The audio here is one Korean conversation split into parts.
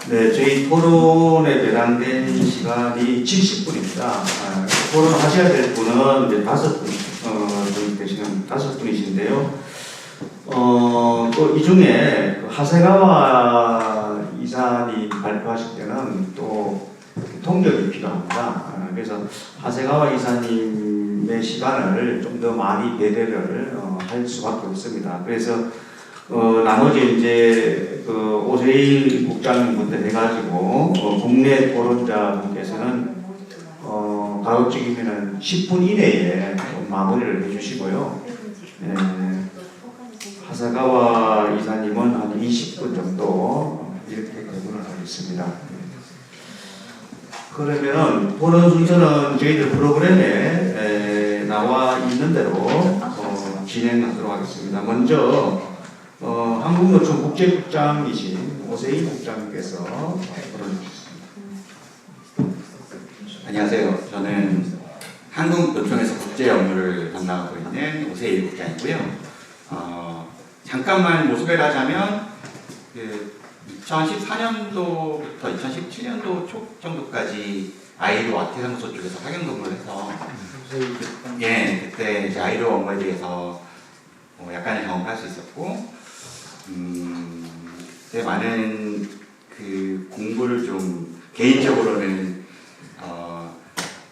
네, 저희 토론에 배당된 시간이 70분입니다. 토론하셔야 될 분은 이제 5분, 저희 계시는 5분이신데요. 또 이 중에 하세가와 이사님 발표하실 때는 또 통역이 필요합니다. 그래서 하세가와 이사님의 시간을 좀 더 많이 배려를 할 수밖에 없습니다. 그래서 나머지 이제 오세일 국장님부터 해가지고 국내 토론자분께서는 가급적이면은 10분 이내에 좀 마무리를 해주시고요. 하사가와 이사님은 한 20분 정도 이렇게 대본을 하겠습니다. 그러면은 토론 순서는 저희들 프로그램에 나와 있는 대로 진행하도록 하겠습니다. 먼저 한국노총 국제국장이신 오세일 국장님께서 토론해주셨습니다. 안녕하세요. 저는 한국노총에서 국제 업무를 담당하고 있는 오세일 국장이고요. 잠깐만 소개를 하자면 2014년도부터 2017년도 초 정도까지 아이로 아태상소 쪽에서 파견 근무를 해서 그때 이제 아이로 업무에 대해서 약간의 경험을 할 수 있었고 많은 공부를 좀 개인적으로는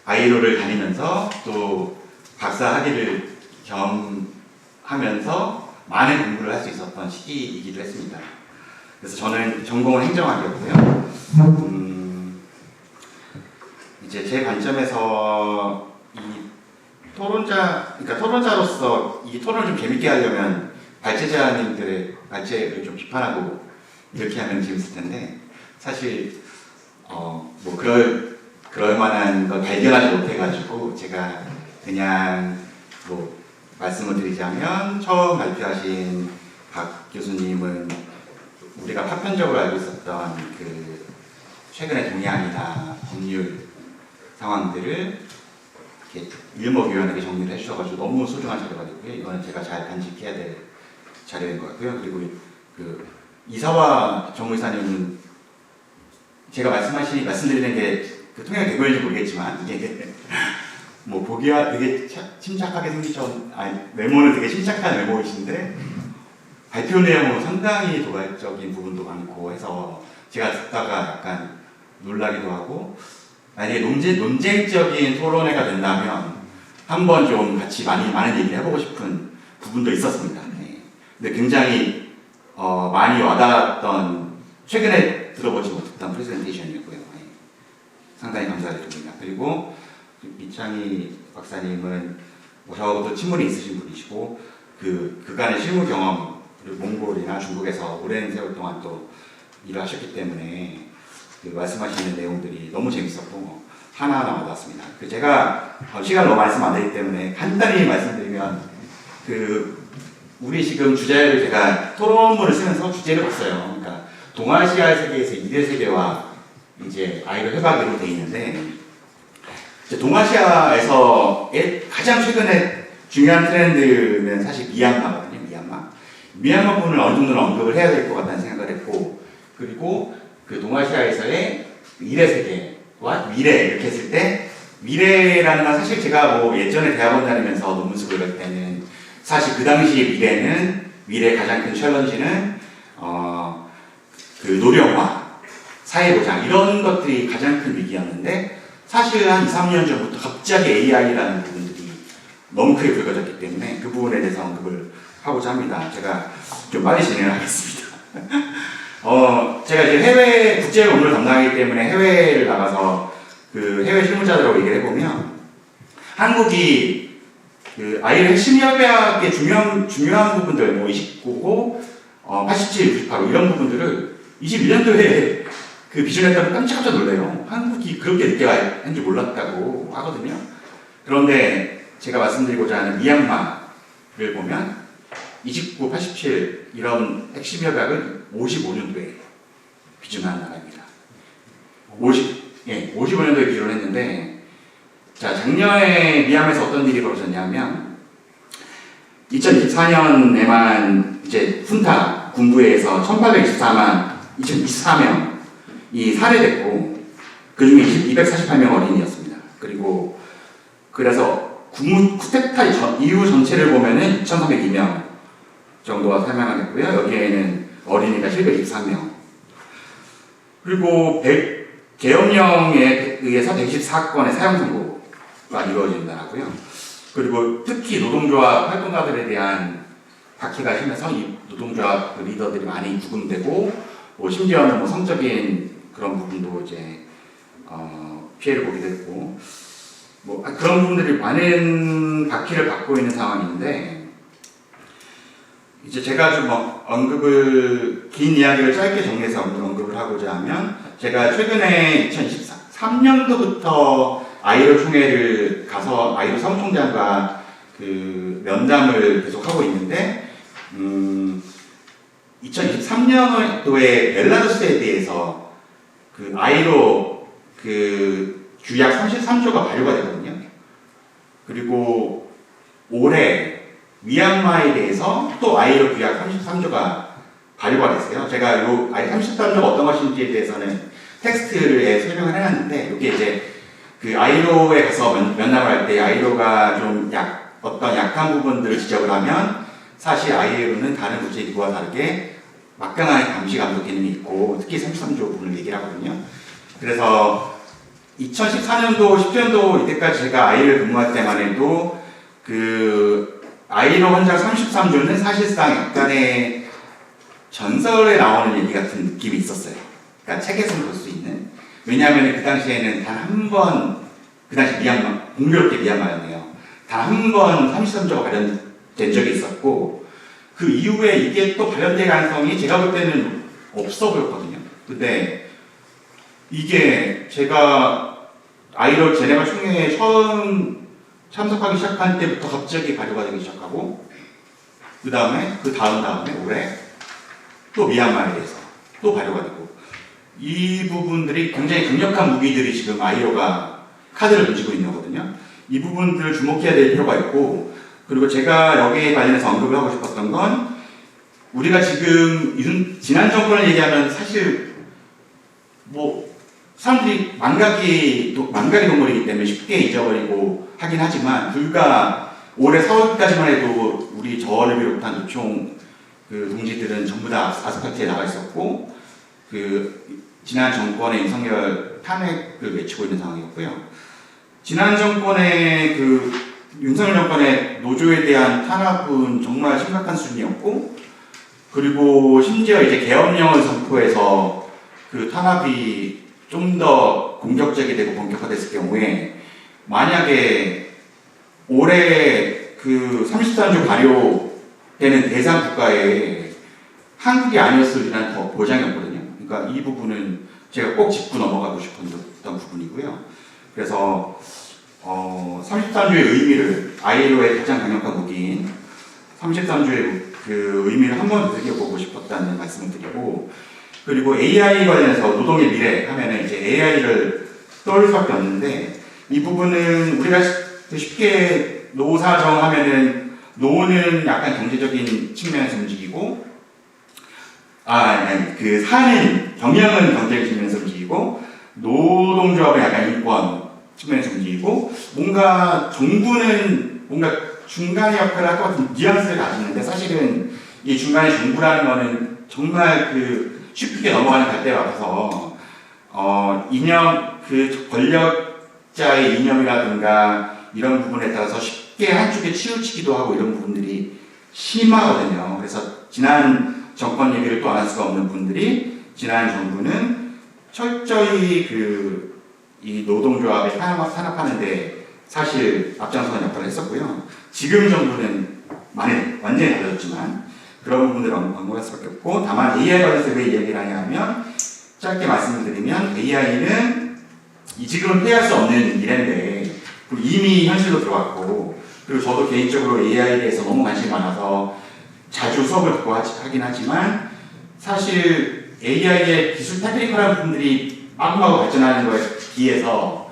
아이로를 다니면서 또 박사 학위를 겸하면서 많은 공부를 할 수 있었던 시기이기도 했습니다. 그래서 저는 전공은 행정학이었고요. 이제 제 관점에서 이 토론자로서 이 토론을 좀 재밌게 하려면 발제자님들의 발제를 좀 비판하고 이렇게 하면 재밌을 텐데 사실 그럴 만한 걸 발견하지 못해가지고 제가 그냥 말씀을 드리자면 처음 발표하신 박 교수님은 우리가 파편적으로 알고 있었던 최근의 동향이나 법률 상황들을 이렇게 일목요연하게 정리를 해주셔가지고 너무 소중한 자료가 됐고요. 이거는 제가 잘 간직해야 될 자료인 것 같고요. 그리고 이사와 정무이사님은 제가 말씀드리는 게 통역 대본인지 모르겠지만 이게 보기와 되게 침착하게 생기죠. 외모는 되게 침착한 외모이신데 발표 내용은 상당히 도발적인 부분도 많고 해서 제가 듣다가 약간 놀라기도 하고 만약에 논쟁적인 토론회가 된다면 한번 좀 같이 많은 얘기를 해보고 싶은 부분도 있었습니다. 근데 굉장히 많이 와닿았던 최근에 들어보지 못했던 프레젠테이션이었고요. 상당히 감사드립니다. 그리고 이창희 박사님은 저도 친분이 있으신 분이시고 그간의 실무 경험 그리고 몽골이나 중국에서 오랜 세월 동안 또 일을 하셨기 때문에 말씀하시는 내용들이 너무 재밌었고 하나하나 와닿았습니다. 제가 시간 너무 말씀 안 되기 때문에 간단히 말씀드리면 우리 지금 주제를 제가 토론문을 쓰면서 주제를 봤어요. 그러니까 동아시아 세계에서 2대 세계와 이제 아이로 회박으로 돼 있는데 동아시아에서 가장 최근에 중요한 트렌드는 사실 미얀마거든요. 미얀마 부분을 어느 정도는 언급을 해야 될 것 같다는 생각을 했고 그리고 동아시아에서의 2대 세계와 미래 이렇게 했을 때 미래라는 건 사실 제가 예전에 대학원 다니면서 논문 쓰고 이럴 때는 사실 그 당시의 미래의 가장 큰 챌린지는 노령화, 사회보장 이런 것들이 가장 큰 위기였는데 사실 한 2, 3년 전부터 갑자기 AI라는 부분들이 너무 크게 불거졌기 때문에 그 부분에 대해서 언급을 하고자 합니다. 제가 좀 빨리 진행하겠습니다. 제가 이제 해외 국제 업무를 담당하기 때문에 해외를 나가서 해외 실무자들하고 얘기를 해보면 한국이 아이를 핵심 협약의 중요한 부분들 29고 87, 98 이런 부분들을 21년도에 비전했다면 깜짝깜짝 놀래요. 한국이 그렇게 늦게 한 줄 몰랐다고 하거든요. 그런데 제가 말씀드리고자 하는 미얀마를 보면 29, 87 이런 핵심 협약은 55년도에 비준한 나라입니다. 55년도에 비준을 했는데, 자, 작년에 미얀마에서 어떤 일이 벌어졌냐면 2024년에만 이제 훈타 군부에 의해서 2024명이 살해됐고, 그 중에 248명 어린이였습니다. 그래서 쿠데타 이후 전체를 보면은 2,302명 정도가 사망했고요. 여기에는 어린이가 723명. 그리고 계엄령에 의해서 124건의 사형 선고가 이루어진다고요. 그리고 특히 노동조합 활동가들에 대한 박해가 심해서 이 노동조합 리더들이 많이 구금되고, 심지어는 뭐 성적인 그런 부분도 이제 피해를 보게 됐고, 그런 부분들이 많은 박해를 받고 있는 상황인데, 이제 제가 좀 긴 이야기를 짧게 정리해서 언급을 하고자 하면, 제가 최근에 2023년도부터 아이로 총회를 가서 아이로 사무총장과 그 면담을 계속 하고 있는데, 2023년도에 벨라루스에 대해서 그 아이로 그 규약 33조가 발효가 되거든요. 그리고 올해 미얀마에 대해서 또 아이로 규약 33조가 발효가 됐어요. 제가 요 아이 33조가 어떤 것인지에 대해서는 텍스트에 설명을 해놨는데, 이게 이제 그 아이로에 가서 면담을 할 때 아이로가 좀 어떤 약한 부분들을 지적을 하면, 사실 아이로는 다른 국제기구와 다르게 막강한 감시 감독 기능이 있고, 특히 33조 부분을 얘기를 하거든요. 그래서 2014년도, 10년도 이때까지 제가 아이를 근무할 때만 해도 그 아이로 헌장 33조는 사실상 약간의 전설에 나오는 얘기 같은 느낌이 있었어요. 그러니까 책에서 볼 수 있는. 왜냐하면 그 당시에는 단 한 번, 그 당시 공교롭게 미얀마였네요. 단 한 번 33조가 발현된 적이 있었고, 그 이후에 이게 또 발현될 가능성이 제가 볼 때는 없어 보였거든요. 근데 이게 제가 아이로 제네바 총회에 처음 참석하기 시작한 때부터 갑자기 발효가 되기 시작하고, 그 다음에 올해 또 미얀마에 대해서 또 발효가 되고, 이 부분들이 굉장히 강력한 무기들이 지금 아이오가 카드를 던지고 있는 거거든요. 이 부분들을 주목해야 될 필요가 있고, 그리고 제가 여기에 관련해서 언급을 하고 싶었던 건, 우리가 지금 지난 정권을 얘기하면 사실 사람들이 망각이 동물이기 때문에 쉽게 잊어버리고 하긴 하지만, 불과 올해 4월까지만 해도 우리 저를 비롯한 노총 그 동지들은 전부 다 아스팔트에 나가 있었고, 그 지난 정권의 윤석열 탄핵을 외치고 있는 상황이었고요. 지난 정권의 그 윤석열 정권의 노조에 대한 탄압은 정말 심각한 수준이었고, 그리고 심지어 이제 계엄령을 선포해서 그 탄압이 좀 더 공격적이 되고 본격화됐을 경우에, 만약에 올해 그 33조 발효되는 대상 국가에 한국이 아니었으리라는 더 보장이 없거든요. 그러니까 이 부분은 제가 꼭 짚고 넘어가고 싶었던 부분이고요. 그래서 33조의 의미를, 아이로의 가장 강력한 무기인 33조의 그 의미를 한 번 되새겨보고 싶었다는 말씀을 드리고, 그리고 AI 관련해서 노동의 미래 하면은 이제 AI를 떠올릴 수밖에 없는데, 이 부분은 우리가 쉽게 노사정 하면은 노는 약간 경제적인 측면에서 움직이고, 그 사는 경영은 경제적인 측면에서 움직이고, 노동조합은 약간 인권 측면에서 움직이고, 뭔가 정부는 뭔가 중간의 역할을 할 것 같은 뉘앙스를 가지는데, 사실은 이 중간의 정부라는 거는 정말 그 쉽게 넘어가는 갈대와 같아서 이념, 그 권력자의 이념이라든가 이런 부분에 따라서 쉽게 한쪽에 치우치기도 하고 이런 부분들이 심하거든요. 그래서 지난 정권 얘기를 또 안 할 수가 없는 분들이, 지난 정부는 철저히 이 노동조합에 탄압하는데 사실 앞장서는 역할을 했었고요. 지금 정부는 완전히 달라졌지만 그런 부분들을 언급할 수밖에 없고, 다만 AI 관련해서 왜 이야기를 하냐면, 짧게 말씀을 드리면 AI는 지금은 피할 수 없는 미래인데, 그리고 이미 현실로 들어왔고, 그리고 저도 개인적으로 AI에 대해서 너무 관심이 많아서 자주 수업을 듣고 하긴 하지만 사실 AI의 기술 테크니컬한 부분들이 마구마구 발전하는 거에 비해서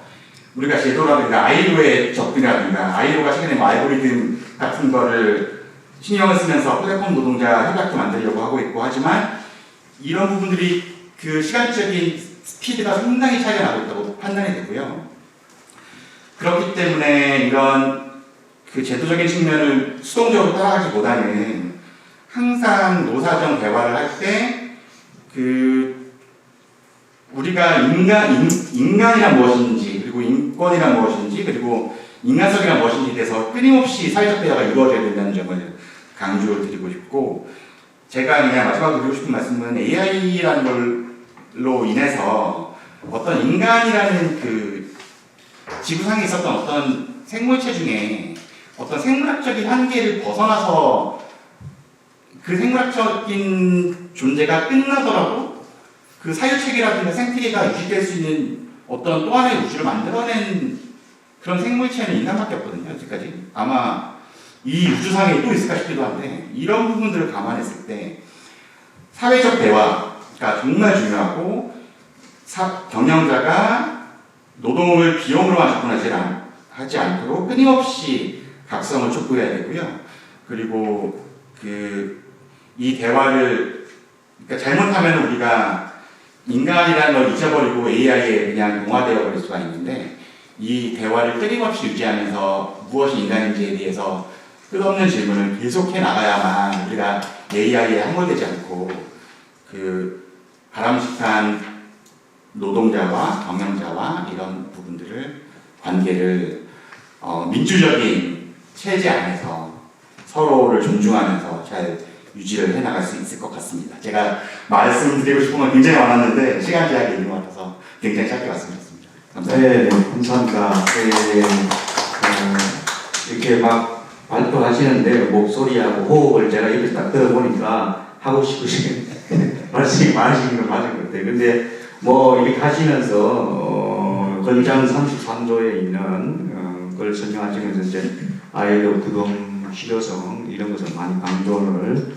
우리가 제도라든가 아이로의 접근이라든가 아이로가 최근에 뭐 알고리즘 같은 거를 신경을 쓰면서 플랫폼 노동자 협약도 만들려고 하고 있고 하지만 이런 부분들이 그 시간적인 스피드가 상당히 차이가 나고 있다고 판단이 되고요. 그렇기 때문에 이런 그 제도적인 측면을 수동적으로 따라가기보다는 항상 노사정 대화를 할 때 그 우리가 인간이란 무엇인지 그리고 인권이란 무엇인지 그리고 인간성이란 무엇인지에 대해서 끊임없이 사회적 대화가 이루어져야 된다는 점을 강조를 드리고 싶고 제가 그냥 마지막으로 드리고 싶은 말씀은 AI라는 걸로 인해서 어떤 인간이라는 그 지구상에 있었던 어떤 생물체 중에 어떤 생물학적인 한계를 벗어나서 그 생물학적인 존재가 끝나더라도 그 사유체계라든가 생태계가 유지될 수 있는 어떤 또 하나의 우주를 만들어낸 그런 생물체는 인간밖에 없거든요. 여태까지. 아마 이 우주상에 또 있을까 싶기도 한데 이런 부분들을 감안했을 때 사회적 대화가 정말 중요하고 경영자가 노동을 비용으로만 접근하지 않도록 끊임없이 각성을 촉구해야 되고요. 그리고 이 대화를 그러니까 잘못하면 우리가 인간이라는 걸 잊어버리고 AI에 그냥 동화되어 버릴 수가 있는데 이 대화를 끊임없이 유지하면서 무엇이 인간인지에 대해서 끝없는 질문을 계속해 나가야만 우리가 AI에 함몰되지 않고 그 바람직한 노동자와 경영자와 이런 부분들을 관계를 민주적인 체제 안에서 서로를 존중하면서 잘 유지를 해나갈 수 있을 것 같습니다. 제가 말씀드리고 싶은 건 굉장히 많았는데 시간 제약이 있는 것 같아서 굉장히 짧게 말씀드렸습니다. 감사합니다. 네, 감사합니다. 이렇게 막 발표하시는데 목소리하고 호흡을 제가 옆에 딱 들어보니까 하고 싶으신 말씀이 많으신 건 맞은 것 같아요. 근데 뭐 이렇게 하시면서 건장 33조에 있는 걸 설명하시면서 이제 아이들 구동 실효성 이런 것을 많이 강조를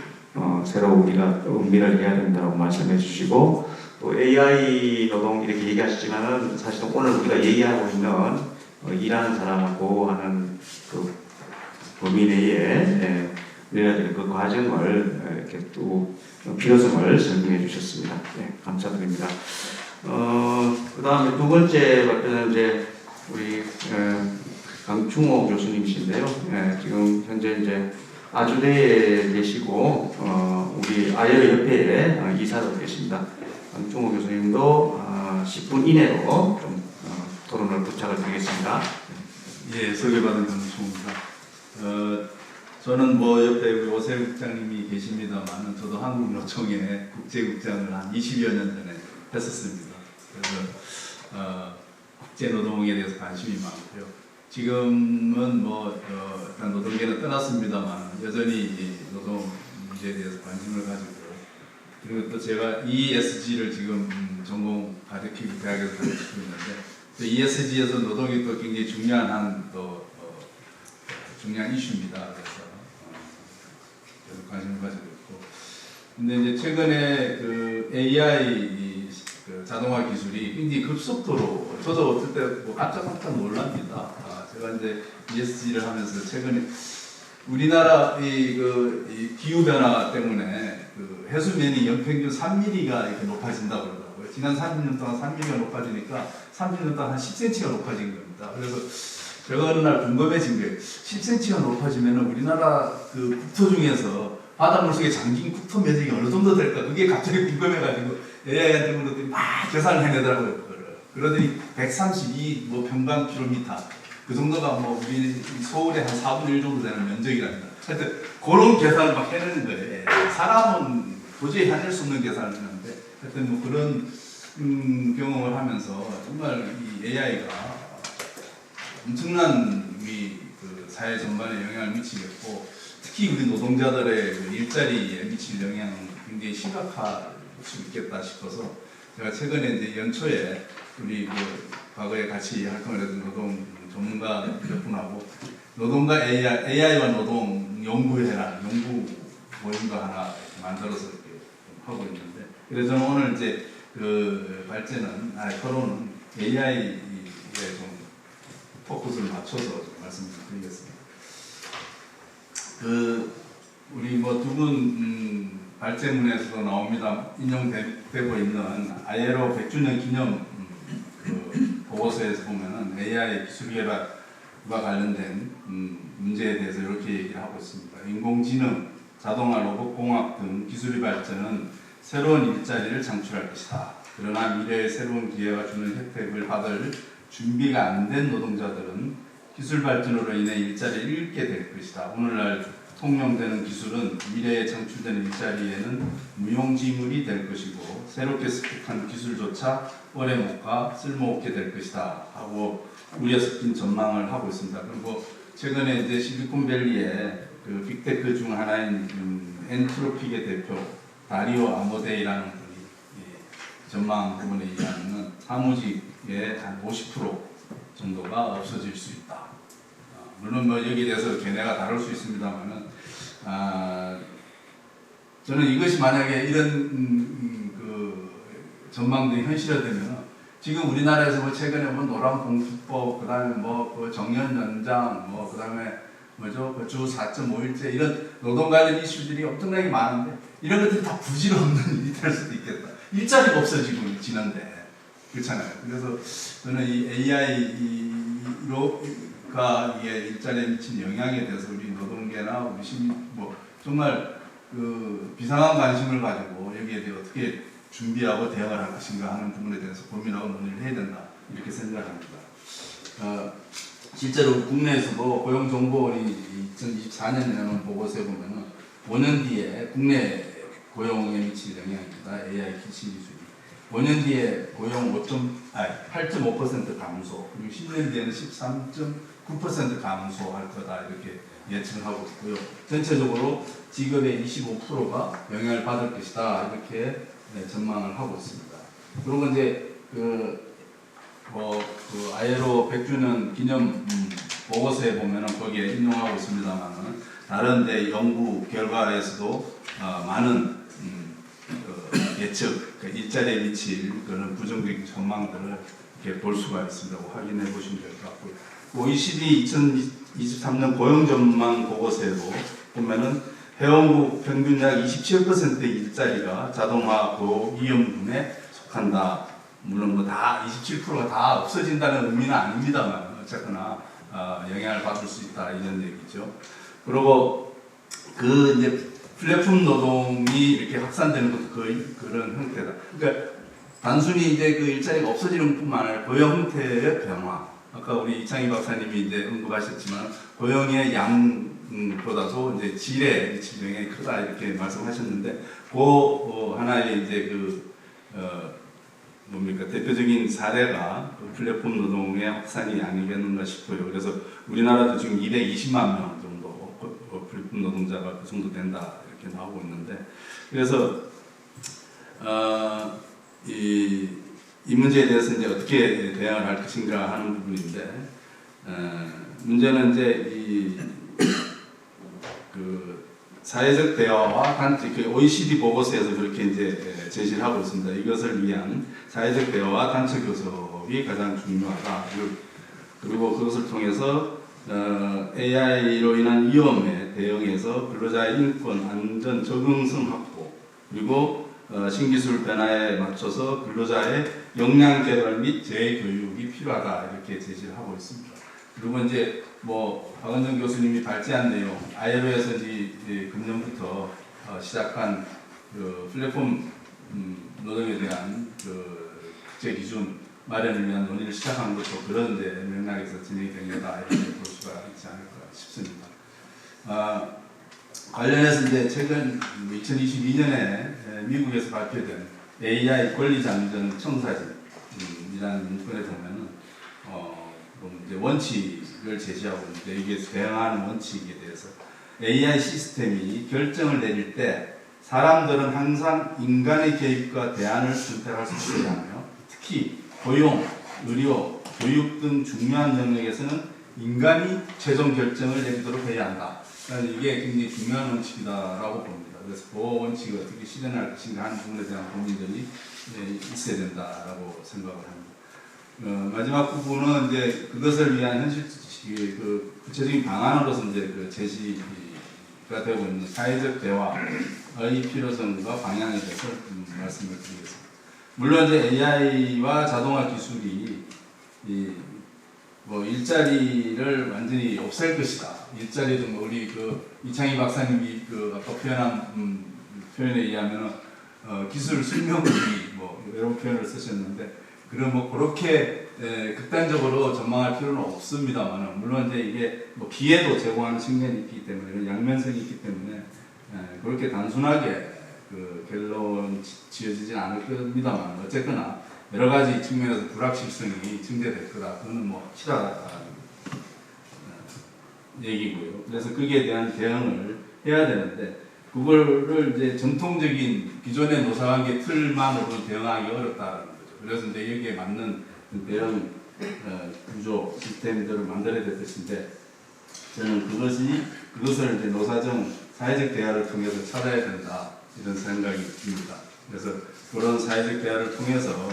새로 우리가 은밀을 해야 된다고 말씀해 주시고 또 AI 노동 이렇게 얘기하시지만은 사실은 오늘 우리가 얘기하고 있는 일하는 사람을 보호하는 그 범위 내에 우리가 그 과정을 이렇게 또 필요성을 설명해 주셨습니다. 네, 감사드립니다. 그 다음에 두 번째 발표는 이제 우리 강충호 교수님이신데요. 지금 현재 이제 아주대에 계시고 우리 아이러 협회에 이사로 계십니다. 강충호 교수님도 10분 이내로 좀 토론을 부탁을 드리겠습니다. 예, 소개받은 강충호입니다. 저는 뭐 옆에 우리 오세 국장님이 계십니다만 저도 한국노총의 국제국장을 한 20여 년 전에 했었습니다. 그래서 국제노동에 대해서 관심이 많고요. 지금은 뭐 일단 노동계는 떠났습니다만 여전히 이 노동 문제에 대해서 관심을 가지고 그리고 또 제가 ESG를 지금 전공 가르치고 대학에서 가르치고 있는데 또 ESG에서 노동이 또 굉장히 중요한 중요한 이슈입니다. 그래서 계속 관심을 가지고 있고 근데 이제 최근에 그 AI 그 자동화 기술이 굉장히 급속도로 저도 어떨 때 뭐 깜짝 놀랍니다. 제가 이제 ESG를 하면서 최근에 우리나라 이 기후 변화 때문에 그 해수면이 연평균 3mm가 이렇게 높아진다고 그러더라고요. 지난 30년 동안 3mm가 높아지니까 30년 동안 한 10cm가 높아진 겁니다. 그래서 제가 어느 날 궁금해진 게 10cm가 높아지면 우리나라 그 국토 중에서 바닷물 속에 잠긴 국토 면적이 어느 정도 될까? 그게 갑자기 궁금해가지고 AI한테 물었더니 막 계산을 해내더라고요. 그러더니 132 평방킬로미터 그 정도가 뭐 우리 서울의 한 4분의 1 정도 되는 면적이랍니다. 하여튼 그런 계산을 막 해내는 거예요. 사람은 도저히 해낼 수 없는 계산을 하는데 하여튼 뭐 그런 경험을 하면서 정말 이 AI가 엄청난 우리 그 사회 전반에 영향을 미치겠고 특히 우리 노동자들의 그 일자리에 미칠 영향은 굉장히 심각할 수 있겠다 싶어서 제가 최근에 이제 연초에 우리 그 과거에 같이 활동을 했던 노동 전문가 몇 분하고 노동과 AI와 노동 연구해라 연구 모임도 하나 만들어서 이렇게 하고 있는데 그래서 저는 오늘 이제 그 토론은 AI에 좀 포커스를 맞춰서 좀 말씀을 드리겠습니다. 우리 뭐 두 분 발제문에서도 나옵니다. 인용되고 있는 ILO 100주년 기념 그 보고서에서 보면은 AI 기술 개발과 관련된 문제에 대해서 이렇게 얘기를 하고 있습니다. 인공지능, 자동화, 로봇 공학 등 기술의 발전은 새로운 일자리를 창출할 것이다. 그러나 미래의 새로운 기회가 주는 혜택을 받을 준비가 안 된 노동자들은 기술 발전으로 인해 일자리를 잃게 될 것이다. 오늘날 통용되는 기술은 미래에 창출되는 일자리에는 무용지물이 될 것이고 새롭게 습득한 기술조차 오래 못 가 쓸모없게 될 것이다 하고 우려 섞인 전망을 하고 있습니다. 그리고 최근에 이제 실리콘밸리의 그 빅테크 중 하나인 엔트로픽의 대표 다리오 아모데이라는 분이 전망 부분에 의하면 사무직의 한 50% 정도가 없어질 수 있다. 물론 뭐 여기에 대해서 걔네가 다룰 수 있습니다만은 저는 이것이 만약에 이런 그 전망들이 현실화되면 지금 우리나라에서 뭐 최근에 뭐 노란봉투법 그다음에 뭐 정년 연장 뭐 그다음에 뭐죠 그 주 4.5일제 이런 노동 관련 이슈들이 엄청나게 많은데 이런 것들이 다 부질없는 일이 될 수도 있겠다. 일자리가 없어지고 지는데 그렇잖아요. 그래서 저는 이 AI가 이게 일자리에 미친 영향에 대해서 우리 노동계나 우리 뭐 정말 그 비상한 관심을 가지고 여기에 대해 어떻게 준비하고 대응을 할 것인가 하는 부분에 대해서 고민하고 논의를 해야 된다 이렇게 생각합니다. 실제로 국내에서도 고용정보원이 2024년에 나온 보고서에 보면은 5년 뒤에 국내 고용에 미칠 영향입니다. AI 기치 기술이 5년 뒤에 고용 8.5% 감소, 그리고 10년 뒤에는 13.9% 감소할 거다 이렇게 예측하고 있고요. 전체적으로 직업의 25%가 영향을 받을 것이다 이렇게 전망을 하고 있습니다. 그리고 이제 그 ILO 100주년 기념 보고서에 보면은 거기에 인용하고 있습니다만은 다른 데 연구 결과에서도 많은 예측, 일자리에 미칠 그런 부정적인 전망들을 이렇게 볼 수가 있습니다. 확인해 보시면 될 것 같고요. OECD 2023년 고용 전망 보고서에도 보면은 회원국 평균 약 27%의 일자리가 자동화 고위험군에 속한다. 물론 뭐 다 27%가 다 없어진다는 의미는 아닙니다만 어쨌거나 영향을 받을 수 있다 이런 얘기죠. 그리고 그 이제 플랫폼 노동이 이렇게 확산되는 것도 거의 그런 형태다. 그러니까 단순히 이제 그 일자리가 없어지는 뿐만 아니라 고용 형태의 변화. 아까 우리 이창희 박사님이 이제 언급하셨지만 고용의 양보다도 이제 질에 미칠 영향이 크다 이렇게 말씀하셨는데 그 하나의 이제 뭡니까 대표적인 사례가 그 플랫폼 노동의 확산이 아니겠는가 싶어요. 그래서 우리나라도 지금 220만 명 정도 플랫폼 노동자가 그 정도 된다 이렇게 나오고 있는데 그래서 이 문제에 대해서 이제 어떻게 대응을 할 것인가 하는 부분인데 문제는 이제 그 사회적 대화와 단체 그 OECD 보고서에서 그렇게 이제 제시를 하고 있습니다. 이것을 위한 사회적 대화와 단체 교섭이 가장 중요하다. 그리고 그것을 통해서 AI로 인한 위험에 대응해서 근로자의 인권, 안전, 적응성 확보 그리고 신기술 변화에 맞춰서 근로자의 역량 개발 및 재교육이 필요하다 이렇게 제시를 하고 있습니다. 그리고 이제 뭐 박은정 교수님이 발제한 내용, ILO에서 이제 금년부터 시작한 그 플랫폼 노동에 대한 그 국제 기준 마련을 위한 논의를 시작한 것도 그런 데 맥락에서 진행이 된 거다 이렇게 볼 수가 있지 않을까 싶습니다. 관련해서 이제 최근 2022년에 미국에서 발표된 AI 권리장전 청사진이라는 문건에 보면은 이제 원칙을 제시하고 있는데 이게 대응하는 원칙에 대해서 AI 시스템이 결정을 내릴 때 사람들은 항상 인간의 개입과 대안을 선택할 수 있어야 하며 특히 고용, 의료, 교육 등 중요한 영역에서는 인간이 최종 결정을 내리도록 해야 한다. 이게 굉장히 중요한 원칙이다라고 봅니다. 그래서 그 원칙을 어떻게 실현할 것인가 하는 부분에 대한 고민들이 있어야 된다라고 생각을 합니다. 마지막 부분은 이제 그것을 위한 현실 그 구체적인 방안으로서 이제 그 제시가 되고 있는 사회적 대화의 필요성과 방향에 대해서 말씀을 드리겠습니다. 물론 이제 AI와 자동화 기술이 뭐 일자리를 완전히 없앨 것이다. 일자리도 뭐 우리 그 이창희 박사님이 그 아까 표현한 표현에 의하면 기술 숙명주의 뭐 이런 표현을 쓰셨는데 그런 뭐 그렇게 극단적으로 전망할 필요는 없습니다만 물론 이제 이게 뭐 기회도 제공하는 측면이 있기 때문에 양면성이 있기 때문에 그렇게 단순하게 그 결론 지어지진 않을 겁니다만 어쨌거나 여러 가지 측면에서 불확실성이 증대될 거다. 그거는 뭐 확실하다는 얘기고요. 그래서 거기에 대한 대응을 해야 되는데 그거를 이제 전통적인 기존의 노사관계 틀만으로 대응하기 어렵다는 거죠. 그래서 이제 여기에 맞는 대응 구조 시스템들을 만들어야 될 것인데 저는 그것을 이제 노사정 사회적 대화를 통해서 찾아야 된다 이런 생각이 듭니다. 그래서 그런 사회적 대화를 통해서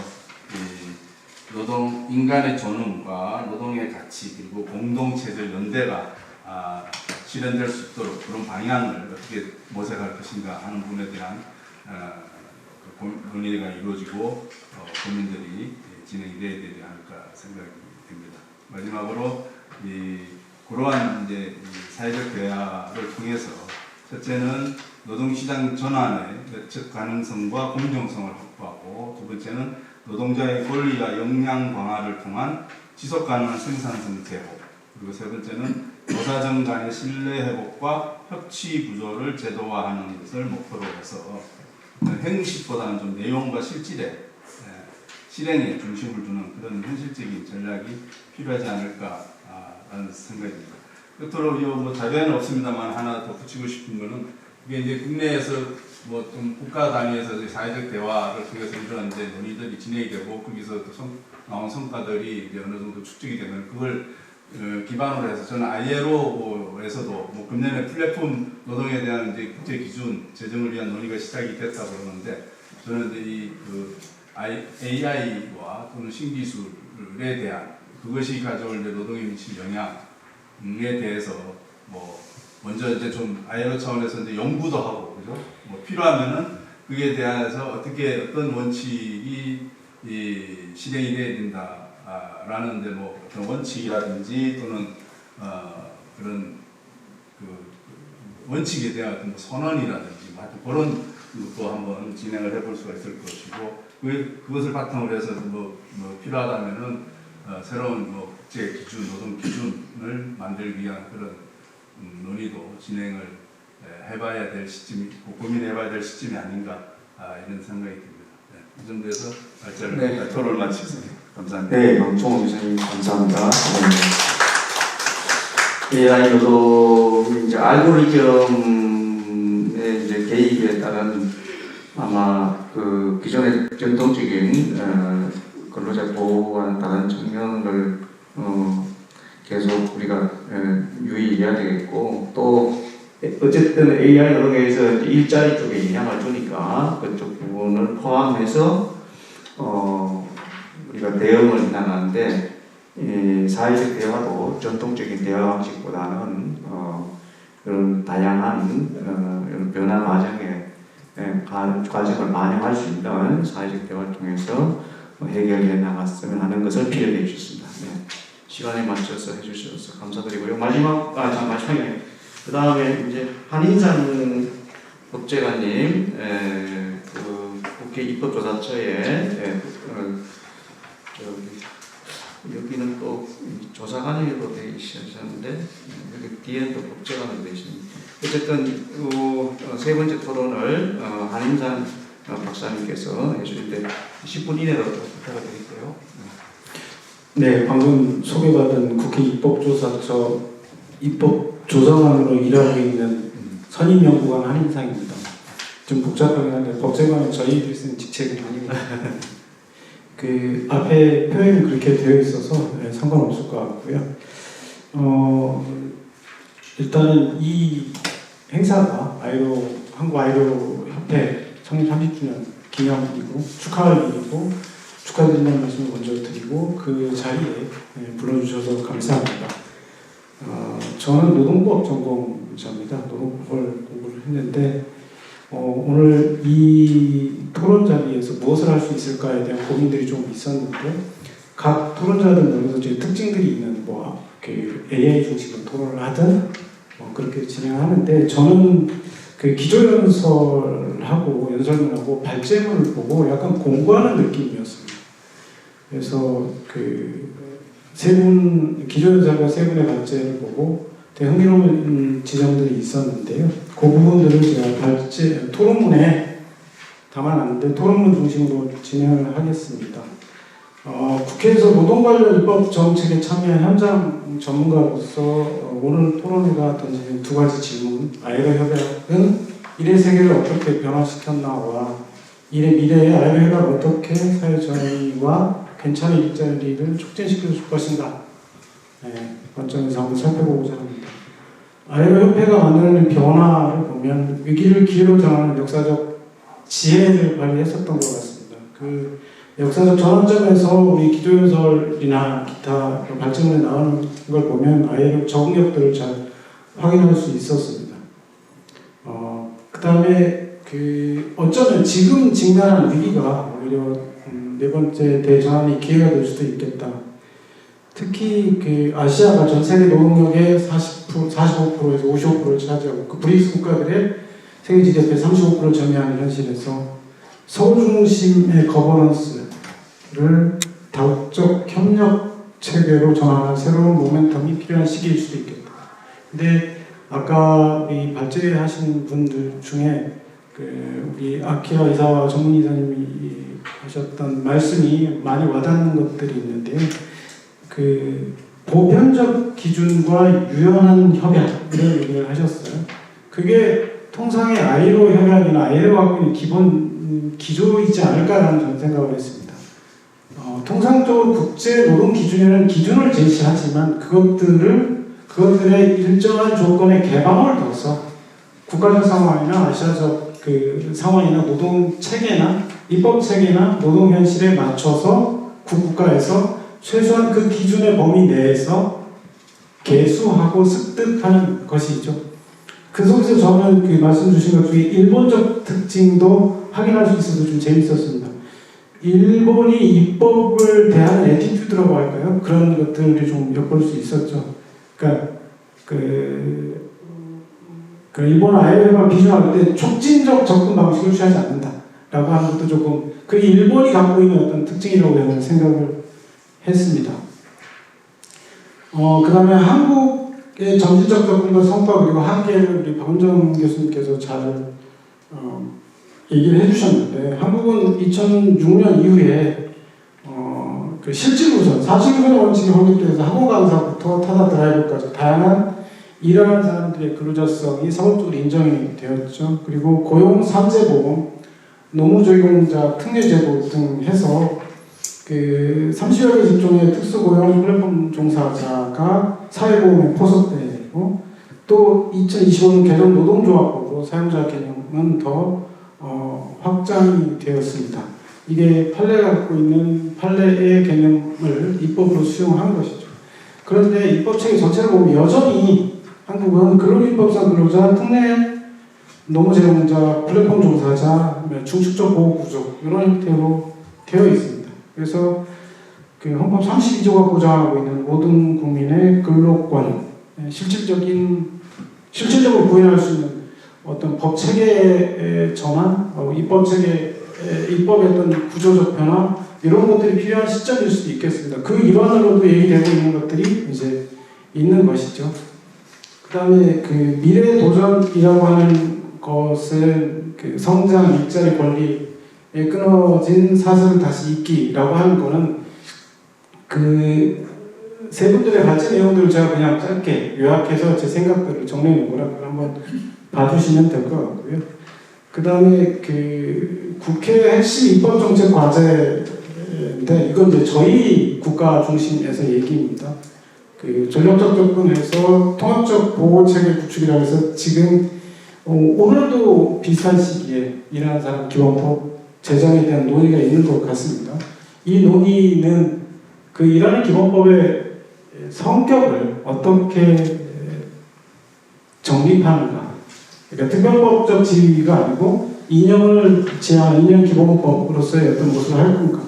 노동 인간의 존엄과 노동의 가치 그리고 공동체적 연대가 실현될 수 있도록 그런 방향을 어떻게 모색할 것인가 하는 부분에 대한 논의가 이루어지고 고민들이 진행이 되어야 되지 않을까 생각이 듭니다. 마지막으로 그러한 이제 사회적 대화를 통해서 첫째는 노동시장 전환의 예측 가능성과 공정성을 확보하고 두 번째는 노동자의 권리와 역량 강화를 통한 지속 가능한 생산성 제고 그리고 세 번째는 노사정 간의 신뢰 회복과 협치 구조를 제도화하는 것을 목표로 해서 형식보다는 좀 내용과 실질에 실행에 중심을 두는 그런 현실적인 전략이 필요하지 않을까라는 생각입니다. 끝으로 뭐 자료에는 없습니다만 하나 더 붙이고 싶은 거는 이게 이제 국내에서 뭐 좀 국가 단위에서 사회적 대화를 통해서 이런 이제 논의들이 진행이 되고 거기서 또 나온 성과들이 이제 어느 정도 축적이 되면 그걸 기반으로 해서 저는 ILO에서도 뭐 금년에 플랫폼 노동에 대한 이제 국제 기준 제정을 위한 논의가 시작이 됐다고 그러는데 저는 이제 그 AI와 또는 신기술에 대한 그것이 가져올 이제 노동에 미칠 영향에 대해서 뭐 먼저 이제 좀 ILO 차원에서 이제 연구도 하고 그죠? 뭐 필요하면은 그에 대해서 어떤 원칙이 실행이 돼야 된다라는 데 뭐 어떤 원칙이라든지 또는 그런 그 원칙에 대한 어떤 선언이라든지 그런 것도 한번 진행을 해볼 수가 있을 것이고 그것을 바탕으로 해서 뭐 필요하다면은 새로운 뭐 국제 기준, 노동 기준을 만들기 위한 그런 논의도 진행을 해봐야 될 시점이 고민해봐야 될 시점이 아닌가 이런 생각이 듭니다. 이 정도에서 발제를 토론을 마치겠습니다. 감사합니다. 네, 정홍 교수님 감사합니다. AI 노동 이제 알고리즘의 이제 개입에 따른 아마 그 기존의 전통적인 근로자 보호와는 다른 측면을 계속 우리가 유의해야 되겠고 또 어쨌든 AI 노동에서 일자리 쪽에 영향을 주니까 그쪽 부분을 포함해서 우리가 대응을 나가는데 사회적 대화도 전통적인 대화 방식보다는 그런 다양한 이런 변화 과정을 반영할 수 있는 사회적 대화를 통해서 해결해 나갔으면 하는 것을 피력해 주셨습니다. 네. 시간에 맞춰서 해주셔서 감사드리고요. 마지막에 그 다음에 이제 한인상 법제관님 그 국회 입법조사처에 여기는 또 조사관으로 되어 계셨는데 여기 뒤에 또 법제관으로 되어 있습니다. 어쨌든 세 번째 토론을 한인상 박사님께서 해주는데 10분 이내로 부탁드릴게요. 네, 방금 소개받은 국회 입법조사처 입법조사관으로 일하고 있는 선임연구관 한인상입니다. 좀 복잡하긴 한데 법제관은 저희들이 쓰는 직책은 아닙니다. 그 앞에 표현이 그렇게 되어 있어서 상관없을 것 같고요. 일단은 이 행사가 한국 아이로 협회 창립 30주년 기념이고 축하할 일이고 축하드린다는 말씀을 먼저 드리고 그 자리에 불러주셔서 감사합니다. 저는 노동법 전공자입니다. 노동법을 공부를 했는데 오늘 이 토론 자리에서 무엇을 할 수 있을까에 대한 고민들이 좀 있었는데 각 토론자들은 이제 특징들이 있는 그 AI 중심으로 토론을 하든 그렇게 진행하는데 저는 그 기조연설하고 연설문하고 발제문을 보고 약간 공부하는 느낌이었습니다. 그래서 그 기조연설과 세 분의 발제를 보고 되게 흥미로운 지점들이 있었는데요. 그 부분들을 제가 토론문에 담아놨는데 토론문 중심으로 진행을 하겠습니다. 국회에서 노동 관련 입법 정책에 참여한 현장 전문가로서 오늘 토론회가 던지는 두 가지 질문, 아이로 협약은 일의 세계를 어떻게 변화시켰나와 일의 미래에 아이로 협약을 어떻게 사회 전의와 괜찮은 일자리를 촉진시켜 줄 것인가 관점에서 한번 살펴보고자 합니다. 아이로 협회가 만들어낸 변화를 보면 위기를 기회로 전하는 역사적 지혜를 발휘했었던 것 같습니다. 그 역사적 전환점에서 우리 기조연설이나 기타 발전에 나오는 걸 보면 아이로 적응력들을 잘 확인할 수 있었습니다. 그 다음에 어쩌면 지금 직면한 위기가 오히려 네 번째 대전환의 기회가 될 수도 있겠다. 특히 그 아시아가 전 세계 노동력의 45%에서 55%를 차지하고 그 브릭스 국가들의 세계 GDP의 35%를 점유하는 현실에서 서울 중심의 거버넌스를 다국적 협력 체계로 전환한 새로운 모멘텀이 필요한 시기일 수도 있겠다. 근데 아까 이 발제하신 분들 중에 우리 아키라 이사와 전문의사님이 하셨던 말씀이 많이 와닿는 것들이 있는데요. 보편적 기준과 유연한 협약 이런 얘기를 하셨어요. 그게 통상의 아이로 협약이나 아이로 갖고 있는 기본 기조이지 않을까라는 저는 생각을 했습니다. 통상적으로 국제 노동 기준에는 기준을 제시하지만 그것들의 일정한 조건의 개방을 둬서 국가적 상황이나 아시아적 상황이나 노동 체계나 입법 체계나 노동 현실에 맞춰서 국가에서 최소한 그 기준의 범위 내에서 개수하고 습득하는 것이죠. 그 속에서 저는 말씀 주신 것 중에 일본적 특징도 확인할 수 있어서 좀 재밌었습니다. 일본이 입법을 대하는 애티튜드라고 할까요? 그런 것들을 좀 엿볼 수 있었죠. 그러니까 일본 아이엠에프가 비준할 때 촉진적 접근 방식을 취하지 않는다라고 하는 것도 조금 그게 일본이 갖고 있는 어떤 특징이라고 저는 생각을 했습니다. 그 다음에 한국의 점진적 접근과 성과 그리고 한계를 우리 박은정 교수님께서 잘 얘기를 해주셨는데 한국은 2006년 이후에 실질우선, 사실우선의 원칙이 확립돼서 학원 강사부터 타다 드라이버까지 다양한 일하는 사람들의 근로자성이 사법적으로 인정이 되었죠. 그리고 고용 산재보험, 노무적용자 특례제도 등 해서 30여 개 직종의 특수고용 플랫폼 종사자가 사회보험에 포섭되고 또 2025년 개정 노동조합법으로 사용자 개념은 더 확장이 되었습니다. 이게 판례가 갖고 있는 판례의 개념을 입법으로 수용한 것이죠. 그런데 입법체계 전체를 보면 여전히 한국은 근로기법상 근로자, 특례 노무제공자, 플랫폼 종사자, 중축적 보호구조 이런 형태로 되어 있습니다. 그래서 헌법 32조가 보장하고 있는 모든 국민의 근로권, 실질적으로 구현할 수 있는 어떤 법 체계의 전환, 입법의 어떤 구조적 변화 이런 것들이 필요한 시점일 수도 있겠습니다. 그 일환으로도 얘기되고 있는 것들이 이제 있는 것이죠. 그 다음에 미래 도전이라고 하는 것은 성장, 일자리, 권리에 끊어진 사슬을 다시 잇기라고 하는 거는 세 분들의 발제 내용들을 제가 그냥 짧게 요약해서 제 생각들을 정리해 놓은 거라 한번 봐주시면 될 것 같고요. 그 다음에 국회 핵심 입법정책 과제를 번째인데 이건 이제 저희 국가 중심에서 얘기입니다. 그 전략적 접근에서 통합적 보호 체계 구축이라고 해서 지금 오늘도 비슷한 시기에 일하는 사람 기본법 제정에 대한 논의가 있는 것 같습니다. 이 논의는 그 일하는 기본법의 성격을 어떻게 정립하는가. 그러니까 특별법적 지위가 아니고 이념을 지향한 이념 기본법으로서의 어떤 모습을 할 건가.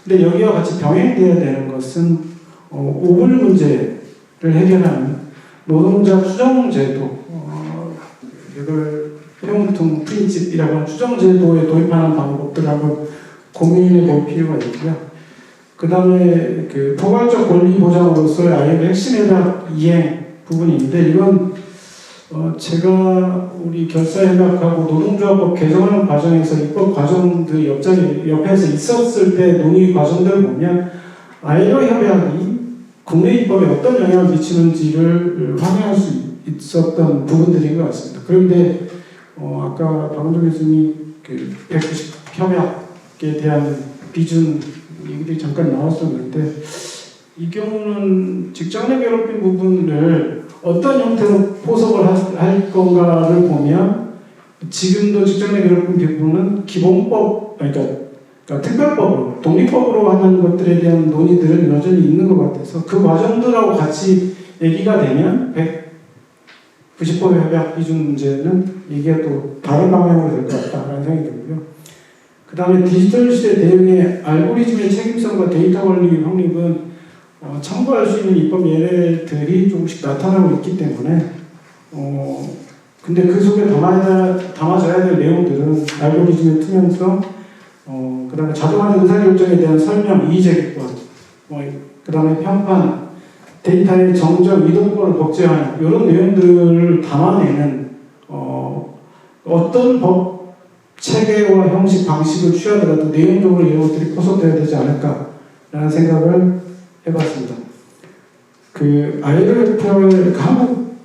근데 여기와 같이 병행되어야 되는 것은 오불 문제를 해결하는 노동자 추정제도, 이걸 평통 프린집이라고 하는 추정제도에 도입하는 방법들을 한번 고민해 볼 필요가 있고요. 그 다음에 그 포괄적 권리 보장으로서의 ILO 핵심 협약 이행 부분인데 이건 제가 우리 결사협약하고 노동조합법 개정하는 과정에서 입법 과정들 옆에서 있었을 때 논의 과정들을 보면 ILO 협약이 국내 입법에 어떤 영향을 미치는지를 확인할 수 있었던 부분들인 것 같습니다. 그런데 아까 박은정 교수님이 그 190 협약에 대한 비준 얘기들이 잠깐 나왔었는데 이 경우는 직장 내 괴롭힘 부분을 어떤 형태로 포섭을 할 건가를 보면 지금도 직장 내 괴롭힘 부분은 기본법, 그러니까 특별법으로, 독립법으로 하는 것들에 대한 논의들은 여전히 있는 것 같아서 그 과정들하고 같이 얘기가 되면 190법 협약 비준 문제는 얘기가 또 다른 방향으로 될 것 같다라는 생각이 들고요. 그 다음에 디지털 시대 대응의 알고리즘의 책임성과 데이터 관리 확립은 참고할 수 있는 입법 예례들이 조금씩 나타나고 있기 때문에 근데 그 속에 담아져야 될 내용들은 알고리즘의 투명성, 그 다음에 자동화 의사결정에 대한 설명, 이의제기권, 그 다음에 편판, 데이터의 정적, 이동권을 복제하는 이런 내용들을 담아내는 어떤 법 체계와 형식, 방식을 취하더라도 내용적으로 이런 것들이 포섭되어야 되지 않을까라는 생각을 해봤습니다. 그 ILO협약을 한국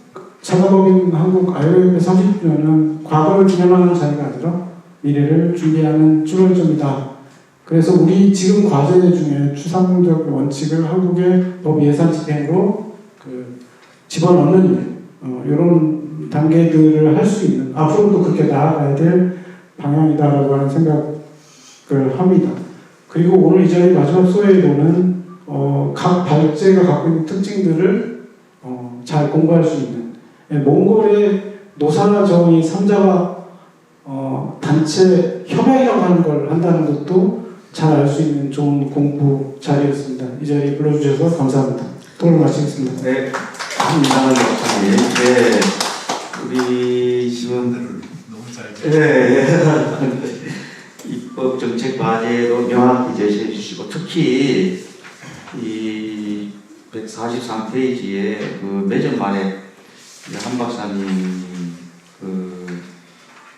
사과법인 한국 ILO협약 30주년은 과거를 기념하는 자리가 아니라 미래를 준비하는 출발점이다. 그래서 우리 지금 과제 중에 추상적 원칙을 한국의 법 예산 집행으로 집어넣는 이런 단계들을 할 수 있는 앞으로도 그렇게 나아가야 될 방향이다라고 하는 생각을 합니다. 그리고 오늘 이 자리 마지막 소회로는 각 발제가 갖고 있는 특징들을 잘 공부할 수 있는 몽골의 노사나 정의 3자가 단체 협약이라고 하는 걸 한다는 것도 잘 알 수 있는 좋은 공부 자리였습니다. 이 자리에 불러주셔서 감사합니다. 토론 마치겠습니다. 네, 이상한 박사님. 네, 우리 지금 너무 잘. 네, 입법 정책 과제도 명확히 제시해 주시고 특히 이 143페이지에 그 매점 말에 한 박사님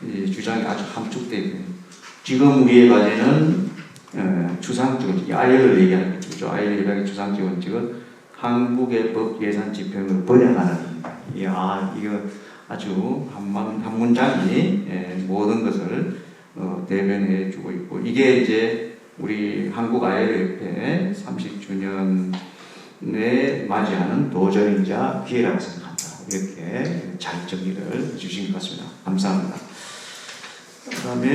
이 주장이 아주 함축되어 있고요. 지금 우리의 과제는 추상적 원칙, ILO를 얘기하는 거죠. ILO 추상적 원칙은 한국의 법 예산 집행을 번영하는 이야, 이거 아주 한 문장이 모든 것을 대변해 주고 있고 이게 이제 우리 한국 ILO협회 30주년에 맞이하는 도전이자 기회라고 생각한다. 이렇게 잘 정리를 해주신 것 같습니다. 감사합니다. 그 다음에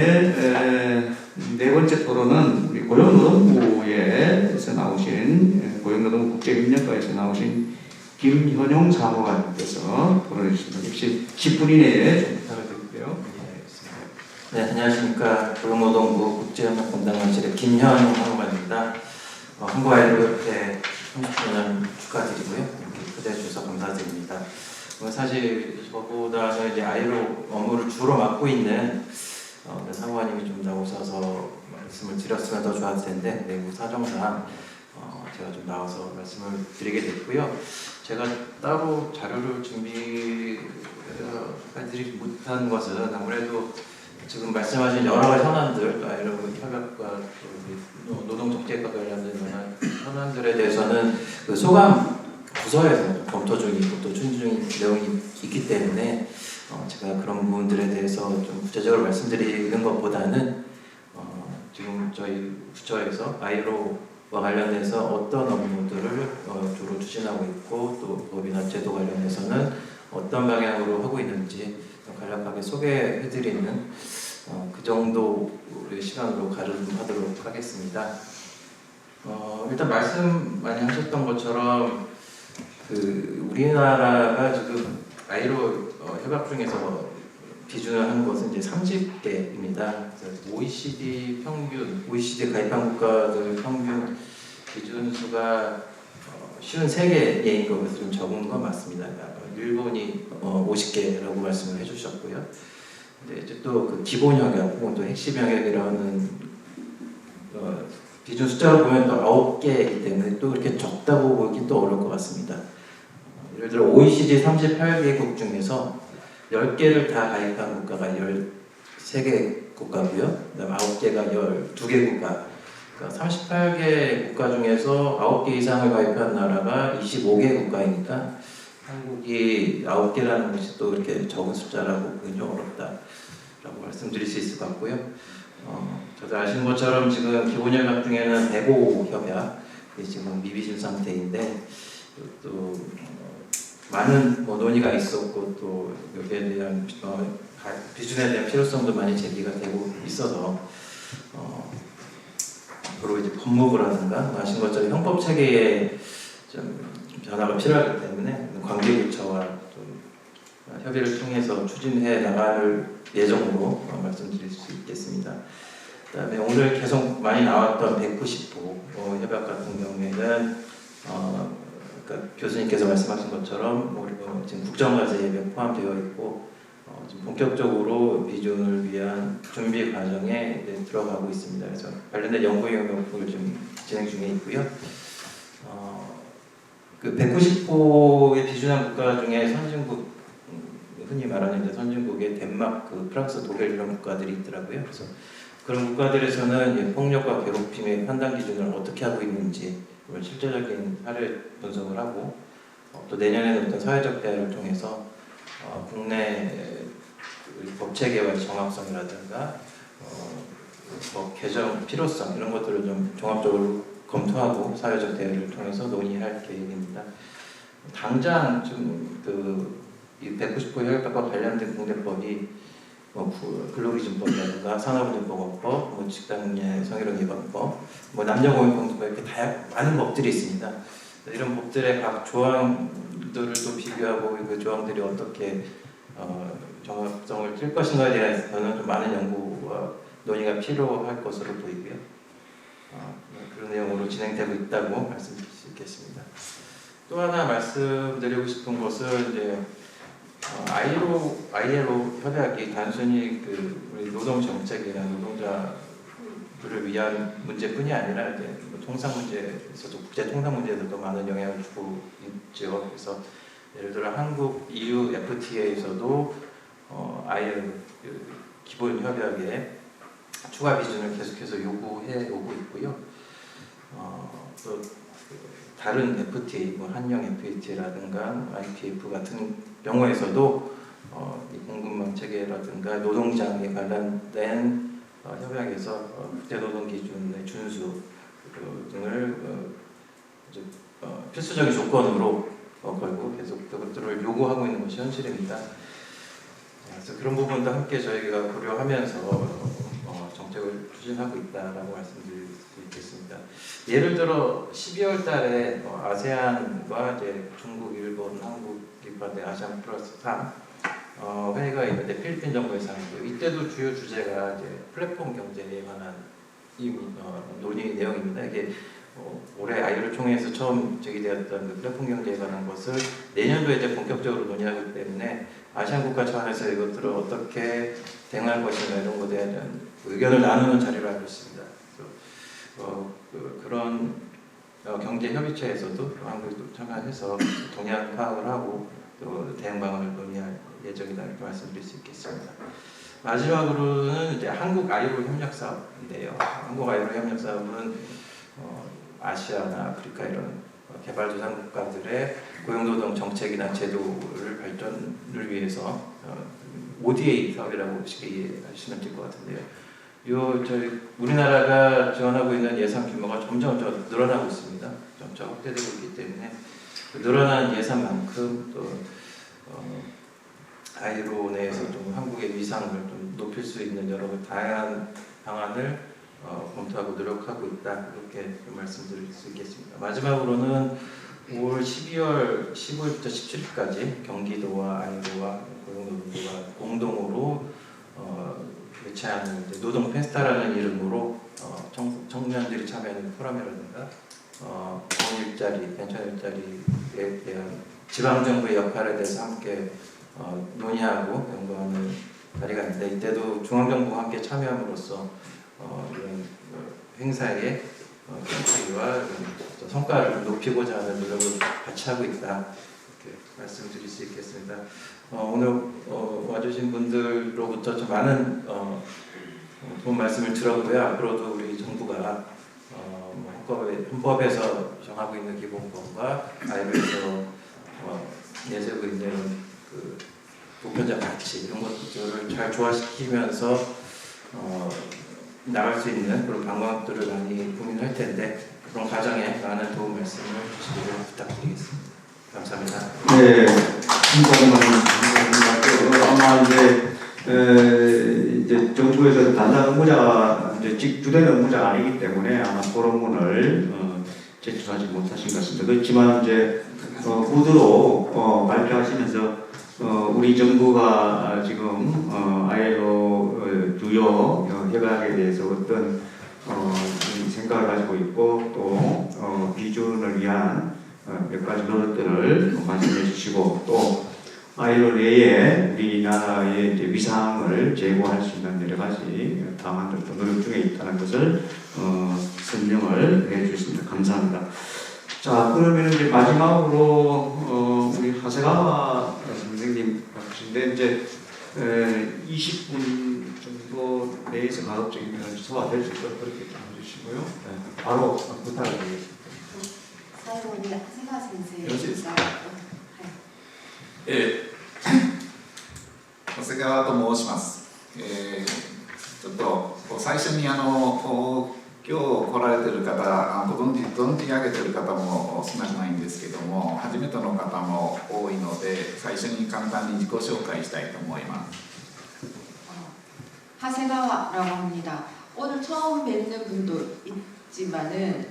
네 번째 토론은 우리 고용노동부에서 나오신 고용노동부 국제협력과에서 나오신 김현용 사무관님께서 토론해 주십니다. 역시 10분 이내에 좀 부탁드릴게요. 네, 안녕하십니까. 고용노동부 국제협력분담관실의 김현용 사무관입니다. 한국 ILO협회 30주년 축하드리고요. 이렇게 초대해 주셔서 감사드립니다. 사실 저보다는 이제 ILO 업무를 주로 맡고 있는 사무관님이 좀 나오셔서 말씀을 드렸으면 더 좋았을 텐데 내부 사정상 제가 좀 나와서 말씀을 드리게 됐고요. 제가 따로 자료를 준비해드리지 못한 것은 아무래도 지금 말씀하신 여러 가지 현안들, 또 ILO 협약과 노동정책과 관련된 현안들에 대해서는 그 소감 부서에서 검토 중이고 또 추진 중인 내용이 있기 때문에 제가 그런 부분들에 대해서 좀 구체적으로 말씀드리는 것보다는 지금 저희 부처에서 아이로와 관련해서 어떤 업무들을 주로 추진하고 있고 또 법이나 제도 관련해서는 어떤 방향으로 하고 있는지 간략하게 소개해드리는 그 정도의 시간으로 가름하도록 하겠습니다. 일단 말씀 많이 하셨던 것처럼 우리나라가 지금 아이로 협약 중에서 기준을 하는 것은 이제 30개입니다. OECD 평균, OECD 가입한 국가들 평균 기준수가 53개인 것으로 좀 적은 건 맞습니다. 일본이 50개라고 말씀을 해주셨고요. 근데 이제 또 그 기본 협약, 또 핵심 협약이라는 기준 숫자로 보면 또 9개이기 때문에 또 이렇게 적다고 보기 또 어려울 것 같습니다. 예를 들어 OECD 38개국 중에서 10개를 다 가입한 국가가 13개 국가고요. 그다음 9개가 12개 국가. 그러니까 38개 국가 중에서 9개 이상을 가입한 나라가 25개 국가이니까 한국이 9개라는 것이 또 이렇게 적은 숫자라고 보기 좀 어렵다라고 말씀드릴 수 있을 것 같고요. 저도 아시는 것처럼 지금 기본협약 중에는 105 협약이 지금 미비준 상태인데 또 많은 논의가 있었고 또 여기에 대한 비준에 대한 필요성도 많이 제기가 되고 있어서 앞으로 이제 법무부라든가 아시는 것처럼 형법 체계에 좀 변화가 필요하기 때문에 관계부처와 좀 협의를 통해서 추진해 나갈 예정으로 말씀드릴 수 있겠습니다. 그다음에 오늘 계속 많이 나왔던 190호 협약 같은 경우에는 그러니까 교수님께서 말씀하신 것처럼 지금 국정과제에 포함되어 있고 지금 본격적으로 비준을 위한 준비 과정에 이제 들어가고 있습니다. 그래서 관련된 연구 영역을 좀 진행 중에 있고요. 그 190호에 비준한 국가 중에 선진국, 흔히 말하는 이제 선진국에 덴마크, 프랑스, 독일 이런 국가들이 있더라고요. 그래서 그런 국가들에서는 폭력과 괴롭힘의 판단 기준을 어떻게 하고 있는지 실제적인 사례 분석을 하고 또 내년에는 어떤 사회적 대화를 통해서 국내 법 체계와의 정확성이라든가 법 개정 필요성 이런 것들을 좀 종합적으로 검토하고 사회적 대화를 통해서 논의할 계획입니다. 당장 좀 이 190호 협약과 관련된 국내법이 근로기준법이라든가 산업운용보건법, 직장내 성희롱 예방법, 남녀공익공동법 이렇게 많은 법들이 있습니다. 이런 법들의 각 조항들을 또 비교하고 그 조항들이 어떻게 정합성을 띌 것인가에 대해서는 좀 많은 연구와 논의가 필요할 것으로 보이고요. 그런 내용으로 진행되고 있다고 말씀드릴 수 있겠습니다. 또 하나 말씀드리고 싶은 것은 이제 ILO 협약이 단순히 우리 노동 정책이나 노동자들을 위한 문제뿐이 아니라 이제 통상 문제에서도 국제 통상 문제에서도 많은 영향을 주고 있죠. 그래서 예를 들어 한국 EU FTA에서도 ILO 기본 협약에 추가 비준을 계속해서 요구해 오고 있고요. 또 다른 FTA, 한영 FTA라든가 IPF 같은 경우에서도 이 공급망 체계라든가 노동장에 관련된 협약에서 국제노동 기준의 준수 등을 필수적인 조건으로 걸고 계속 그것들을 요구하고 있는 것이 현실입니다. 그래서 그런 부분도 함께 저희가 고려하면서 정책을 추진하고 있다라고 말씀드릴 수 있겠습니다. 예를 들어 12월 달에 아세안과 이제 중국, 일본, 한국이 포함된 아세안 플러스 3 회의가 있는데 필리핀 정부의 상이고요. 이때도 주요 주제가 이제 플랫폼 경제에 관한 논의 내용입니다. 이게 올해 ILO 총회에서 처음 제기되었던 그 플랫폼 경제에 관한 것을 내년도에 이제 본격적으로 논의하기 때문에 아시안 국가 차원에서 이것들을 어떻게 대응할 것인가 이런 것에 대한 의견을 나누는 자리로 알고 있습니다. 그런 경제협의체에서도 한국이 참여해서 동향 파악을 하고 또 대응 방안을 논의할 예정이다 이렇게 말씀드릴 수 있겠습니다. 마지막으로는 이제 한국 아이로 협력 사업인데요. 한국 아이로 협력 사업은 아시아나 아프리카 이런 개발도상 국가들의 고용노동 정책이나 제도를 발전을 위해서 ODA 사업이라고 쉽게 이해하시면 될 것 같은데요. 저희 우리나라가 지원하고 있는 예산 규모가 점점 늘어나고 있습니다. 점차 확대되고 있기 때문에 그 늘어나는 예산만큼 또 아이로 내에서 좀 한국의 위상을 좀 높일 수 있는 여러 다양한 방안을 검토하고 노력하고 있다, 이렇게 말씀드릴 수 있겠습니다. 마지막으로는 5월 12월 15일부터 17일까지 경기도와 아이로와 고용노동부가 공동으로 개최하는 노동 페스타라는 이름으로 청년들이 참여하는 포럼이라든가 좋은 일자리, 괜찮은 일자리에 대한 지방정부의 역할에 대해서 함께 논의하고 연구하는 자리가 있는데, 이때도 중앙정부와 함께 참여함으로써 이런 행사의 경치와 성과를 높이고자 하는 노력을 같이 하고 있다, 이렇게 말씀드릴 수 있겠습니다. 오늘 와주신 분들로부터 좀 많은 좋은 말씀을 들었고요. 앞으로도 우리 정부가 헌법에서 정하고 있는 기본권과 아이로에서 내세우고 있는 그 보편적 가치, 이런 것들을 잘 조화시키면서 나갈 수 있는 그런 방법들을 많이 고민할 텐데, 그런 과정에 많은 도움 말씀을 주시기를 부탁드리겠습니다. 감사합니다. 네, 아마 이제 정부에서 단단 업무자가 이제 주된 업무자가 아니기 때문에 아마 토론문을 제출하지 못하신 것 같습니다. 그렇지만 이제 구두로 발표하시면서 우리 정부가 지금 ILO 주요 협약에 대해서 어떤 생각을 가지고 있고 또 비준을 위한 몇 가지 노력들을 말씀해 주시고, 또 ILO 내에 우리나라의 이제 위상을 제고할 수 있는 여러 가지 방안들도 노력 중에 있다는 것을 설명을 해 주셨습니다. 감사합니다. 자, 그러면 이제 마지막으로 우리 하세가와 선생님 같으신데, 이제 20분 정도 내에서 가급적이면 소화될 수 있도록 그렇게 좀 해주시고요. 네, 바로 부탁드리겠습니다. 最後に長谷川先生よろしいですか。はい長谷川と申します。ちょっと最初に今日来られている方、存じ上げている方も少なくないんですけども、初めての方も多いので、最初に簡単に自己紹介したいと思います。 하세가와라고 합니다. 오늘 처음 뵙는 분도 있지만은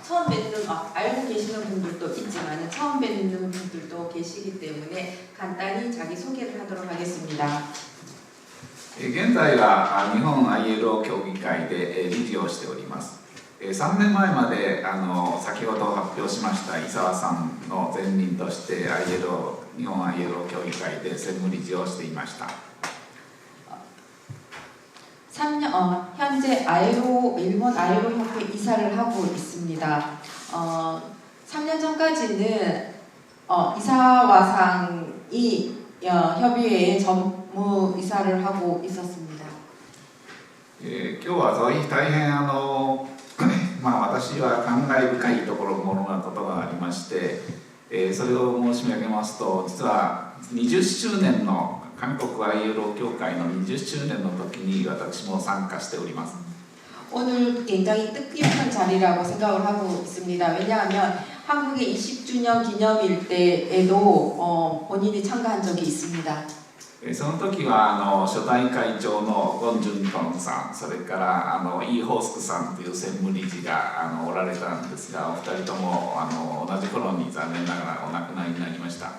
처음 뵙는 알고 계시는 분들도 있지만은 처음 뵙는 분들도 계시기 때문에 간단히 자기 소개를 하도록 하겠습니다. 現在は日本 ILO 協議会で理事をしております。3年前まで先ほど発表しました伊沢さんの前任として 日本 ILO 協議会で専務理事をしていました。 현재 일본 ILO 협회 이사를 하고 있습니다. 3년 전까지는 이사와상이 협의회의 전무 이사를 하고 있었습니다. 今日は大変私は感慨深いものなことがありまして、それを申し上げますと、実は20周年の韓国 ILO 協会の20周年の時に私も参加しております。 오늘 굉장히 뜻깊은 자리라고 생각을 하고 있습니다. 왜냐하면 한국의 20주년 기념일 때에도 본인이 참가한 적이 있습니다. その時は初代会長のゴン・ジュントンさん、それからイ・ホースクさんという専務理事がおられたんですが、お二人とも同じ頃に残念ながらお亡くなりになりました。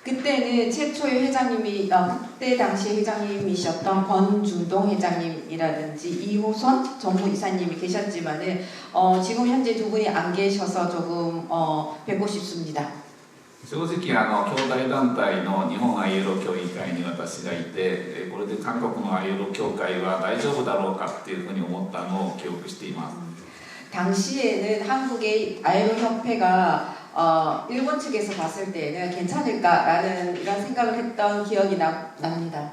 그때는 최초의 회장님이 그때 당시 회장님이셨던 권준동 회장님이라든지 이호선 전무이사님이 계셨지만은 지금 현재 두 분이 안 계셔서 조금 뵙고 싶습니다. 正直兄弟団体の日本 ILO 協議会に私がいて、これで韓国の ILO 協会は大丈夫だろうかっていうふうに思ったのを記憶しています。 당시에는 한국의 ILO 협회가 일본 측에서 봤을 때는 괜찮을까라는 이런 생각을 했던 기억이 납니다.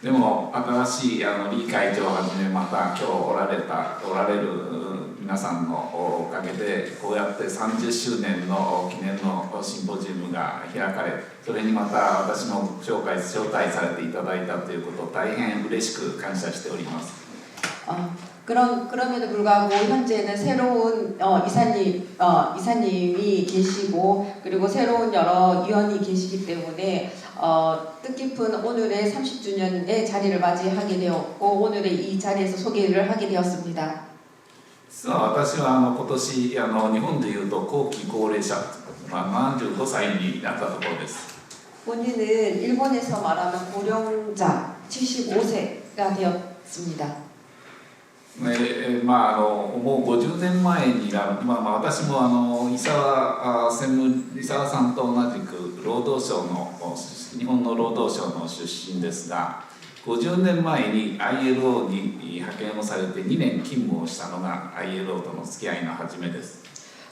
でも新しい李会長をはじめまた今日おられる皆さんのおかげでこうやって30周年の記念のシンポジウムが開かれ、それにまた私も招待されていただいたということを大変嬉しく感謝しております。 그럼에도 불구하고 현재는 새로운 이사님이 계시고 그리고 새로운 여러 위원이 계시기 때문에 뜻깊은 오늘의 30주년의 자리를 맞이하게 되었고 오늘의 이 자리에서 소개를 하게 되었습니다. 実は私は今年日本でいうと後期高齢者、75歳になったところです。 본인은 일본에서 말하는 고령자 75세가 되었습니다. もう50年前に私も伊沢さんと同じく労働省の日本の労働省の出身ですが50年前に ILO に派遣をされて2年勤務をしたのが ILO との付き合いの始めです。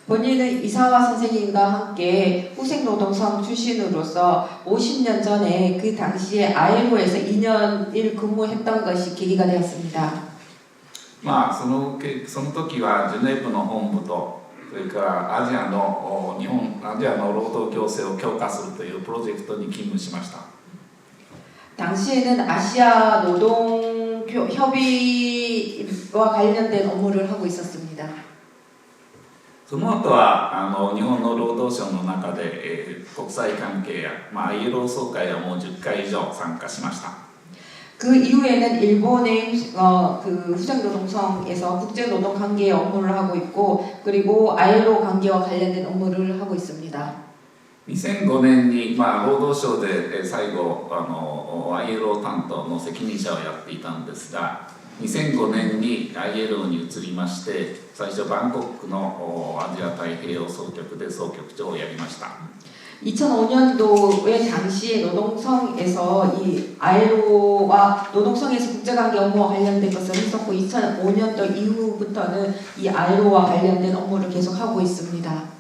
본인은 이사와 선생님과 함께 후생노동성 출신으로서 50년 전에 그 당시에 ILO에서 2년을 근무했던 것이 계기가 되었습니다. その時はジュネーブの本部とそれからアジアの労働共生を強化するというプロジェクトに勤務しました。 당시에는 아시아 노동 협의와 관련된 업무를 하고 있었습니다. その後は日本の労働省の中で、国際関係や、ILO 総会をもう10回以上参加しました。 그 이후에는 일본의 그 후생노동성에서 국제노동관계 업무를 하고 있고 그리고 ILO 관계와 관련된 업무를 하고 있습니다. 2005年に、労働省で最後ILO 担当の責任者をやっていたんですが2005年に ILO に移りまして最初バンコクのアジア太平洋総局で総局長をやりました。 2005년도의 당시에 노동성에서 이 ILO와 노동성에서 국제관계 업무와 관련된 것을 했었고 2005년도 이후부터는 이 ILO와 관련된 업무를 계속하고 있습니다.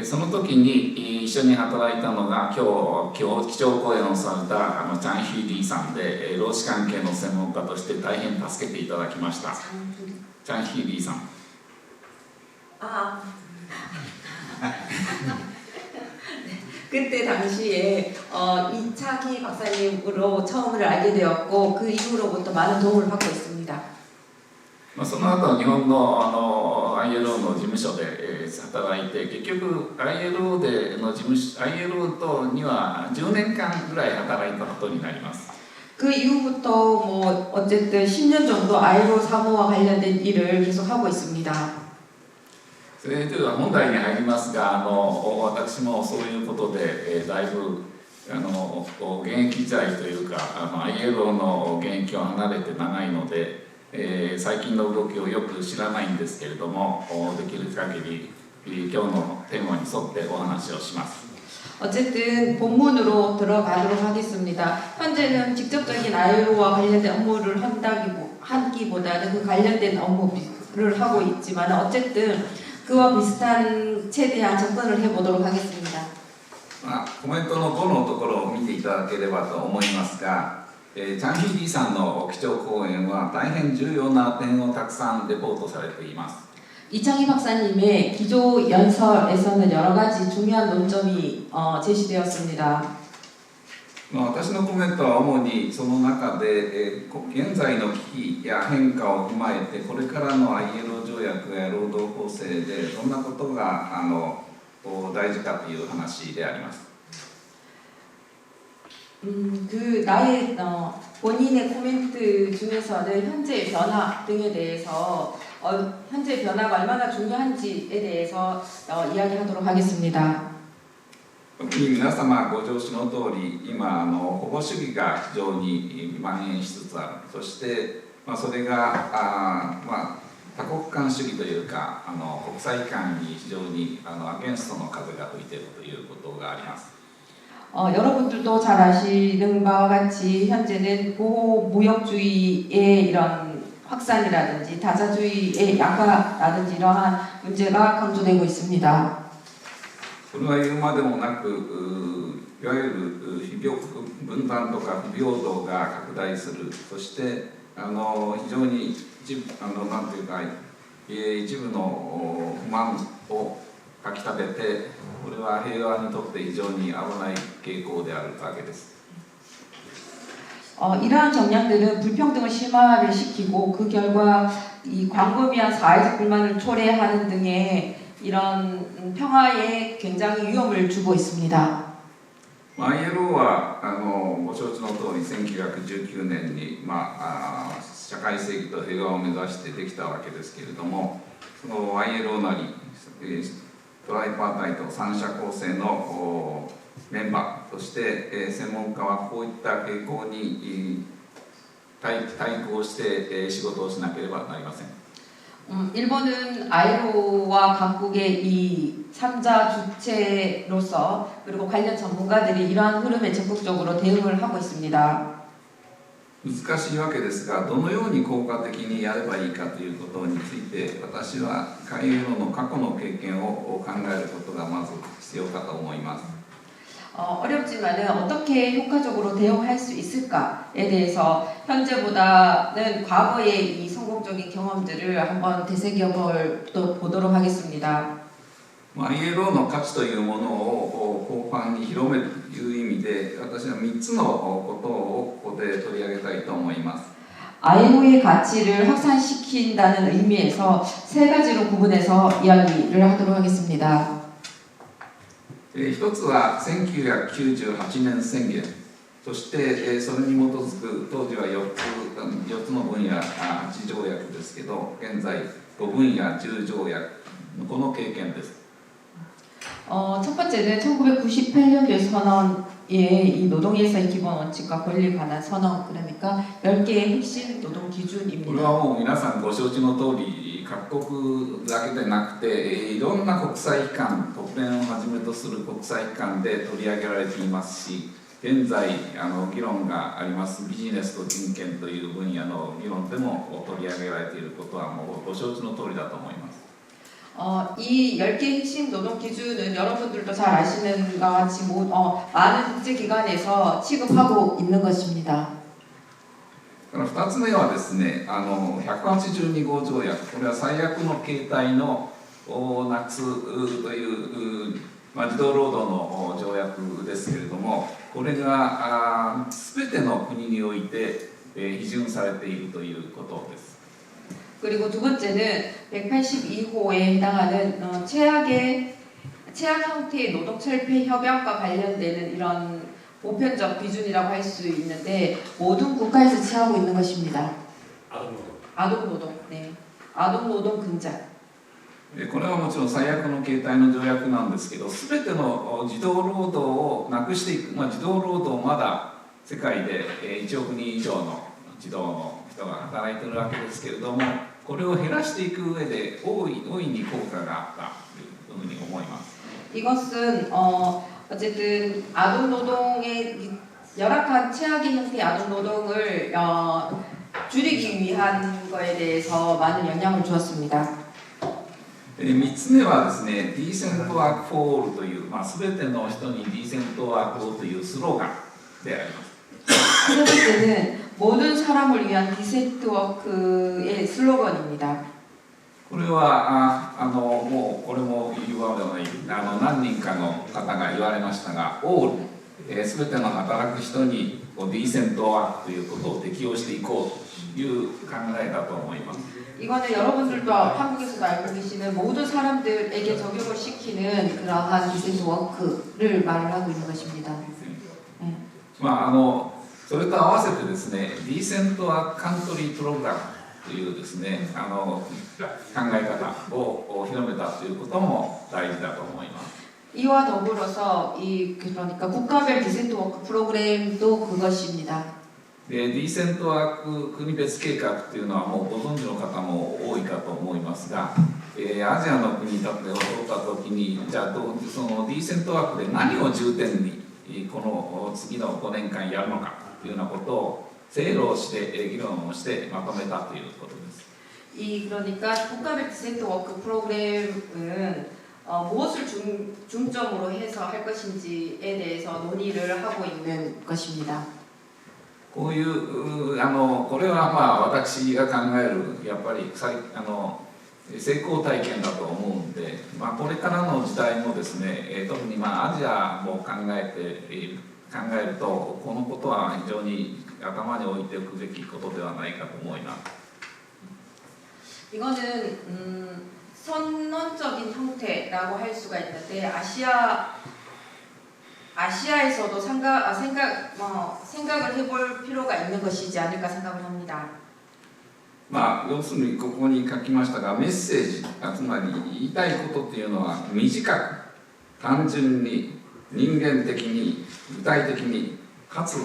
その時に一緒に働いたのが今日基調講演をされたチャン・ヒーリーさんで労使関係の専門家として大変助けていただきました。チャン・ヒーリーさん。 그때 당시에 이창희 박사님으로 처음을 알게 되었고 그 이후로부터 많은 도움을 받고 있습니다. その後日本のILO の事務所で働いて結局 ILO とには10年間ぐらい働いたことになります。 그 이후부터 뭐 어쨌든 10년 정도 ILO 사무와 관련된 일을 계속 하고 있습니다. それでは本題に入りますが私もそういうことで、だいぶ現役時代というかILO の現役を離れて長いので、最近の動きをよく知らないんですけれどもできる限り今日のテーマに沿ってお話をします。 어쨌든 본문으로 들어가도록 하겠습니다. 현재는 직접적인 ILO와 관련된 업무를 하기보다는 그 관련된 업무를 하고 있지만 어쨌든 그와 비슷한 최대한 접근을 해보도록 하겠습니다. コメントの5のところを見ていただければと思いますが、チャン・ヒーリーさんの基調講演は大変重要な点をたくさんレポートされています。 이창희 박사님의 기조 연설에서는 여러 가지 중요한 논점이 제시되었습니다. 私のコメントは主にその中で、現在の危機や変化を踏まえてこれからの ILO 条約や労働法制でどんなことが大事かという話であります。 나의 본인의 코멘트 중에서는 현재의 변화 등에 대해서 현재의 변화가 얼마나 중요한지에 대해서 이야기하도록 하겠습니다. 特に皆様ご承知の通り今保護主義が非常に蔓延しつつある。そして、それが多国間主義というか国際間に非常にアゲンストの風が吹いているということがあります。 여러분들도 잘 아시는 바와 같이 현재는 보호무역주의의 이런 확산이라든지 다자주의의 약화라든지 이러한 문제가 강조되고 있습니다. それは言うまでもなくいわゆる分断とか不平等が拡大する。そして非常になんていうか一部の不満をかきたててこれは平和にとって非常に危ない傾向であるわけです。 이러한 경향들은 불평등을 심화를 시키고 그 결과 이 광범위한 사회적 불만을 초래하는 등의 이런 평화에 굉장히 위험을 주고 있습니다. ILO はご承知の通り1919年に、社会正義と平和を目指してできたわけですけれども、その ILO なりトライパータイト三者構成のメンバーとして、専門家はこういった傾向に対抗をして仕事をしなければなりません。 일본은 ILO와 각국의 이 3자 주체로서 그리고 관련 전문가들이 이러한 흐름에 적극적으로 대응을 하고 있습니다. 難しいわけですが、どのように効果的にやればいいかということについて、私はILOの過去の経験を考えることがまず必要かと思います。 어렵지만은 어떻게 효과적으로 대응할 수 있을까에 대해서 현재보다는 과거의 이 성공적인 경험들을 한번 되새겨 보도록 하겠습니다. ILO の価値というものを広範に広めるという意味で、私は3つのことをここで取り上げたいと思います。 ILO의 가치를 확산시킨다는 의미에서 세 가지로 구분해서 이야기를 하도록 하겠습니다. 一つは1998年宣言、そしてそれに基づく当時は4つの分野8条約ですけど、現在5分野10条約、この経験です。 첫 번째는 1998년도의 선언의 이 노동일사의 기본 원칙과 권리에 관한 선언, 그러니까 10개의 핵심 노동 これ 기준입니다. はもう皆さんご承知の通り、各国だけでなくていろんな国際機関、国連をはじめとする国際機関で取り上げられていますし、現在議論がありますビジネスと人権という分野の議論でも取り上げられていることはもうご承知の通りだと思います。 이 10개 핵심 노동 기준은 여러분들도 잘 아시는 것 같이 많은 국제기관에서 취급하고 있는 것입니다. 2つ目はですね、182号条約、これは最悪の形態のなくすという、児童労働の条約ですけれども、これが全ての国において批准されているということです。 그리고 두 번째는 182호에 해당하는 최악 형태의 노동 철폐 협약과 관련되는 이런 보편적 기준이라고 할 수 있는데 모든 국가에서 취하고 있는 것입니다. 아동노동, 네, 아동노동 근절. これはもちろん最悪の形態の条約なんですけど、全ての児童労働をなくしていく、児童労働まだ世界で1億人以上の児童の人が働いているわけですけれども、これを減らしていく上で大いに効果があったというふうに思います。 이것은 어쨌든 아동 노동의 열악한 최악의 형태의 아동 노동을 줄이기 위한 거에 대해서 많은 영향을 주었습니다. 3つ目はですね、ディーセントワークフォーオールという、全ての人にディーセントワークをというスローガンであります。 세 번째는 모든 사람을 위한 디센트 워크의 슬로건입니다. これはもうこれも言わない何人かの方が言われましたが、オール、全ての働く人にディーセントワークということを適用していこうという考えだと思います。 이거는 여러분들도 한국에서도 알고 계시는 모든 사람들에게 적용을 시키는 그러한 디센트 워크를 말을 하고 있는 것입니다. 네. それと合わせてですね、ディーセントワークカントリープログラムというですね、考え方を広めたということも大事だと思います。 이와 더불어서 그러니까 국가별 디센트 워크 프로그램도 그것입니다. でディーセントワーク国別計画というのはもうご存知の方も多いかと思いますが、アジアの国だってを取った時に、じゃあそのディーセントワークで何を重点にこの次の5年間やるのかというようなことを整理をして議論をしてまとめたということです。 그러니까 국가별 디센트 워크 프로그램은 무엇을 중점으로 해서 할 것인지에 대해서 논의를 하고 있는 것입니다. こういうこれは私が考えるやっぱり成功体験だと思うんで、これからの時代もですね、特にアジアも考えている考えるとこのことは非常に頭に置いておくべきことではないかと思います。 이거는 선론적인 형태라고 할 수가 있는데 아시아에서도 생각을 해볼 필요가 있는 것이지 않을까 생각을 합니다. まあ要するにここに書きましたが、メッセージ、つまり言いたいことっていうのは短く単純に人間的に具体的にかつ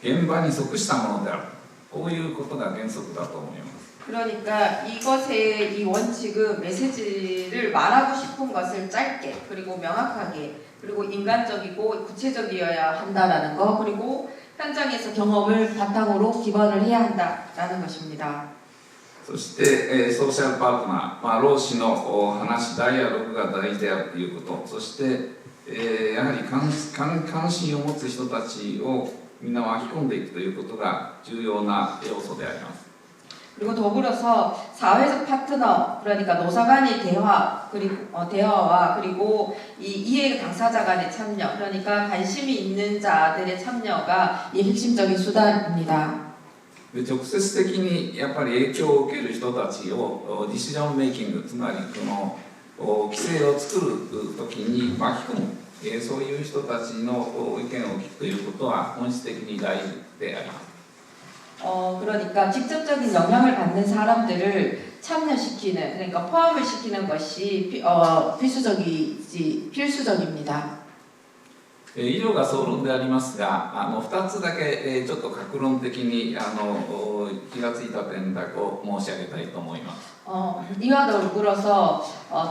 現場に即したものである、こういうことが原則だと思います。 그러니까 이것의 이 원칙은 메시지를 말하고 싶은 것을 짧게 그리고 명확하게 그리고 인간적이고 구체적이어야 한다라는 거, 그리고 현장에서 경험을 바탕으로 기반을 해야 한다라는 것입니다. そして、ソーシャルパートナー、労使の話、ダイアログが大事であるということ、そして、やはり関心を持つ人たちをみんな巻き込んでいくということが重要な要素であります。 그리고 더불어서 사회적 파트너, 그러니까 노사 간의 대화, 그리고 대화와 그리고 이 이해 당사자 간의 참여, 그러니까 관심이 있는 자들의 참여가 이 핵심적인 수단입니다. で直接的にやっぱり影響を受ける人たちをディシジョンメイキング、つまりこの規制を作るときに巻き込む、そういう人たちの意見を聞くということは本質的に大事であります。 그러니까 직접적인 영향을 받는 사람들을 참여시키는, 그러니까 포함을 시키는 것이 필수적입니다. 以上が総論でありますが、2つだけちょっと各論的に気がついた点だけを申し上げたいと思います。 이와 더불어서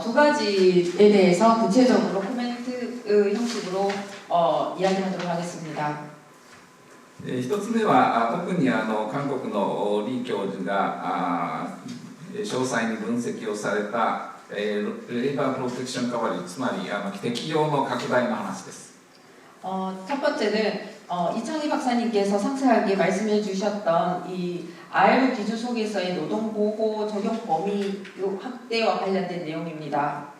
두 가지에 대해서 구체적으로 코멘트 형식으로 이야기하도록 하겠습니다. 一つ目は特に韓国の李教授が詳細に分析をされたレイバープロテクションカバリー、つまり適用の拡大の話です。 첫 번째는 이창희 박사님께서 상세하게 말씀해 주셨던 이 ILO 기준 속에서의 노동 보호 적용 범위 확대와 관련된 내용입니다.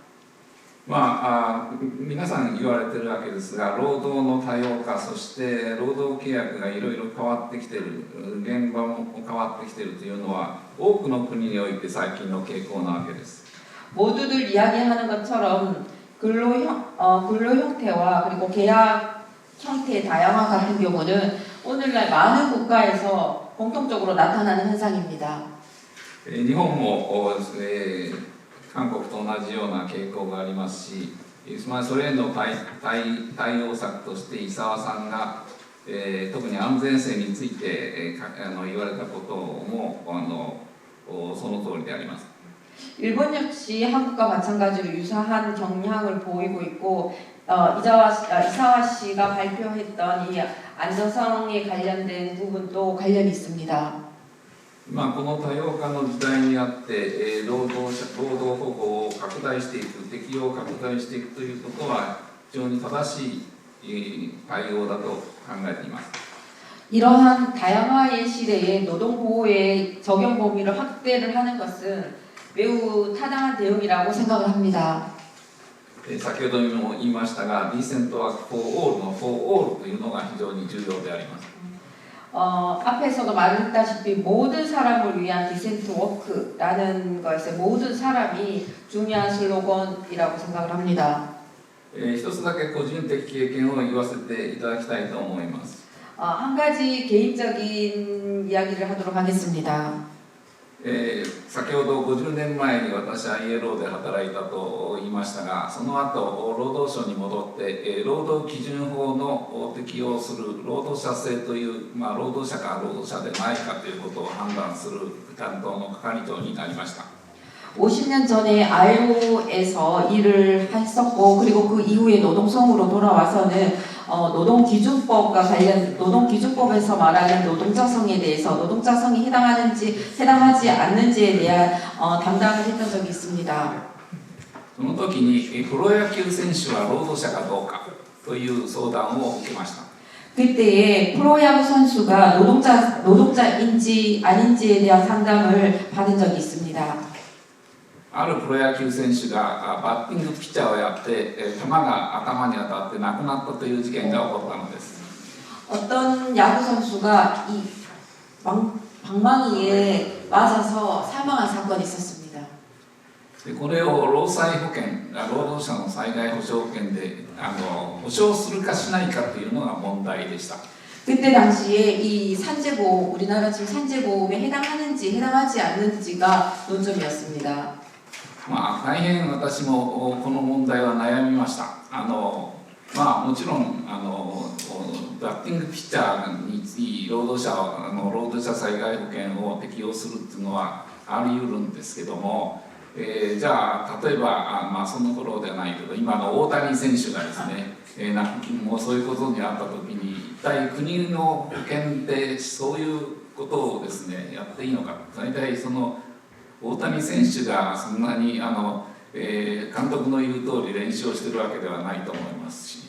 皆さん言われてるわけですが、労働の多様化、そして労働契約がいろいろ変わってきている、現場も変わってきているというのは多くの国において最近の傾向なわけです。 모두들 이야기하는 것처럼 근로 형태와 그리고 계약 형태의 다양화 같은 경우는 오늘날 많은 국가에서 공통적으로 나타나는 현상입니다. 日本も韓国と同じような傾向がありますし、それへの対応策として伊沢さんが、特に安全性について、言われたこともその通りであります。 일본 역시 한국과 마찬가지로 유사한 경향을 보이고 있고 이사와 씨가 발표했던 이 안전성에 관련된 부분도 관련이 있습니다. この多様化の時代にあって、労働保護を拡大していく、適用を拡大していくということは非常に正しい対応だと考えています。 이러한 다양화의 시대에 노동보호의 적용 범위를 확대를 하는 것은 매우 타당한 대응이라고 생각을 합니다. 先ほども言いましたが、ディーセントワーク・フォー・オールのフォー・オールというのが非常に重要であります。 앞에서도 말했다시피 모든 사람을 위한 디센트 워크라는 것에 모든 사람이 중요한 슬로건이라고 생각을 합니다. 一つだけ個人的経験を言わせていただきたいと思います。 한 가지 개인적인 이야기를 하도록 하겠습니다. 先ほど50年前に私はイエローで働いたと言いましたが、その後労働省に戻って、労働基準法の適用する労働者制という、労働者か労働者でないかということを判断する担当の係長になりました。 50년 전에 ILO에서 일을 했었고, 그리고 그 이후에 노동성으로 돌아와서는 노동기준법에서 말하는 노동자성에 대해서 노동자성이 해당하지 않는지에 대한 담당을 했던 적이 있습니다. その時にプロ野球選手は労働者かどうかという相談を受けました。 그때에 프로야구 선수가 노동자인지 아닌지에 대한 상담을 받은 적이 있습니다. あるプロ野球選手がバッティングピッチャーをやって球が頭に当たって亡くなったという事件が起こったのです。 어떤 야구 선수가 이 방망이에 맞아서 사망한 사건이 있었습니다. でこれを労災保険、労働者の災害保障保険で保障するかしないかというのが問題でした。 그때 당시에 이 산재보험, 우리나라 지금 산재보험에 해당하는지 해당하지 않는지가 논점이었습니다. まあ大変私もこの問題は悩みました。まあもちろんバッティングピッチャーに労働者災害保険を適用するっていうのはあり得るんですけども。じゃあ例えばまあその頃ではないけど今の大谷選手がですね、もうそういうことにあった時に一体国の保険でそういうことをですねやっていいのか、大体その大谷選手がそんなに監督の言う通り練習をしているわけではないと思いますし。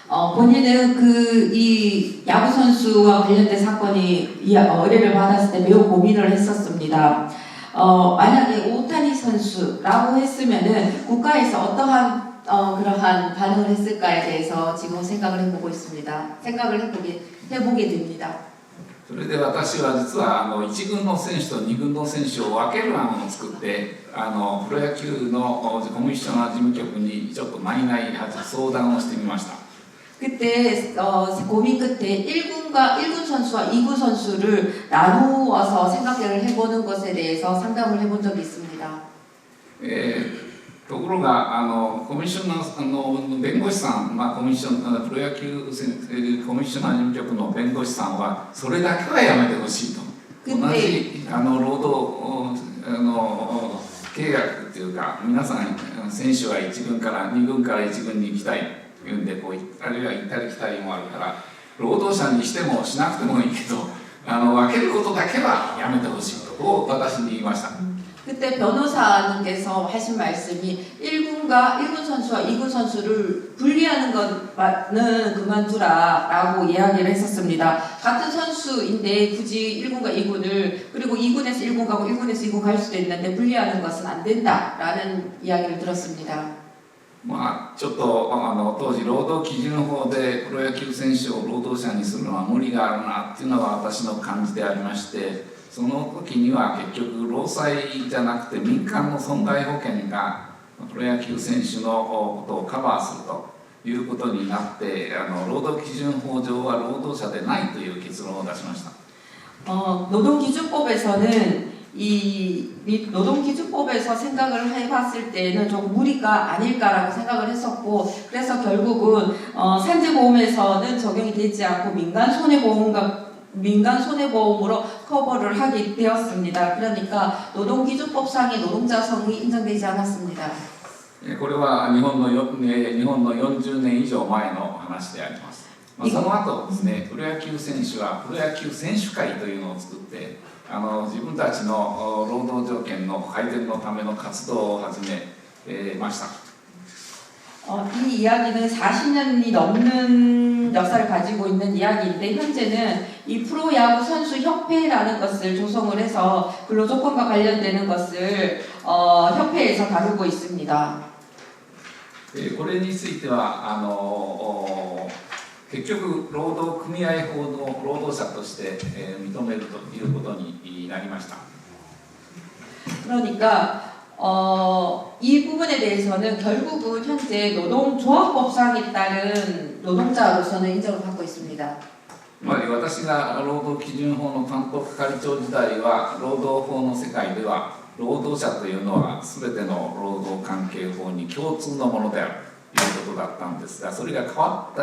본인은 이 야구 선수와 관련된 사건이 의뢰를 받았을 때 매우 고민을 했었습니다. 만약에 오타니 선수라고 했으면은 국가에서 어떠한 그러한 반응을 했을까에 대해서 지금 생각을 해보고 있습니다. 생각을 해보게 됩니다. それで私は実は1軍の選手と2軍の選手を分ける案を作ってプロ野球のコミッショナー事務局にちょっと内々相談をしてみました。 그때 고민 끝에 1군 선수와 2군 선수를 나누어서 생각을 해보는 것에 대해서 상담을 해본 적이 있습니다. ところがコミッショナー弁護士さん、プロ野球コミッショナー事務局の弁護士さんはそれだけはやめてほしいと。同じ労働契約っていうか皆さん選手は1軍から2軍から1軍に行きたい。 言うんであるいは行ったり来たりもあるから労働者にしてもしなくてもいいけど分けることだけはやめてほしいと私に言いました。 그때 변호사님께서 하신 말씀이 1군 선수와 2군 선수를 분리하는 것은 그만두라라고 이야기를 했었습니다. 같은 선수인데 굳이 1군과 2군을 그리고 2군에서 1군 가고 1군에서 2군 갈 수도 있는데 분리하는 것은 안 된다라는 이야기를 들었습니다. まあちょっと当時労働基準法でプロ野球選手を労働者にするのは無理があるなっていうのが私の感じでありまして、その時には結局労災じゃなくて民間の損害保険がプロ野球選手のことをカバーするということになって労働基準法上は労働者でないという結論を出しました。 노동기준법에서는 이 노동기준법에서 생각을 해봤을 때는 좀 무리가 아닐까라고 생각을 했었고 그래서 결국은 산재보험에서는 적용이 되지 않고 민간 손해보험으로 커버를 하게 되었습니다. 그러니까 노동기준법상의 노동자성이 인정되지 않았습니다. これは日本の40年以上前の話であります。その後ですね、プロ野球選手はプロ野球選手会というのを作って自分たちの労働条件の改善のための活動を始めました。 이 이야기는 40년이 넘는 역사를 가지고 있는 이야기인데 현재는 이 프로야구 선수 협회라는 것을 조성을 해서 근로조건과 관련되는 것을 협회에서 다루고 있습니다. これについては結局労働組合法の労働者として認めるということになりました。 그러니까 이 부분에 대해서는 결국은 현재 노동조합법상에 따른 노동자로서는 인정을 받고 있습니다. 私が労働基準法の担当係長時代は労働法の世界では労働者というのは全ての労働関係法に共通のものであるということだったんですが、それが変わっ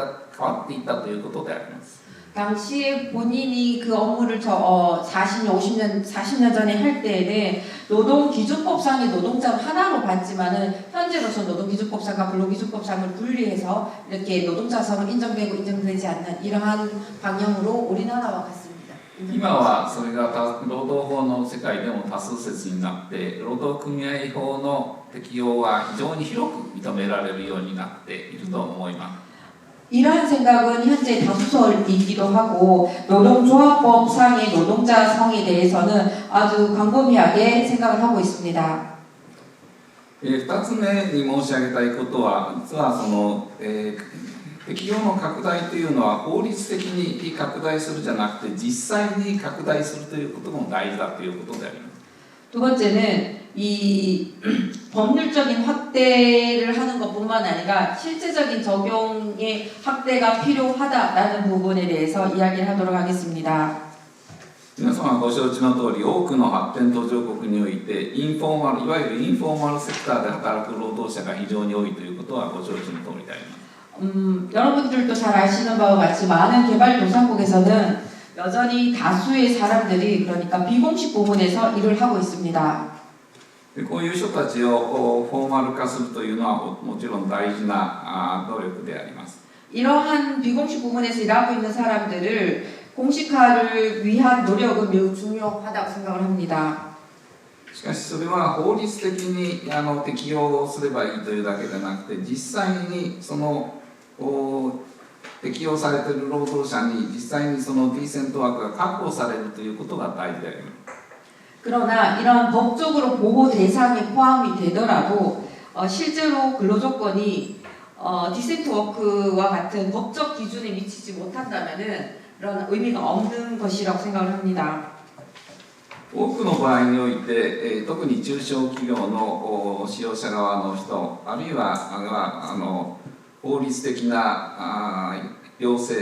ていったということであります。 당시에 본인이 그 업무를 40년 전에 할 때에는 노동기준법상의 노동자를 하나로 봤지만은 현재로서 노동기준법상과 근로기준법상을 분리해서 이렇게 노동자성을 인정되고 인정되지 않는 이러한 방향으로 우리나라와 같습니다. 今はそれが労働法の世界でも多数説になって労働組合法の適用は非常に広く認められるようになっていると思います。 이러한 생각은 현재 다수설이기도 하고 노동조합법상의 노동자성에 대해서는 아주 광범위하게 생각을 하고 있습니다. 2つ目に申し上げたいことは実は適用の拡大というのは法律的に拡大するじゃなくて実際に拡大するということも大事だということであります。 두 번째는 이 법률적인 확대를 하는 것뿐만 아니라 실제적인 적용의 확대가 필요하다라는 부분에 대해서 이야기를 하도록 하겠습니다. 皆様ご承知の通り、多くの発展途上国においていわゆるインフォーマルセクターで働く労働者が非常に多いということはご承知の通りであります。 여러분들도 잘 아시는 바와 같이 많은 개발도상국에서는 여전히 다수의 사람들이 그러니까 비공식 부문에서 일을 하고 있습니다. でこういう人たちをフォーマル化するというのはもちろん大事な努力であります。 이러한 비공식 부문에서 일하고 있는 사람들을 공식화를 위한 노력은 매우 중요하다고 생각을 합니다. しかしそれは法律的に適用すればいいというだけでなくて、実際にその適用されている労働者に実際にそのディーセントワークが確保されるということが大事であります。 그러나 이런 법적으로 보호 대상에 포함이 되더라도 실제로 근로조건이 디센트 워크와 같은 법적 기준에 미치지 못한다면은 그런 의미가 없는 것이라고 생각을 합니다. 多くの場合において、特に中小企業の使用者側の人、あるいは法律的な要請、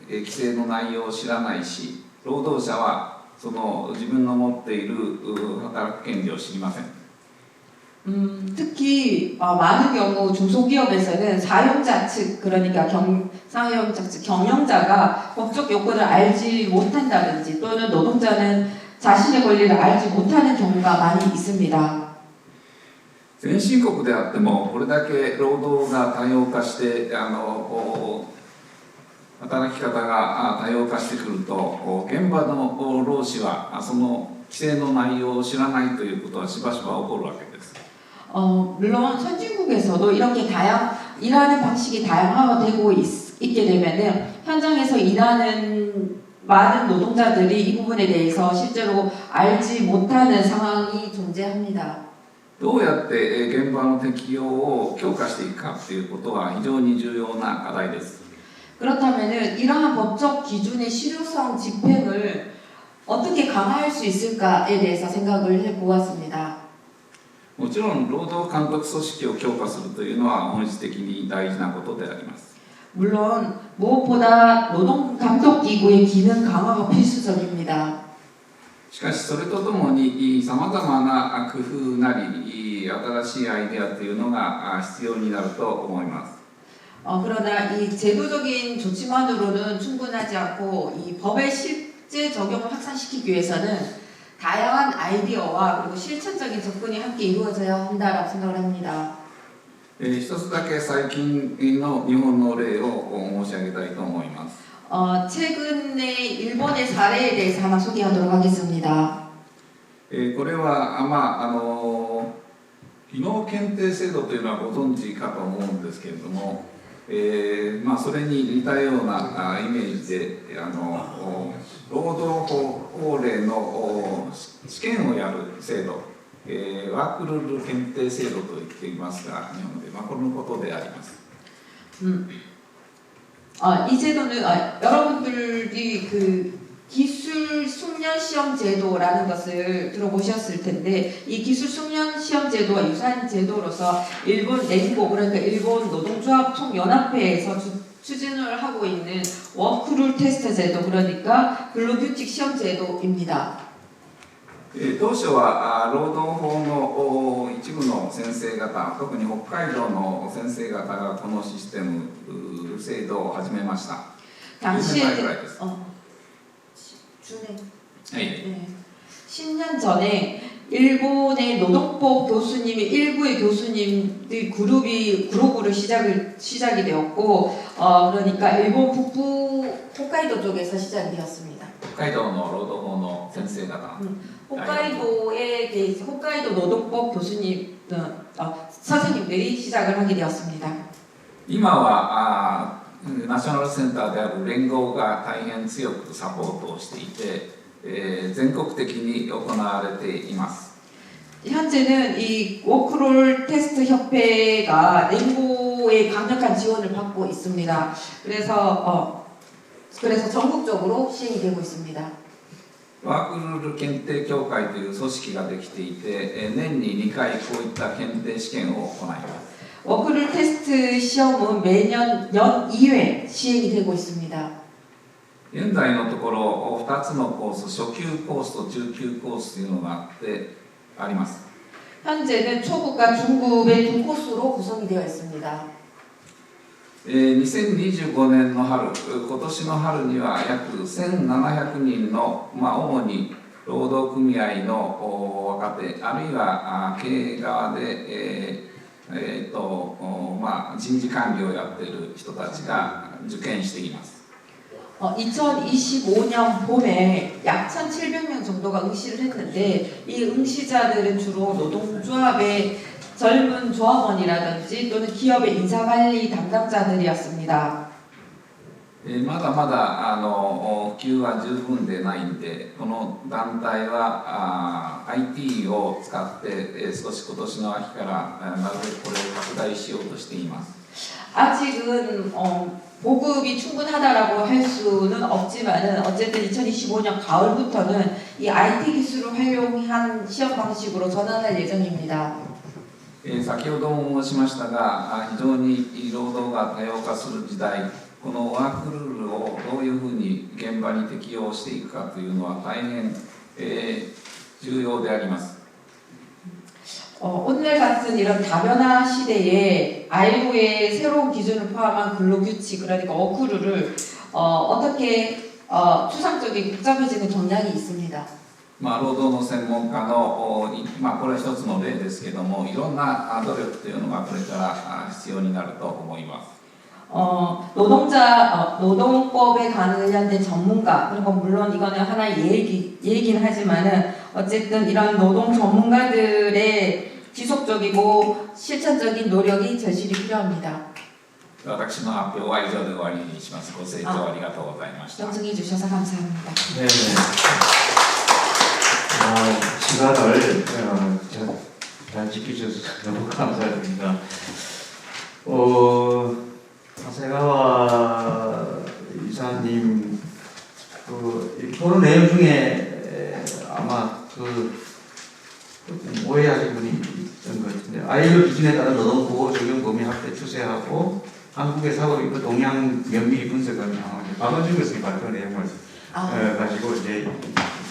規制の内容を知らないし、労働者はその自分の持っている働く権利を知りません。 특히 많은 경우 중소기업에서는 사용자 측 그러니까 사용자 측 경영자가 법적 요건을 알지 못한다든지 또는 노동자는 자신의 권리를 알지 못하는 경우가 많이 있습니다. 先進国であってもこれだけ労働が多様化して働き方が多様化してくると現場の労使はその規制の内容を知らないということはしばしば起こるわけです。 물론 선진국에서도 이렇게 일하는 방식이 다양화되고 있게 되면은 현장에서 일하는 많은 노동자들이 이 부분에 대해서 실제로 알지 못하는 상황이 존재합니다. どうやって現場の適用を強化していくかということは非常に重要な課題です。 그렇다면은 이러한 법적 기준의 실효성 집행을 어떻게 강화할 수 있을까에 대해서 생각을 해보았습니다. もちろん労働監督組織を強化するというのは本質的に大事なことであります。 물론 무엇보다 노동감독기구의 기능 강화가 필수적입니다. しかしそれとともにさまざまな工夫なり新しいアイデアというのが必要になると思います。 그러나 이 제도적인 조치만으로는 충분하지 않고 이 법의 실제 적용을 확산시키기 위해서는 다양한 아이디어와 그리고 실천적인 접근이 함께 이루어져야 한다라고 생각을 합니다. 一つだけ最近の日本の例を申し上げたいと思います。 최근에 일본의 사례에 대해서 하나 소개하도록 하겠습니다. これは技能検定制度というのはご存知かと思うんですけれども、それに似たようなイメージで労働法令の試験をやる制度、ワークルール検定制度と言っていますが日本で、このことであります。 이 제도는 여러분들이 그 기술 숙련 시험 제도라는 것을 들어보셨을 텐데 이 기술 숙련 시험 제도와 유사한 제도로서 일본 렌고 그러니까 일본 노동조합 총연합회에서 추진을 하고 있는 워크룰 테스트 제도 그러니까 근로규칙 시험 제도입니다. 当初は労働法の一部の先生方、特に北海道の先生方がこのシステム制度を始めました。 당시에 10年前ぐらいです。 네. 10년 전에 일본의 노동법 교수님이 일부의 교수님들 그룹으로 시작이 되었고 그러니까 일본 북부 홋카이도 쪽에서 시작이 되었습니다. 北海道の労働法の先生方、 홋카이도 노동법 교수님 선생님들이 시작을 하게 되었습니다. 今はナショナルセンターである連合が大変強くサポートをしていて、全国的に行われています。 현재는 이 워크롤 테스트 협회가 랭고 정부의 강력한 지원을 받고 있습니다. 그래서 전국적으로 시행이 되고 있습니다. ワークルール検定協会という組織ができていて、年に2回こういった検定試験を行います。 워크룰 테스트 시험은 매년 연 2회 시행이 되고 있습니다. 現在のところ2つのコース、初級コースと中級コースというのがあります。 현재는 초급과 중급의 두 코스로 구성이 되어 있습니다. 2025年の春、今年の春には約1700人の、主に労働組合の若手、あるいは経営側で、人事管理をやっている人たちが受験しています。 2025년 봄에 약 1,700명 정도가 응시를 했는데 이 응시자들은 주로 노동조합의 젊은 조합원이라든지 또는 기업의 인사관리 담당자들이었습니다. まだまだ普及は十分でないんで、この団体はIT を使って少し今年の秋からなるべくこれを拡大しようとしています。 아직은 보급이 충분하다라고 할 수는 없지만은 어쨌든 2025년 가을부터는 이 IT 기술을 활용한 시험 방식으로 전환할 예정입니다. 先ほども申しましたが、非常に労働が多様化する時代、このワークルールをどういうふうに現場に適用していくかというのは大変、重要であります。 오늘 같은 이런 다변화 시대에 ILO의 새로운 기준을 포함한 근로규칙, 그러니까 워크룰을 어떻게 추상적인 복잡해지는 경향이 있습니다. 労働の専門家の、これは一つの例ですけども、いろんな努力というのがこれから必要になると思います。 노동법에 관련된 전문가, 그리고 물론 이거는 하나의 얘기긴 하지만은 어쨌든 이런 노동 전문가들의 지속적이고 실천적인 노력이 절실히 필요합니다. 私の発表は以上で終わりにします。ご清聴ありがとうございました。 정승해 주셔서 감사합니다. 네. 시간을 잘 지켜주셔서 너무 감사드립니다. 하세가와 이사님 이 토론 내용 중에 아마 오해하신 분이 있던 것 같은데, 아이돌 기준에 따른 노동보호 적용 범위 확대 추세하고 한국의 사고 인구 동향 면밀히 분석하는 박원준 교수님 발표 내용을 가지고 이제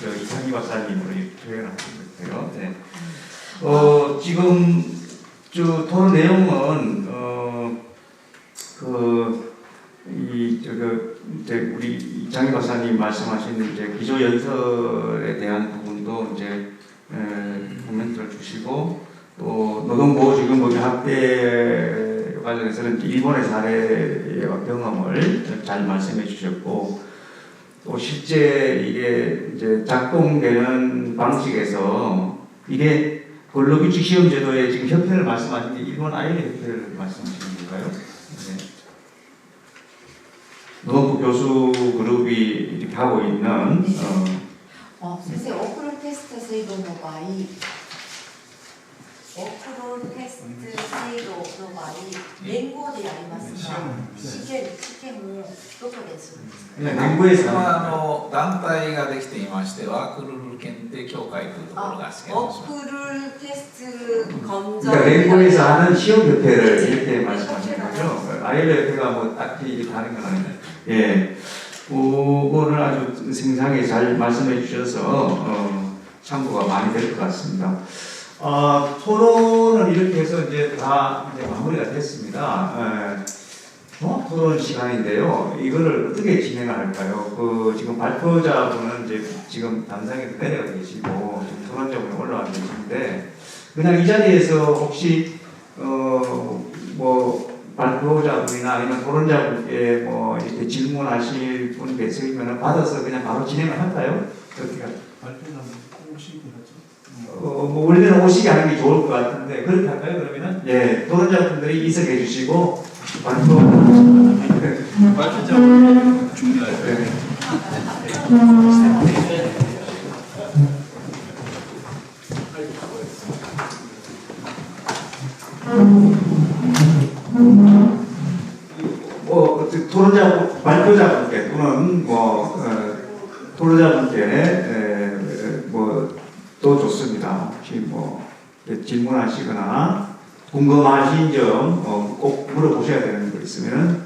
이상희 박사님으로 표현을 하신 것 같아요. 네. 지금 토론 내용은 우리 이창희 박사님 말씀하신 이제 기조연설에 대한 부분도 이제 코멘트를 주시고, 또 노동보호지금 범위 확대 관련해서는 일본의 사례와 경험을 잘 말씀해 주셨고, 또 실제 이게 이제 작동되는 방식에서 이게 근로규칙 시험제도의 지금 협회를 말씀하신 게 일본 아이레 협회를 말씀하시는 건가요? 네. 노동부 교수 그룹이 이렇게 하고 있는 선생님, 워크룰 테스트 제도の場合、워크룰 테스트制度の場合、連合でやりますが、試験もどこでするんですか？ 連合에서 団体ができていまして、ワークルール検定協会というところが試験をします。 워크룰 테스트 검정. 그러니까 랭고에서 하는 시험협회를 이렇게 말씀하시는 거죠. 아이레 협회가 뭐 딱히 이렇게 하는 건 아니에요. 예, 그거를 아주 생생하게 잘 말씀해 주셔서 참고가 많이 될 것 같습니다. 토론은 이렇게 해서 이제 다 이제 마무리가 됐습니다. 토론 시간인데요. 이거를 어떻게 진행을 할까요? 지금 발표자분은 이제 지금 담당에서 내려가 계시고 지금 토론자분이 올라와 계시는데, 그냥 이 자리에서 혹시 뭐 발표자분이나 아니면 토론자분께 뭐 이렇게 질문하실 분 계시면 받아서 그냥 바로 진행을 할까요? 어떻게 할까요? 발표자분 오시게 하죠. 뭐 원래는 오시게 하는 게 좋을 것 같은데 그렇게 할까요? 그러면은 예, 토론자분들이 이석해 주시고 발표자분 준비할까요? 네. 되면 토론자분께 또 좋습니다. 혹시 이렇게 질문하시거나 궁금하신 점 꼭 물어보셔야 되는 거 있으면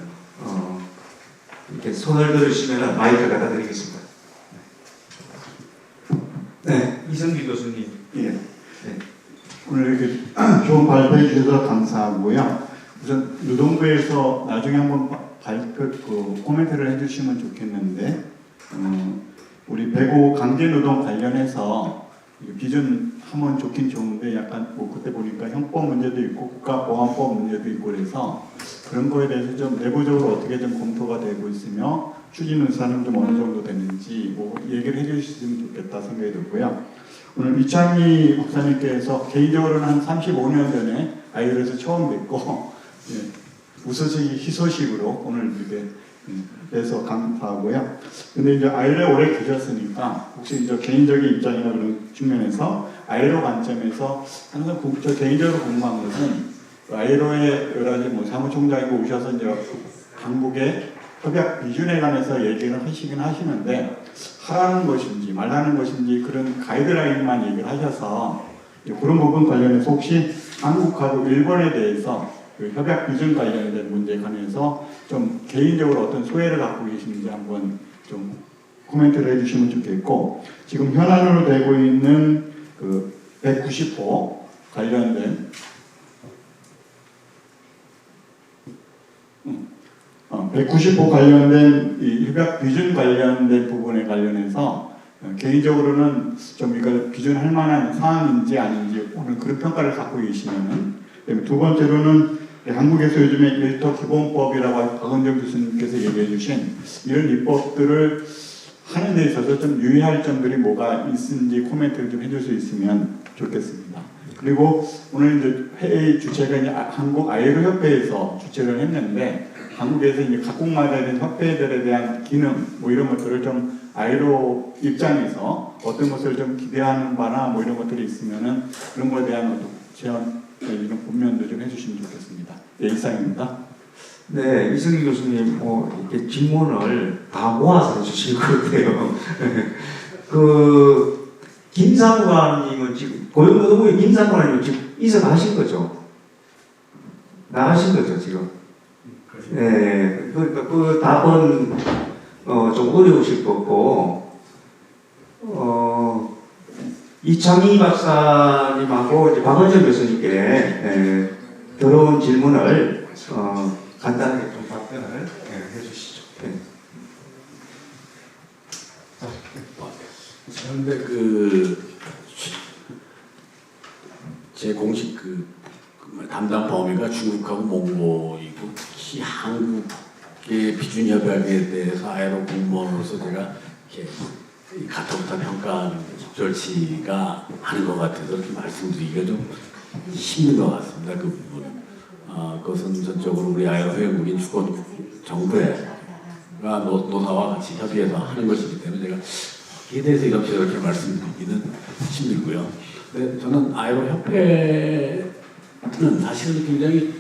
이렇게 손을 들으시면 마이크 갖다 드리겠습니다. 네, 이성기 교수님. 예. 네. 오늘 이렇게 좋은 발표해 주셔서 감사하고요. 우선 노동부에서 나중에 한번 코멘트를 해주시면 좋겠는데, 우리 배고 강제노동 관련해서 기준 하면 좋긴 좋은데 약간 그때 보니까 형법 문제도 있고 국가보안법 문제도 있고 그래서 그런 거에 대해서 좀 내부적으로 어떻게 좀 검토가 되고 있으며 추진 의사는 좀 어느 정도 되는지 얘기를 해주시면 좋겠다 생각이 들고요. 오늘 이창희 박사님께서 개인적으로는 한 35년 전에 아이들에서 처음 뵙고 우소식 희소식으로 오늘 이렇게 뵈서 감사하고요. 근데 이제 아이로에 오래 계셨으니까 혹시 이제 개인적인 입장이나 그런 측면에서 아이로 관점에서 항상 저 개인적으로 궁금한 것은 아이로의 여러 가지 사무총장이고 오셔서 이제 한국의 협약 비준에 관해서 얘기를 하시긴 하시는데 하라는 것인지 말라는 것인지 그런 가이드라인만 얘기를 하셔서 그런 부분 관련해서 혹시 한국하고 일본에 대해서 그 협약 비준 관련된 문제에 관해서 좀 개인적으로 어떤 소회를 갖고 계시는지 한번 좀 코멘트를 해주시면 좋겠고, 지금 현안으로 되고 있는 그 190호 관련된 190호 관련된 이 협약 비준 관련된 부분에 관련해서 개인적으로는 좀 이걸 비준할 만한 사항인지 아닌지 오늘 그런 평가를 갖고 계시면은, 두 번째로는 한국에서 요즘에 일터 기본법이라고 박은정 교수님께서 얘기해 주신 이런 입법들을 하는 데 있어서 좀 유의할 점들이 뭐가 있는지 코멘트를 좀 해줄 수 있으면 좋겠습니다. 그리고 오늘 이제 회의 주체가 이제 한국 아이로 협회에서 주최를 했는데, 한국에서 이제 각국마다 있는 협회들에 대한 기능 이런 것들을 좀 아이로 입장에서 어떤 것을 좀 기대하는 바나 이런 것들이 있으면은 그런 거에 대한 제안 이런 분면도 좀 해주시면 좋겠습니다. 예, 이상입니다. 네, 이성기 교수님 이렇게 질문을 다 모아서 해주실 것 같아요. 김상관님은 지금 고용노동부의 김상관님은 지금 이사 가신 거죠? 나가신 거죠 지금? 네, 그러니까 그 답은 좀 어려우실 거고, 이창희 박사님하고 이제 박은정 교수님께 들어온 질문을 간단하게 좀 답변을 해주시죠. 네. 그런데 제 공식 담당 범위가 중국하고 몽고이고, 특히 한국의 비준 협약에 대해서 아이로 공무원으로서 제가 이렇게 가타부타 평가하는 적절치가 않은 것 같아서 이렇게 말씀드리기가 좀 힘든 것 같습니다. 그 부분. 그것은 전적으로 우리 아이로 회원국인 주권 정부가 노사와 같이 협의해서 하는 것이기 때문에 제가 이에 대해서 이렇게 말씀드리기는 힘들고요. 근데 저는 아이로 협회는 사실은 굉장히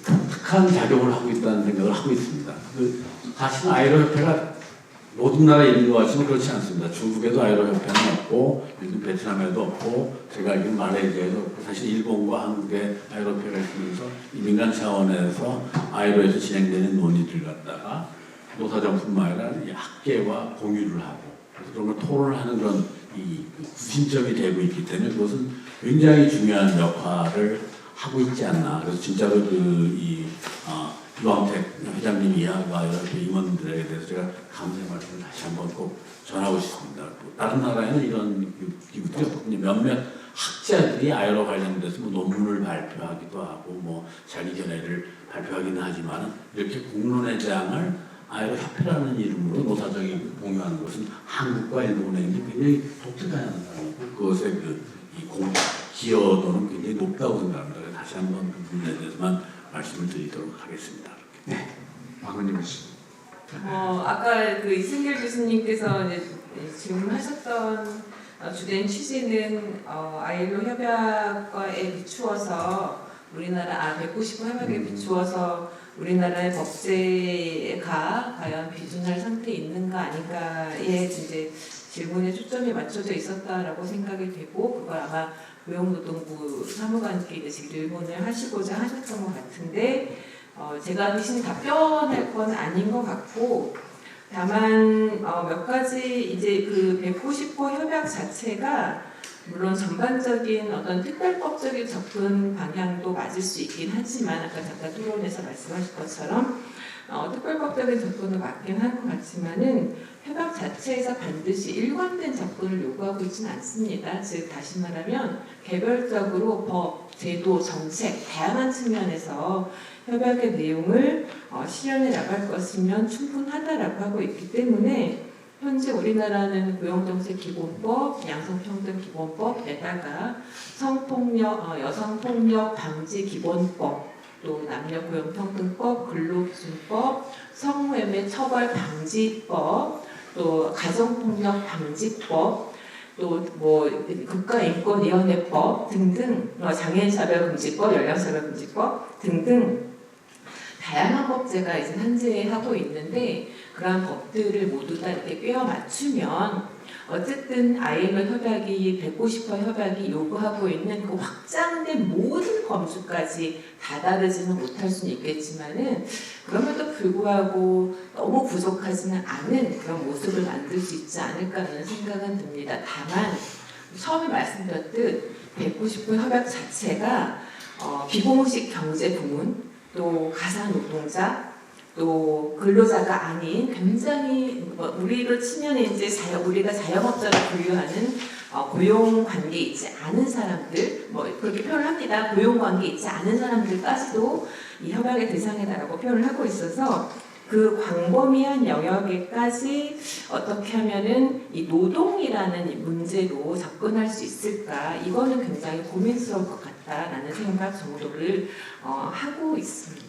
독특한 작용을 하고 있다는 생각을 하고 있습니다. 사실은 아이로 협회가 모든 나라에 있는 것 같지만 그렇지 않습니다. 중국에도 아이로 협회는 없고, 요즘 베트남에도 없고, 제가 알기로는 말레이시아에도 없고, 사실 일본과 한국의 아이로 협회가 있으면서 이 민간 차원에서 아이로에서 진행되는 논의들 갖다가 노사정뿐만 아니라 학계와 공유를 하고, 그런 걸 토론하는 그런 구심점이 되고 있기 때문에 그것은 굉장히 중요한 역할을 하고 있지 않나. 그래서 진짜로 유황택 회장님 이하가 이렇게 임원들에 대해서 제가 감사의 말씀을 다시 한번 꼭 전하고 싶습니다. 다른 나라에는 이런 기구들이 없거든요. 몇몇 학자들이 아이로 관련돼서 논문을 발표하기도 하고 자기 견해를 발표하기는 하지만 이렇게 공론회장을 아이로 협회라는 이름으로 노사적인 공유하는 것은 한국과 일본에 있는 굉장히 독특한 현상이고, 그것의 기여도는 굉장히 높다고 생각합니다. 다시 한번 그 부분에 대해서만 말씀을 드리도록 하겠습니다. 네, 박은정 교수님. 아까 이승길 교수님께서 이제 질문하셨던 주된 취지는 아일로 협약에 비추어서 우리나라 190호 협약에 비추어서 우리나라의 법제가 과연 비준할 상태에 있는가 아닌가에 이제 질문에 초점이 맞춰져 있었다라고 생각이 되고, 그걸 아마 고용노동부 사무관께 이제 질문을 하시고자 하셨던 것 같은데, 제가 대신 답변할 건 아닌 것 같고, 다만 몇 가지 이제 그 190호 협약 자체가 물론 전반적인 어떤 특별법적인 접근 방향도 맞을 수 있긴 하지만, 아까 잠깐 토론에서 말씀하신 것처럼 특별법적인 접근도 맞긴 할 것 같지만은 협약 자체에서 반드시 일관된 접근을 요구하고 있지는 않습니다. 즉 다시 말하면 개별적으로 법, 제도, 정책 다양한 측면에서 협약의 내용을 실현해 나갈 것이면 충분하다라고 하고 있기 때문에, 현재 우리나라는 고용정책기본법, 양성평등기본법에다가 성폭력, 여성폭력 방지기본법, 또 남녀고용평등법, 근로기준법, 성매매 처벌방지법, 또 가정폭력 방지법, 또 뭐 국가인권위원회법 등등, 장애인차별금지법, 연령차별금지법 등등 다양한 법제가 이제 현재 하고 있는데, 그러한 법들을 모두 다 이렇게 꿰어 맞추면 어쨌든 ILO 협약이 190호 협약이 요구하고 있는 그 확장된 모든 범주까지 다다르지는 못할 수는 있겠지만은, 그럼에도 불구하고 너무 부족하지는 않은 그런 모습을 만들 수 있지 않을까라는 생각은 듭니다. 다만 처음에 말씀드렸듯 190호 협약 자체가 비공식 경제 부문, 또 가사노동자, 또 근로자가 아닌 굉장히 우리로 치면 이제 우리가 자영업자로 분류하는 고용 관계 있지 않은 사람들, 뭐 그렇게 표현을 합니다. 고용 관계 있지 않은 사람들까지도 이 협약의 대상이다라고 표현을 하고 있어서, 그 광범위한 영역에까지 어떻게 하면은 이 노동이라는 문제로 접근할 수 있을까, 이거는 굉장히 고민스러울 것 같다라는 생각 정도를 하고 있습니다.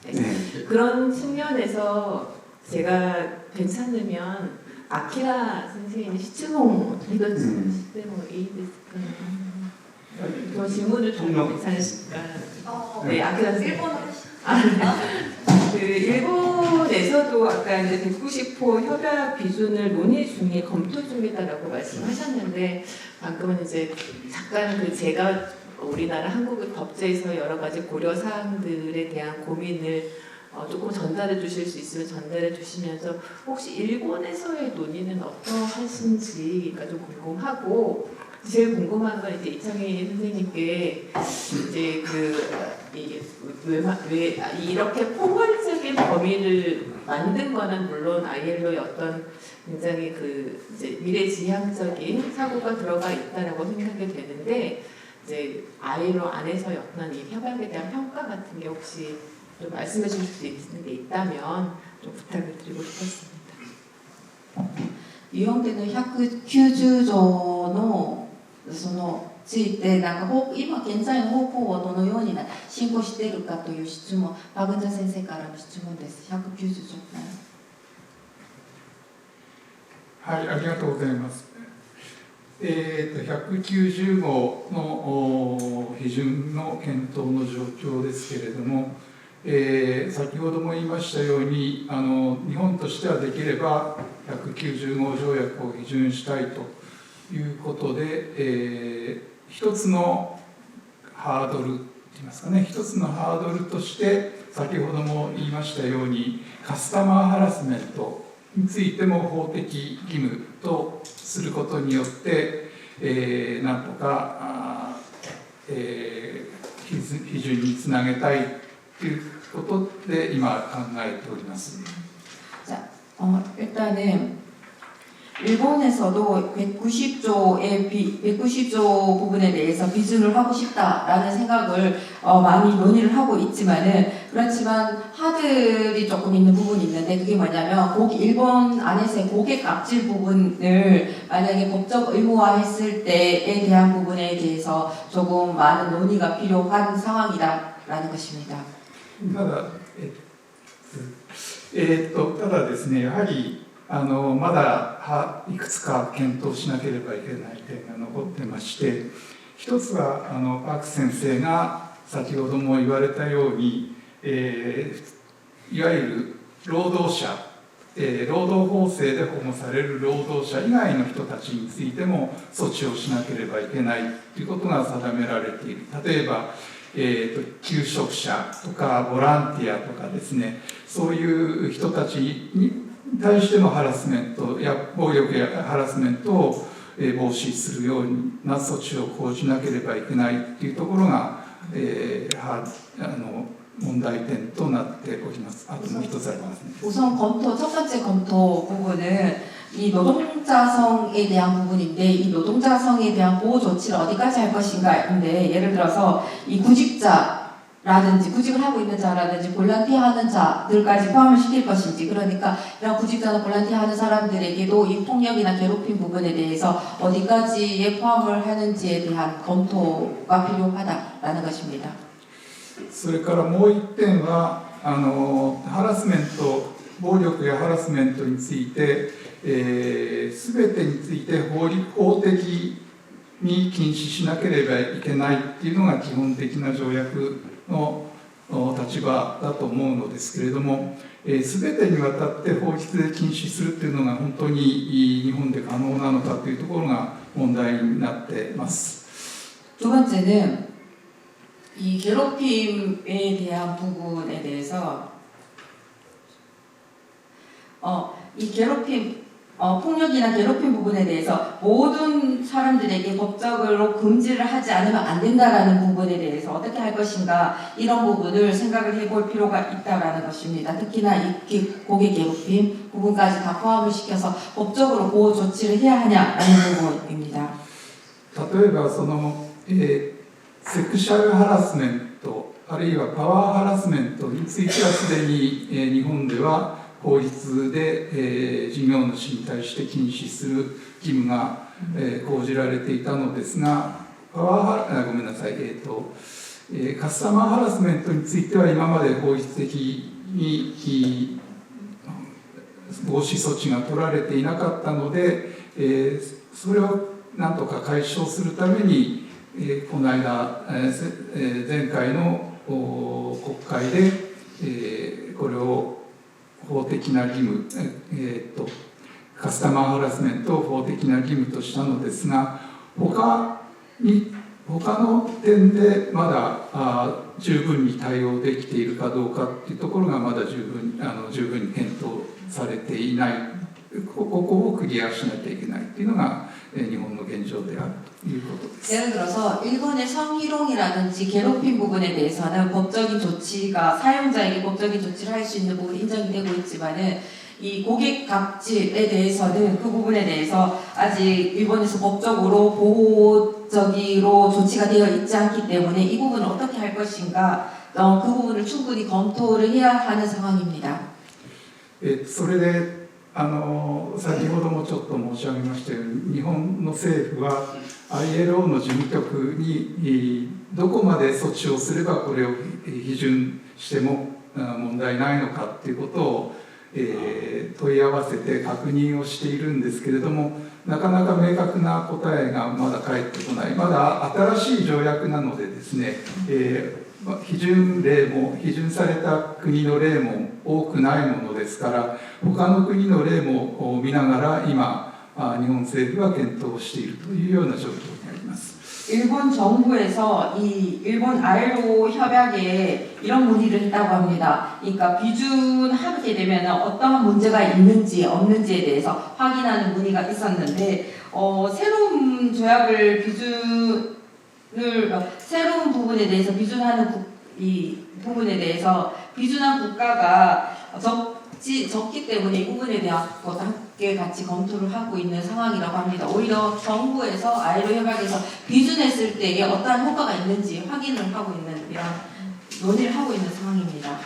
네. 그런 측면에서 제가 괜찮으면 아키라 선생님이 시츠몽 저 질문을 좀 괜찮으실까? 네, 아키라 선생님. 그 일본에서도 아까 이제 190호 협약 비준을 논의 중에 검토 중이다라고 말씀하셨는데, 방금은 이제 잠깐 그 제가 우리나라 한국의 법제에서 여러 가지 고려 사항들에 대한 고민을 조금 전달해 주실 수 있으면 전달해 주시면서, 혹시 일본에서의 논의는 어떠하신지가 좀 궁금하고, 제일 궁금한 건 이제 이창희 선생님께 이제 왜 이렇게 포괄적인 범위를 만든 거는 물론 ILO의 어떤 굉장히 이제 미래지향적인 사고가 들어가 있다라고 생각이 되는데, 이제 ILO 안에서의 어떤 이 협약에 대한 평가 같은 게 혹시 좀 말씀해 주실 수 있는 게 있다면 좀 부탁을 드리고 싶었습니다. 日本での190条のついて今現在の方向をどのように進行しているかという質問、パグンジャ先生からの質問です。190条。はい、ありがとうございます。190号の批准の検討の状況ですけれども、先ほども言いましたように、日本としてはできれば190号条約を批准したいということで、一つのハードルといいますかね、一つのハードルとして先ほども言いましたように、カスタマーハラスメントについても法的義務とすることによって、なんとか批准につなげたいということで今考えております。 일단은 일본에서도 190조 부분에 대해서 비준을 하고 싶다라는 생각을 많이 논의를 하고 있지만은, 그렇지만 하들이 조금 있는 부분이 있는데, 그게 뭐냐면 일본 안에서의 고객 압질 부분을 만약에 법적 의무화했을 때에 대한 부분에 대해서 조금 많은 논의가 필요한 상황이다라는 것입니다. ただですね、やはりまだいくつか検討しなければいけない点が残ってまして、一つはパク先生が先ほども言われたように、いわゆる労働者、労働法制で保護される労働者以外の人たちについても措置をしなければいけないということが定められている。例えば、求職者とかボランティアとかですね、そういう人たちに対してのハラスメントや暴力やハラスメントを防止するような措置を講じなければいけないというところが、問題点となっております。あともう一つありますね。우선 첫 번째 검토 부분은 이 노동자성에 대한 부분인데 이 노동자성에 대한 보호 조치를 어디까지 할 것인가인데 예를 들어서 이 구직자라든지 구직을 하고 있는 자라든지 볼런티어 하는 자들까지 포함을 시킬 것인지 그러니까 이런 구직자나 볼런티어 하는 사람들에게도 이 폭력이나 괴롭힘 부분에 대해서 어디까지에 포함을 하는지에 대한 검토가 필요하다라는 것입니다. それからもう一点はハラスメント、暴力やハラスメントについて、全てについて法的に禁止しなければいけないっていうのが基本的な条約の立場だと思うのですけれども、全てにわたって法律で禁止するっていうのが本当に日本で可能なのかというところが問題になっています。 두 번째는 이 괴롭힘에 대한 부분에 대해서 이 괴롭힘, 폭력이나 괴롭힘 부분에 대해서 모든 사람들에게 법적으로 금지를 하지 않으면 안 된다라는 부분에 대해서 어떻게 할 것인가 이런 부분을 생각을 해볼 필요가 있다라는 것입니다. 특히나 이 고객 괴롭힘 부분까지 다 포함을 시켜서 법적으로 보호 조치를 해야 하냐라는 부분입니다. 例えばセクシャルハラスメントあるいはパワーハラスメントについてはすでに日本では法律で事業主に対して禁止する義務が講じられていたのですが、カスタマーハラスメントについては今まで法律的に防止措置が取られていなかったので、それをなんとか解消するためにこの間、前回の国会でこれを法的な義務、カスタマーハラスメントを法的な義務としたのですが、他の点でまだ十分に対応できているかどうかというところがまだ十分に検討されていない、ここをクリアしなきゃいけないというのが日本の現状であるということです。 예를 들어서 일본의 성희롱이라든지 괴롭힘 부분에 대해서는 법적인 조치가 사용자에게 법적인 조치를 할 수 있는 부분이 인정이 되고 있지만은 이 고객 갑질에 대해서는 그 부분에 대해서 아직 일본에서 법적으로 보호적으로 조치가 되어 있지 않기 때문에 이 부분을 어떻게 할 것인가 그 부분을 충분히 검토를 해야 하는 상황입니다. それで先ほどもちょっと申し上げましたように、日本の政府は ILO の事務局にどこまで措置をすればこれを批准しても問題ないのかということを問い合わせて確認をしているんですけれども、なかなか明確な答えがまだ返ってこない。まだ新しい条約なのでですね、批准された国の例も多くないものですから、他の国の例も見ながら今日本政府は検討しているというような状況にあります。 일본 정부에서 이 일본 ILO 협약에 이런 문의를 했다고 합니다. 그러니까 비준하게 되면 어떠한 문제가 있는지 없는지에 대해서 확인하는 문의가 있었는데 새로운 조약을 새로운 부분에 대해서 비준하는 이 부분에 대해서 비준한 국가가 적기 때문에 이 부분에 대한 것도 함께 같이 검토를 하고 있는 상황이라고 합니다. 오히려 정부에서 ILO 협약에서 비준했을 때에 어떠한 효과가 있는지 확인을 하고 있는 이런 논의를 하고 있는 상황입니다.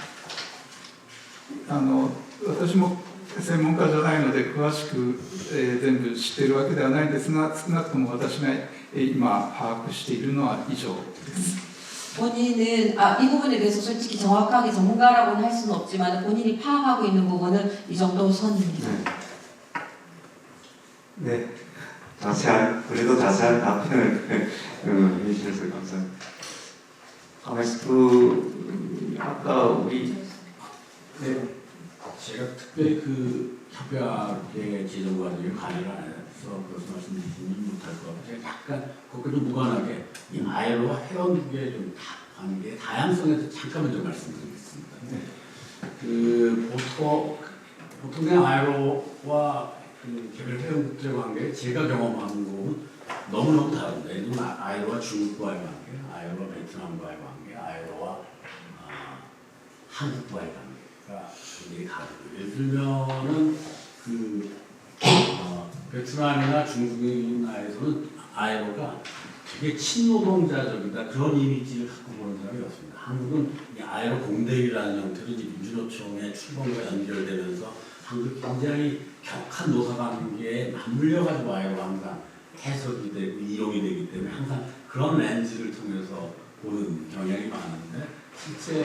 私も専門家じゃないので詳しく全部知っているわけではないんですが、少なくとも私が今把握しているのは以上です。 본인은 이 부분에 대해서 솔직히 정확하게 전문가라고는 할 수는 없지만 본인이 파악하고 있는 부분은 이 정도 선입니다. 네, 그래도 자세한 답변을 해주셔서 감사합니다. 아까 우리 네, 제가 특별히 그 협약의 지정 과정에 관여를 안 해서 그것을 말씀드리지는 못할 것 같아요. 제가 약간 그것과 좀 무관하게 이 아이로와 회원국의 좀 관계 다양성에서 잠깐만 좀 말씀드리겠습니다. 그 보통 그냥 아이로와 그 개별 회원국들의 관계 제가 경험하는 거는 너무너무 다릅니다. 예를 들면 아이로와 중국과의 관계, 아이로와 베트남과의 관계, 아이로와 한국과의 관계가 굉장히 다르고, 예를 들면은 베트남이나 중국인 아이로는 아이로가 되게 친노동자적이다 그런 이미지를 갖고 보는 사람이 없습니다. 한국은 이 아이로 공대위라는 형태로 이제 민주노총의 출범과 연결되면서 한국 굉장히 격한 노사관계에 맞물려가지고 아이로가 항상 해석이 되고 이용이 되기 때문에 항상 그런 렌즈를 통해서 보는 경향이 많은데, 실제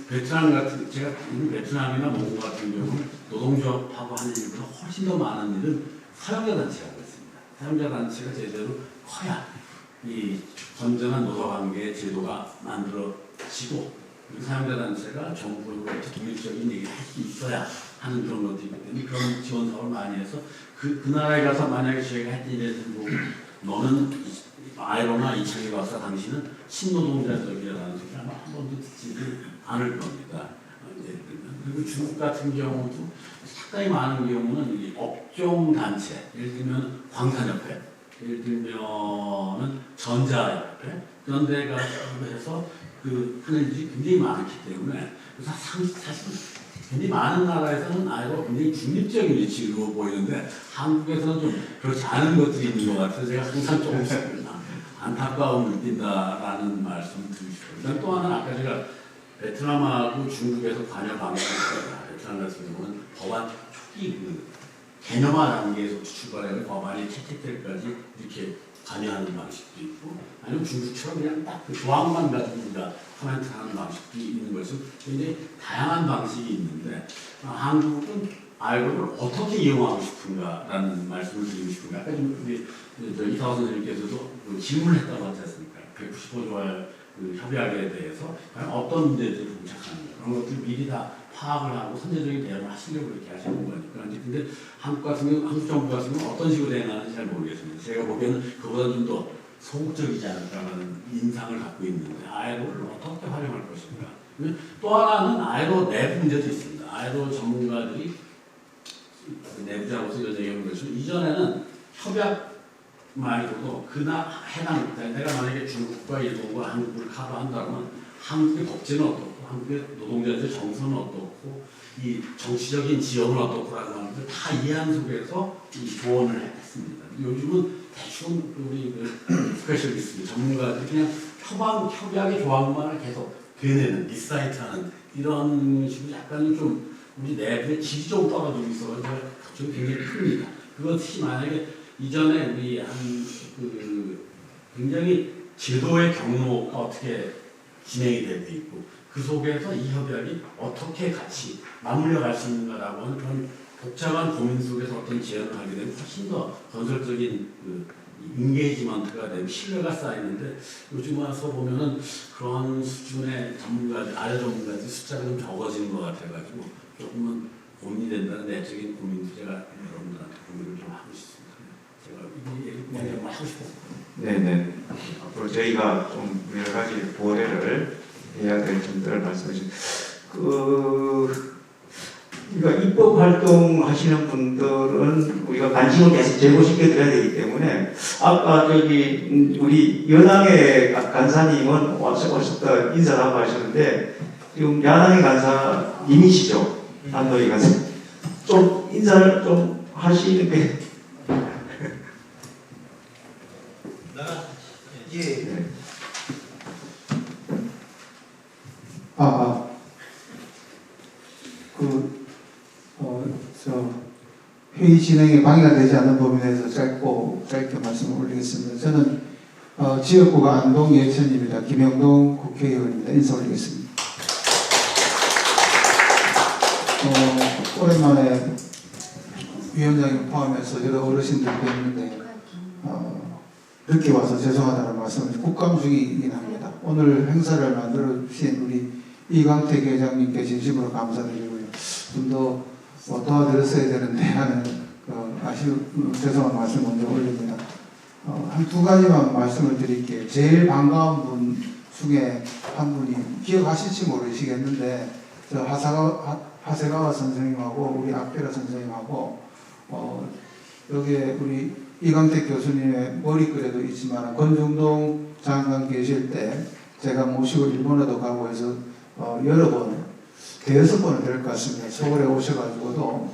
베트남 같은, 제가 베트남이나 몽고 같은 경우는 노동조합하고 하는 일보다 훨씬 더 많은 일은 사용자 단체가 하고 있습니다. 사용자 단체가 제대로 커야 이 건전한 노사관계의 제도가 만들어지고, 사용자 단체가 정부로부터 독립적인 얘기를 할 수 있어야 하는 그런 것들이기 때문에 그런 지원 사업을 많이 해서 그 나라에 가서 만약에 저희가 했던 일에서 뭐 너는 아이로나 이창희 박사 당신은 신노동자적이라는 소리 아마 한 번도 듣지 않을 겁니다. 그리고 중국 같은 경우도 상당히 많은 경우는 이 업종 단체, 예를 들면 광산협회, 예를 들면은 전자협회 그런 데가 해서 하는 일이 굉장히 많기 때문에, 그래서 사실 굉장히 많은 나라에서는 아이로 굉장히 중립적인 위치로 보이는데 한국에서는 좀 그렇지 않은 것들이 있는 것 같아서 제가 항상 조금씩 안타까움을 느낀다라는 말씀을 드리고 싶어요. 일단 또 하나는 아까 제가 베트남하고 중국에서 관여 방식입니다. 베트남 같은 경우는 법안 초기 개념화 단계에서 출발해서 법안이 채택될까지 이렇게 관여하는 방식도 있고, 아니면 중국처럼 그냥 딱 그 조항만 가지고 우리가 코멘트하는 방식도 있는 것은 굉장히 다양한 방식이 있는데, 한국은 아이로를 어떻게 이용하고 싶은가라는 말씀을 드리고 싶은가. 아까 우리 이사원 선생님께서도 질문을 했다고 하지 않습니까? 195조의 협약에 대해서 과연 어떤 문제들이 봉착하는가, 그런 것들 미리 다 파악을 하고 선제적인 대응을 하시려고 그렇게 하시는 거니까. 근데 한국 정부 같은 경우는 어떤 식으로 대응하는지 잘 모르겠습니다. 제가 보기에는 그보다 좀 더 소극적이지 않을까라는 인상을 갖고 있는데, 아이로를 어떻게 활용할 것인가. 또 하나는 아이로 내부 문제도 있습니다. 아이로 전문가들이 내부자로서 이런 얘기하는 것은, 이전에는 협약 말고도 해당, 내가 만약에 중국과 일본과 한국을 커버한다면 한국의 법제는 어떻고, 한국의 노동자들의 정서는 어떻고, 이 정치적인 지형은 어떻고라고 하는 걸 다 이해한 속에서 이 조언을 했습니다. 요즘은 대충 우리 스페셜리스트 전문가들이 그냥 협약의 조항만을 계속 되뇌는, 리사이트하는 이런 식으로 약간은 좀 우리 내부의 질이 좀 떨어지고 있어서 걱정이 굉장히 큽니다. 그것이 만약에 이전에 우리 굉장히 제도의 경로가 어떻게 진행이 되고 있고, 그 속에서 이 협약이 어떻게 같이 맞물려 갈 수 있는가라고 하는 그런 복잡한 고민 속에서 어떤 제안을 하게 되면 훨씬 더 건설적인 인게이지먼트가 되고 신뢰가 쌓이는데, 요즘 와서 보면은 그런 수준의 전문가들, 아래 전문가들 숫자가 좀 적어지는 것 같아가지고 조금은 고민이 된다는 내적인 고민도 제가 여러분들한테 공유를 좀 하고 싶습니다. 제가 이 얘기 좀 하고 싶었어요. 네네. 앞으로 저희가 좀 여러 가지 보완을 해야 될 점들을 말씀해 주세요. 그러니까 입법 활동하시는 분들은 우리가 관심을 계속 제고시켜 드려야 되기 때문에, 아까 우리 여당의 간사님은 오셨다 인사하고 하셨는데, 지금 야당의 간사님이시죠? 안노희 간사. 좀 인사를 좀 하시는 게. 예. 회의 진행에 방해가 되지 않는 범위 내에서 짧게 말씀을 올리겠습니다. 저는 지역구가 안동 예천입니다. 김영동 국회의원입니다. 인사 올리겠습니다. 오랜만에 위원장님 포함해서 여러 어르신들 뵙는데 늦게 와서 죄송하다는 말씀을 국감 중이긴 합니다. 오늘 행사를 만들어 주신 우리 이광택 회장님께 진심으로 감사드리고요. 좀 더 도와드렸어야 되는데 하는 죄송한 말씀 먼저 올립니다. 한 두 가지만 말씀을 드릴게요. 제일 반가운 분 중에 한 분이 기억하실지 모르시겠는데 저 하세가와 선생님하고 우리 악베라 선생님하고 여기에 우리 이광택 교수님의 머리글에도 있지만 권중동 장관 계실 때 제가 모시고 일본에도 가고 해서 여러 번, 대여섯 번은 될 것 같습니다. 서울에 오셔가지고도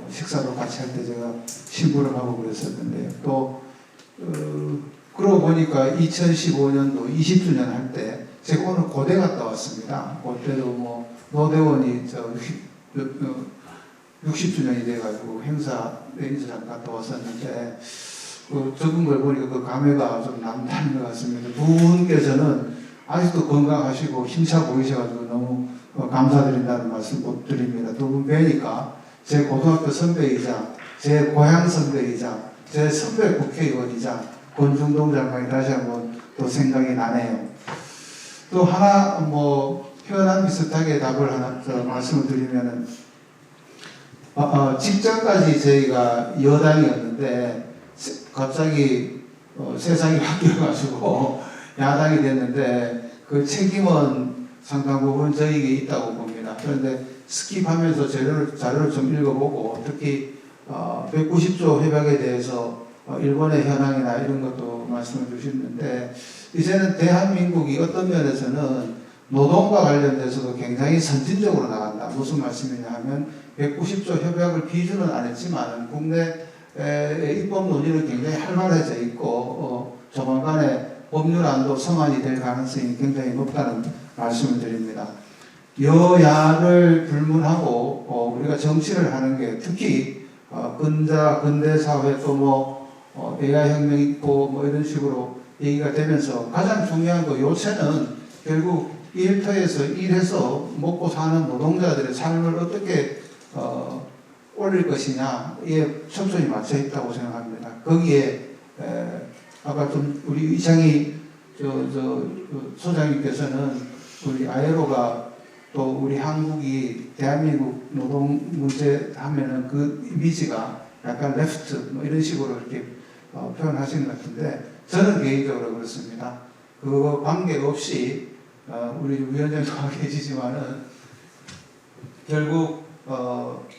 식사도 같이 할 때 제가 신부를 하고 그랬었는데 또 그러고 보니까 2015년도 20주년 할 때 제가 오늘 고대 갔다 왔습니다. 그때도 뭐 노대원이 60주년이 돼가지고 행사에 있어서 갔다 왔었는데 적은 걸 보니까 그 감회가 좀 남다른 것 같습니다. 두 분께서는 아직도 건강하시고 힘차 보이셔가지고 너무 감사드린다는 말씀 드립니다. 두 분 뵈니까 제 고등학교 선배이자 제 고향 선배이자 제 선배 국회의원이자 권중동 장관이 다시 한번 또 생각이 나네요. 또 하나 뭐 현안 비슷하게 답을 하나 말씀을 드리면은 직전까지 저희가 여당이었는데 갑자기 세상이 바뀌어가지고 야당이 됐는데 그 책임은 상당 부분 저에게 있다고 봅니다. 그런데 스킵하면서 자료를 좀 읽어보고 특히 190조 협약에 대해서 일본의 현황이나 이런 것도 말씀을 주셨는데 이제는 대한민국이 어떤 면에서는 노동과 관련돼서도 굉장히 선진적으로 나간다. 무슨 말씀이냐 하면 190조 협약을 비준은 안 했지만 국내의 입법 논의는 굉장히 활발해져 있고 조만간에 법률안도 성안이 될 가능성이 굉장히 높다는 말씀을 드립니다. 여야를 불문하고 우리가 정치를 하는 게 특히 근대사회 또 뭐 AI 혁명 있고 뭐 이런 식으로 얘기가 되면서 가장 중요한 거 요새는 결국 일터에서 일해서 먹고 사는 노동자들의 삶을 어떻게 올릴 것이냐에 초점이 맞춰 있다고 생각합니다. 거기에 아까 좀 우리 이창희 소장님께서는 우리 아예로가 또 우리 한국이 대한민국 노동 문제 하면은 그 이미지가 약간 레프트 뭐 이런 식으로 이렇게 표현하시는 것 같은데 저는 개인적으로 그렇습니다. 그거 관계없이 우리 위원장도 계시지만은 결국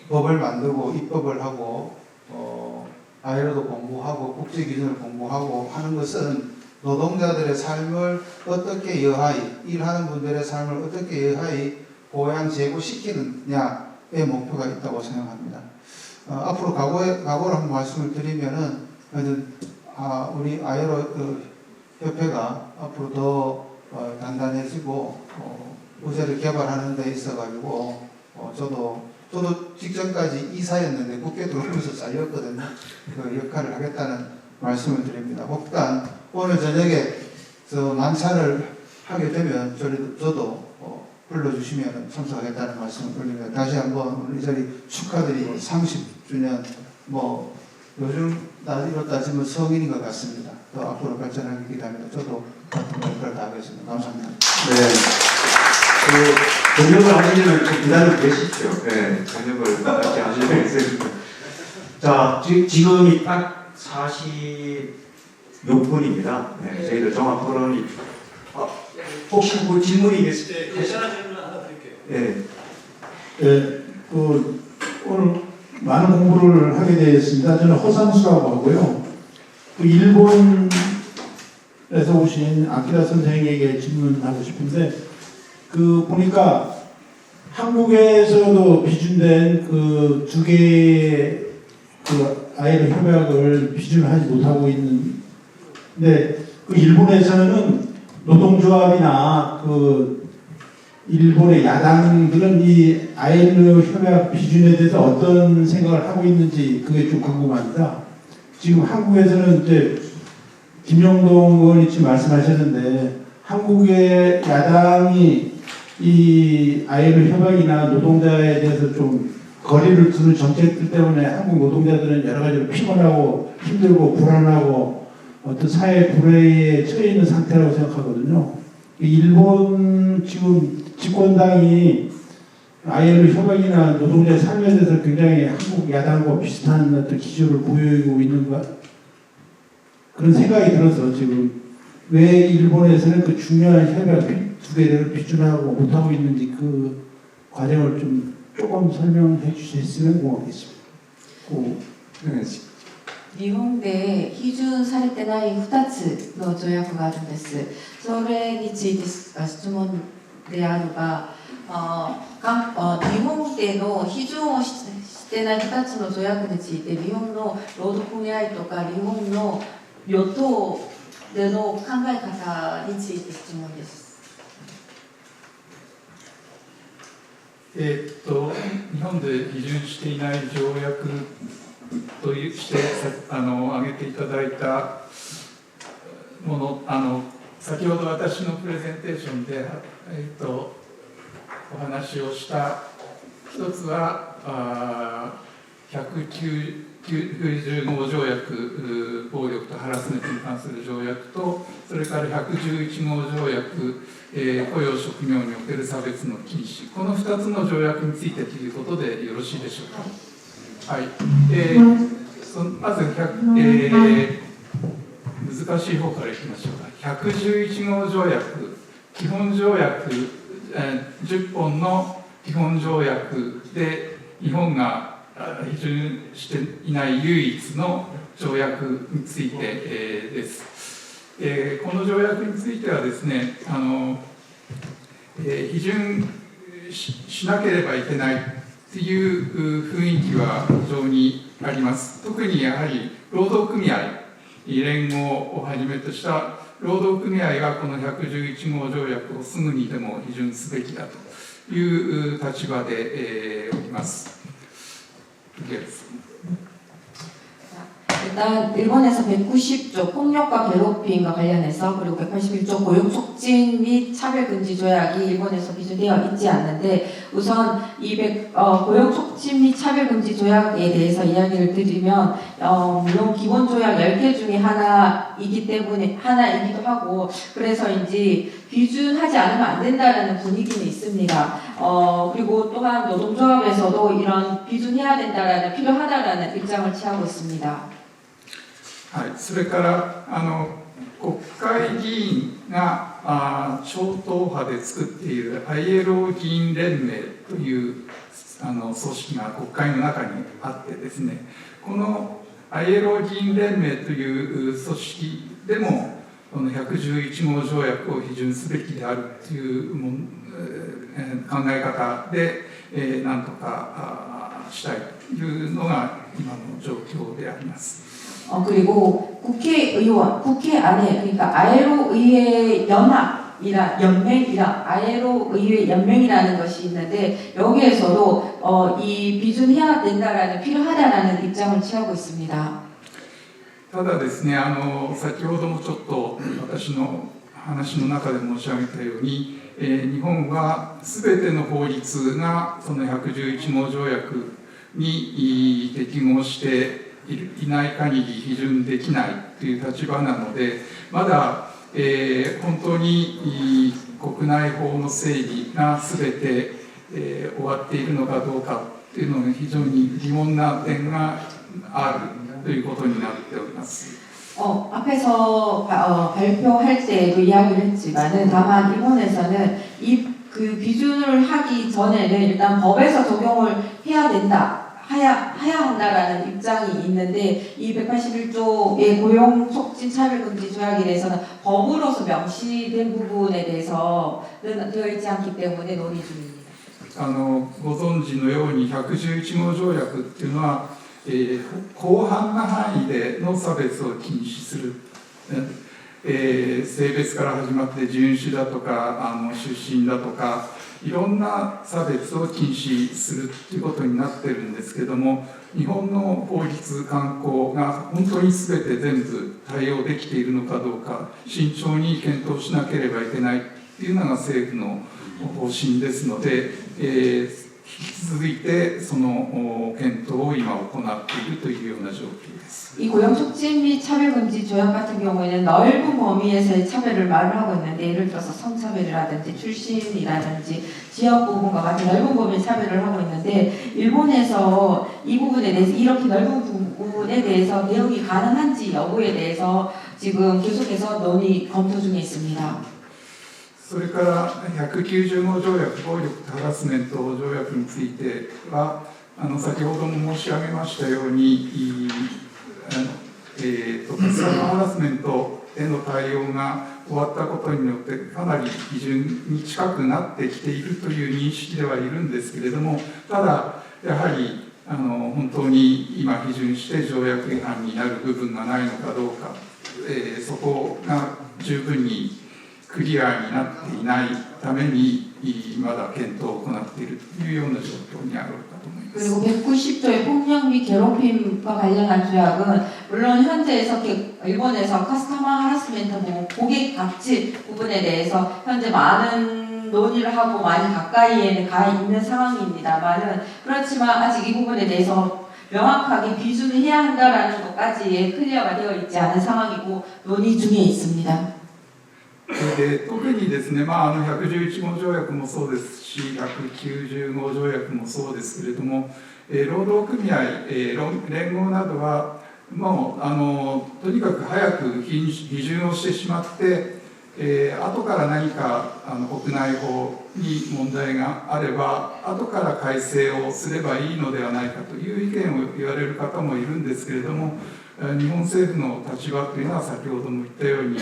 법을 만들고 입법을 하고 아이로도 공부하고 국제기준을 공부하고 하는 것은 노동자들의 삶을 어떻게 여하이 일하는 분들의 삶을 어떻게 여하이 보양 제고시키느냐의 목표가 있다고 생각합니다. 앞으로 각오를 한번 말씀을 드리면은 우리 아이로 협회가 앞으로 더 단단해지고 의제를 개발하는 데 있어가지고 저도 직전까지 이사였는데 국회 들어오면서 잘렸거든요. 그 역할을 하겠다는 말씀을 드립니다. 혹단 오늘 저녁에 만찬을 하게 되면 저도 불러주시면 참석하겠다는 말씀을 드립니다. 다시 한번 이 자리 축하드리고 30주년 뭐 요즘 나이로 따지면 성인인 것 같습니다. 또 앞으로 발전하기 기대합니다. 저도 같은 역할을 다 하겠습니다. 감사합니다. 네. 번역을 하시려면 좀 기다리고 계십시오. 네. 번역을 같이 하시려면 있습니다. 자, 지금이 딱 46분입니다. 네. 저희들 종합 토론이 혹시 뭐 질문이 있으세요? 네, 질문 하나 드릴게요. 네. 네, 오늘 많은 공부를 하게 되었습니다. 저는 허상수라고 하고요. 일본에서 오신 아키라 선생에게 질문하고 싶은데, 보니까 한국에서도 비준된 그 두 개의 아이로 협약을 비준하지 못하고 있는데, 일본에서는 노동조합이나 일본의 야당들은 이 아일로 협약 비준에 대해서 어떤 생각을 하고 있는지 그게 좀 궁금합니다. 지금 한국에서는 이제 김영동 의원이 지금 말씀하셨는데 한국의 야당이 이 아일로 협약이나 노동자에 대해서 좀 거리를 두는 정책들 때문에 한국 노동자들은 여러 가지로 피곤하고 힘들고 불안하고 어떤 사회 불회에 처해 있는 상태라고 생각하거든요. 일본 지금 집권당이 ILO 협약이나 노동자의 삶에 대해서 굉장히 한국 야당과 비슷한 어떤 기조를 보이고 있는 것 그런 생각이 들어서 지금 왜 일본에서는 그 중요한 협약 두 개를 비준하고 못하고 있는지 그 과정을 좀 조금 설명해 주셨으면 고맙겠습니다. 日本で批准されてない2つの条約があるんです。それについて質問であるが、日本での批准をしてない2つの条約について、日本の労働組合とか日本の与党での考え方について質問です。日本で批准していない条約として挙げていただいたもの、先ほど私のプレゼンテーションで、お話をした一つは195条約、暴力とハラスメントに関する条約と、それから111号条約、雇用職業における差別の禁止、この2つの条約についてということでよろしいでしょうか。はい、まず難しい方からいきましょうか。111号条約、基本条約、10本の基本条約で日本が批准していない唯一の条約について、です。この条約についてはですね、批准しなければいけないという雰囲気は非常にあります。特にやはり労働組合、連合をはじめとした労働組合がこの111号条約をすぐにでも批准すべきだという立場で、おります。일단 일본에서 190조 폭력과 괴롭힘과 관련해서 그리고 181조 고용 촉진 및 차별 금지 조약이 일본에서 비준되어 있지 않는데 우선 고용 촉진 및 차별 금지 조약에 대해서 이야기를 드리면 물론 기본 조약 10개 중에 하나이기도 하고 그래서인지 비준하지 않으면 안 된다는 분위기는 있습니다. 그리고 또한 노동조합에서도 이런 비준해야 된다라는 필요하다라는 입장을 취하고 있습니다. はい、それから国会議員が超党派で作っている ILO 議員連盟という組織が国会の中にあってですね、この ILO 議員連盟という組織でもこの111号条約を批准すべきであるという考え方でなんとかしたいというのが今の状況であります。 그리고 국회의원, 국회 안에 그러니까 ILO 의회 연맹이랑 ILO 의회 연맹이라는 것이 있는데 여기에서도 이 비준해야 된다라는 필요하다라는 입장을 취하고 있습니다. ただですね、先ほどもちょっと私の話の中で申し上げたように、日本はすべての法律がその111号条約に適合していない限り批准できないという立場なので、まだ、本当に国内法の整備がすべて、終わっているのかどうかというのが非常に疑問な点があるということになっております。 앞에서 발표할 때도 이야기를 했지만은 다만 일본에서는 그 비준을 하기 전에는 일단 법에서 적용을 해야 한다라는 입장이 있는데 이 181조의 고용 촉진 차별 금지 조약에 대해서는 법으로서 명시된 부분에 대해서는 되어 있지 않기 때문에 논의 중입니다. ご存知のように111号条約っていうのは、広範な範囲での差別を禁止する、性別から始まって人種だとか出身だとかいろんな差別を禁止するということになってるんですけども、日本の法律慣行が本当に全て全部対応できているのかどうか慎重に検討しなければいけないというのが政府の方針ですので、引き続いてその検討を今行っているというような状況です。 이 고용촉진 및 차별금지 조약 같은 경우에는 넓은 범위에서의 차별을 말을 하고 있는데 예를 들어서 성차별이라든지 출신이라든지 지역 부분과 같은 넓은 범위의 차별을 하고 있는데 일본에서 이 부분에 대해서 이렇게 넓은 부분에 대해서 대응이 가능한지 여부에 대해서 지금 계속해서 논의 검토 중에 있습니다. それから195条約暴力ハラスメント条約については先ほども申し上げましたようにカスタマーハラスメントへの対応が終わったことによってかなり基準に近くなってきているという認識ではいるんですけれども、ただやはり本当に今批准して条約違反になる部分がないのかどうか、そこが十分にクリアになっていないためにまだ検討を行っているというような状況にあるかと思います。 그리고 190조의 폭력 및 괴롭힘과 관련한 조약은 물론 현재에서 일본에서 커스터머 하라스멘트 부분, 고객 갑질 부분에 대해서 현재 많은 논의를 하고 많이 가까이에는 가 있는 상황입니다만은 그렇지만 아직 이 부분에 대해서 명확하게 비준을 해야 한다라는 것까지 클리어가 되어 있지 않은 상황이고 논의 중에 있습니다. で特にですね、111号条約もそうですし、190号条約もそうですけれども、労働組合、連合などは、もうとにかく早く批准をしてしまって、後から何か国内法に問題があれば、後から改正をすればいいのではないかという意見を言われる方もいるんですけれども、日本政府の立場というのは先ほども言ったように、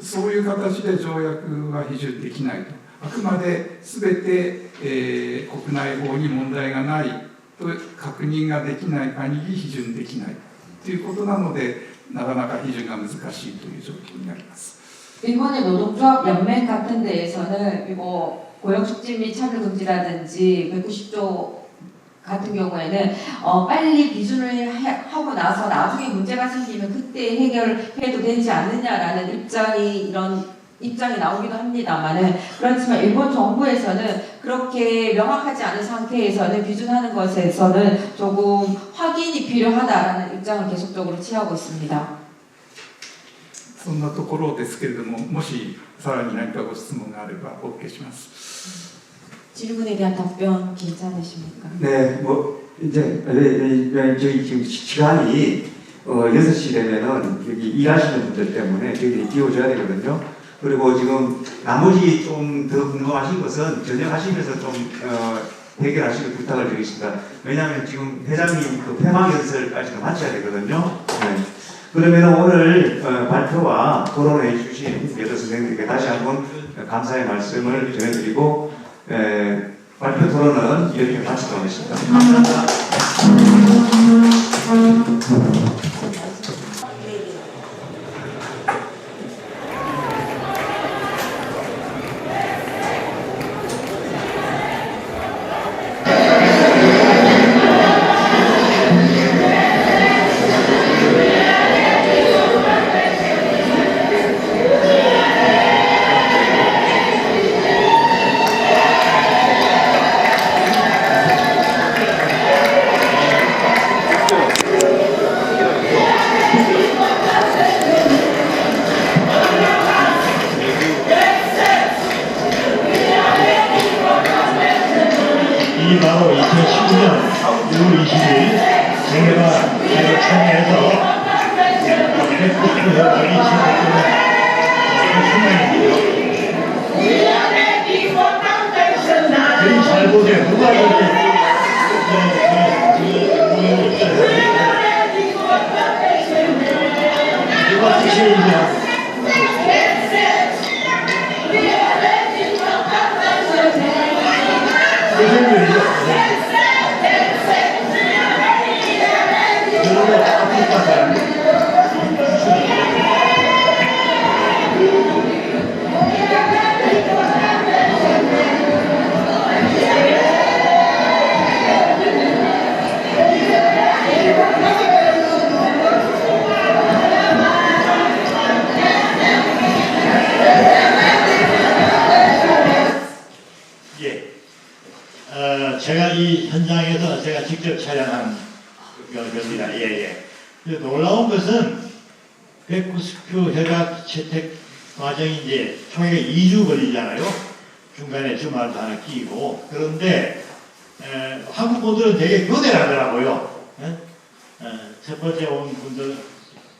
そういう形で条約は批准できないと。あくまで全て、国内法に問題がないと確認ができない限り批准できないということなので、なかなか批准が難しいという状況になります。 일본의 노동조합 연맹 같은 데에서는 이거 고용촉진 및 차별금지라든지 190조 같은 경우에는 빨리 비준을 하고 나서 나중에 문제가 생기면 그때 해결해도 되지 않느냐라는 이런 입장이 나오기도 합니다만은 그렇지만 일본 정부에서는 그렇게 명확하지 않은 상태에서는 비준하는 것에서는 조금 확인이 필요하다라는 입장을 계속적으로 취하고 있습니다. そんなところですけれども、もしさらに何かご質問があればお受けします。 질문에 대한 답변 괜찮으십니까? 네, 이제 저희 지금 시간이 6시 되면은 여기 일하시는 분들 때문에 저희들이 띄워줘야 되거든요. 그리고 지금 나머지 좀 더 궁금하신 것은 저녁 하시면서 좀 해결하시길 부탁을 드리겠습니다. 왜냐하면 지금 회장님 그 폐막 연설까지도 마쳐야 되거든요. 네. 그러면 오늘 발표와 토론해 주신 여러 선생님들께 다시 한번 감사의 말씀을 전해드리고 발표 토론은 이렇게 마치도록 하겠습니다. 감사합니다. 이 바로 2019년 6월 20일 제가 참여해서 백포트 협약이 진행되는 순간입니다. 여기 잘 보세요. 누가 이렇게 누가 뜻이냐 하는 겁니다. 예. 놀라운 것은 190표 협약 채택 과정이 이제 총액 2주 걸리잖아요. 중간에 주말도 하나 끼고. 그런데 한국 분들은 되게 교대를 하더라고요. 첫 번째 온 분들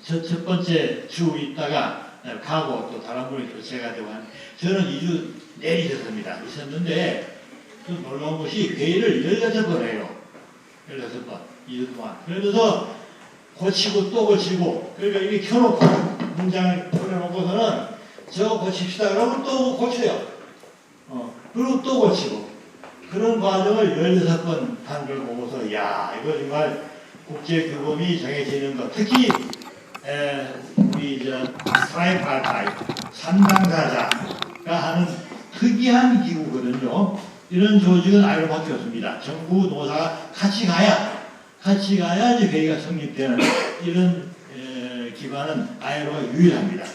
첫 번째 주 있다가 가고 또 다른 분이 교체가 되고 하는, 저는 2주 내리 있었는데 좀 놀라운 것이 회의를 16번 해요. 16번 2주 동안. 그러면서 고치고 또 고치고, 그러니까 이게 켜놓고 문장을 켜놓고서는 저거 고칩시다 그러면 또 고쳐요. 그리고 또 고치고, 그런 과정을 16번 한 걸 보고서 야, 이거 정말 국제규범이 정해지는 것, 특히 우리 트라이파르타이트 3당사자가 하는 특이한 기구거든요. 이런 조직은 아이로밖에 없습니다. 정부 노사가 같이 가야 이제 회의가 성립되는 이런 기관은 아이로가 유일합니다.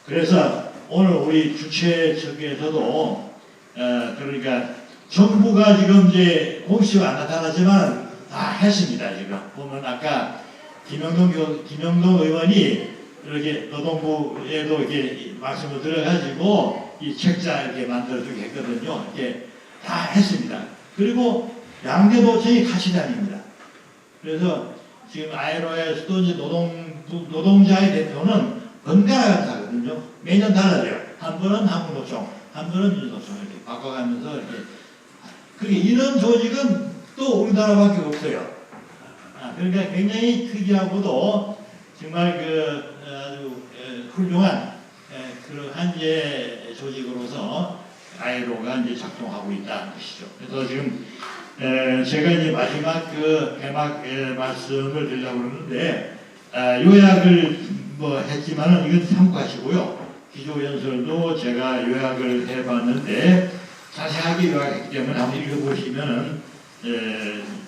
그래서 오늘 우리 주최 측에서도 그러니까 정부가 지금 이제 공식으로 안 나타나지만 다 했습니다. 지금 보면 아까 김영동 의원이 이렇게 노동부에도 이렇게 말씀을 드려가지고 이 책자 이렇게 만들어주게 했거든요. 이렇게 다 했습니다. 그리고 양대도청이 같이 다닙니다. 그래서 지금 아이로에서도 이제 노동자의 대표는 번갈아 가면서 하거든요. 매년 달라져요. 한 번은 한국노총, 한 번은 민주노총 이렇게 바꿔가면서 이렇게. 그러니까 이런 조직은 또 우리나라밖에 없어요. 그러니까 굉장히 특이하고도 정말 아주 훌륭한 그러한 이제 조직으로서 아이로가 이제 작동하고 있다는 것이죠. 그래서 지금 제가 이제 마지막 개막 말씀을 드리려고 그러는데 요약을 했지만은 이건 참고하시고요. 기조연설도 제가 요약을 해봤는데 자세하게 요약했기 때문에 한번 읽어보시면은